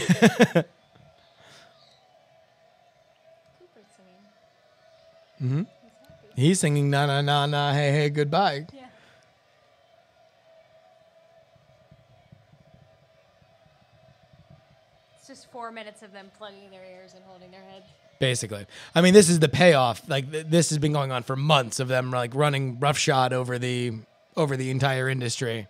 Cooper's singing. hmm He's happy. He's singing na na na na, hey, hey, goodbye. Yeah. It's just 4 minutes of them plugging their ears and holding their heads. Basically. I mean, this is the payoff. Like, this has been going on for months of them, like, running roughshod over the entire industry.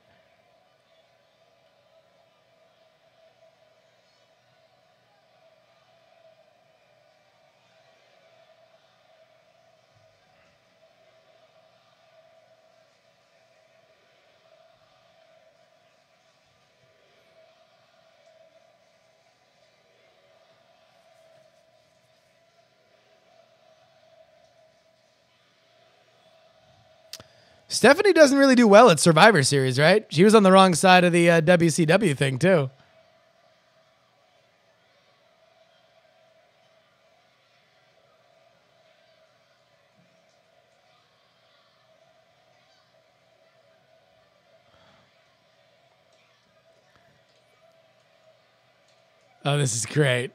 Stephanie doesn't really do well at Survivor Series, right? She was on the wrong side of the WCW thing, too. Oh, this is great.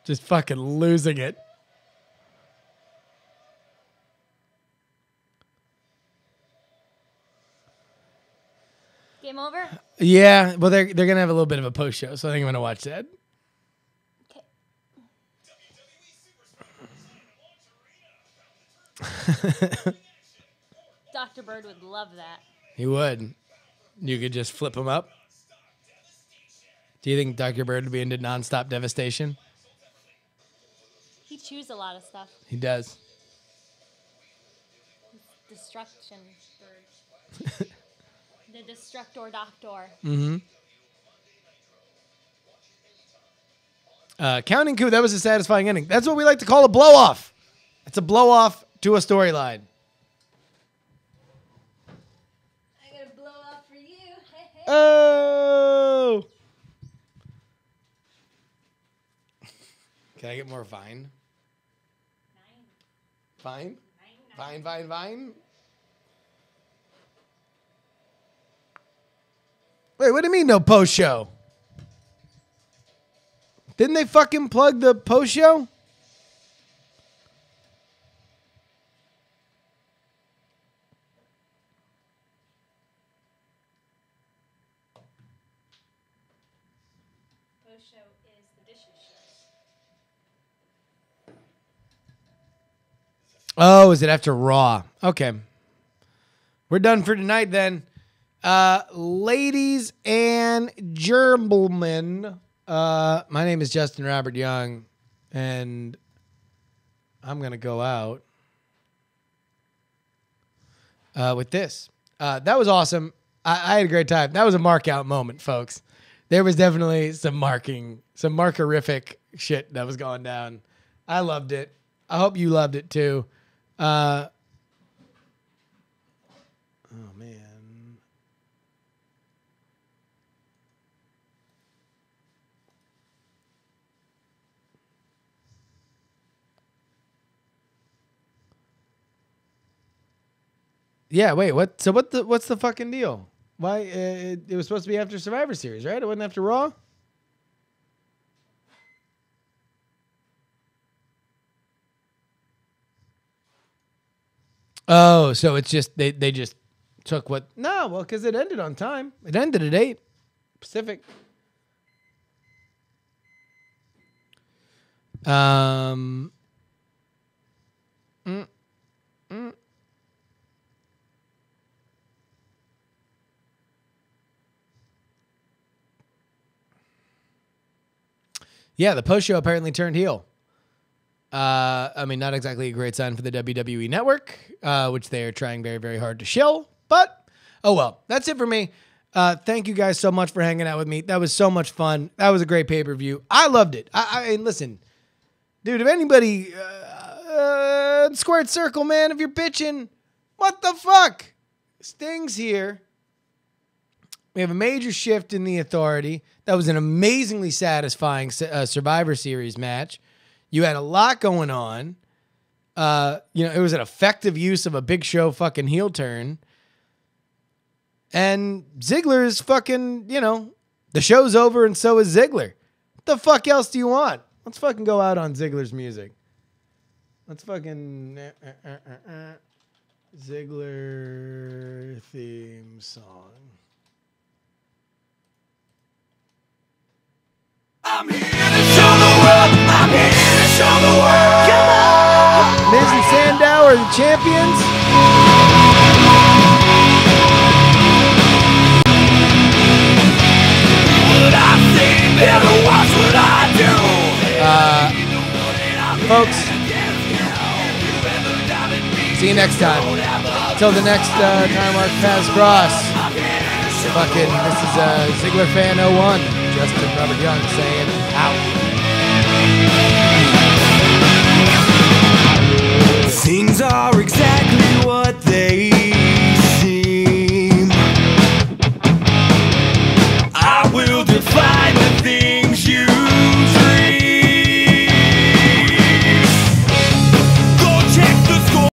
Just fucking losing it. Game over? Yeah, well, they're gonna have a little bit of a post show, so I think I'm gonna watch that. Okay. Dr. Bird would love that. He would. You could just flip him up. Do you think Dr. Bird would be into nonstop devastation? He chews a lot of stuff. He does. Destruction Bird. The Destructor Doctor. Mm-hmm. Counting coup, that was a satisfying ending. That's what we like to call a blow-off. It's a blow-off to a storyline. I got a blow off for you. Hey, hey. Oh! Can I get more Vine? Vine? Vine, Vine, Vine? Wait, what do you mean no post show? Didn't they fucking plug the post show? post show is the dishes show. Oh, is it after Raw? Okay. We're done for tonight then. Ladies and gentlemen, my name is Justin Robert Young, and I'm going to go out with this. That was awesome. I had a great time. That was a mark out moment, folks. There was definitely some markerific shit that was going down. I loved it. I hope you loved it too. Oh man. Yeah, wait, what? So what's the fucking deal? Why it was supposed to be after Survivor Series, right? It wasn't after Raw? Oh, so it's just they just took what? No, well, because it ended on time. It ended at 8 Pacific. Yeah, the post show apparently turned heel. I mean, not exactly a great sign for the WWE Network, which they are trying very, very hard to shill. But, oh well, that's it for me. Thank you guys so much for hanging out with me. That was so much fun. That was a great pay-per-view. I loved it. I listen, dude, if anybody, Squared Circle, man, if you're bitching, what the fuck? Sting's here. We have a major shift in the Authority. That was an amazingly satisfying Survivor Series match. You had a lot going on. It was an effective use of a Big Show fucking heel turn. And Ziggler's fucking, the show's over and so is Ziggler. What the fuck else do you want? Let's fucking go out on Ziggler's music. Let's fucking Ziggler theme song. I'm here to show the world. I'm here to show the world. Come on! Miz and Sandow are the champions. What I say, better watch what I do. Folks, see you next time. Till the next time our paths cross. Fucking, this is Ziggler Fan 01. Justin Robert Young saying out. Things are exactly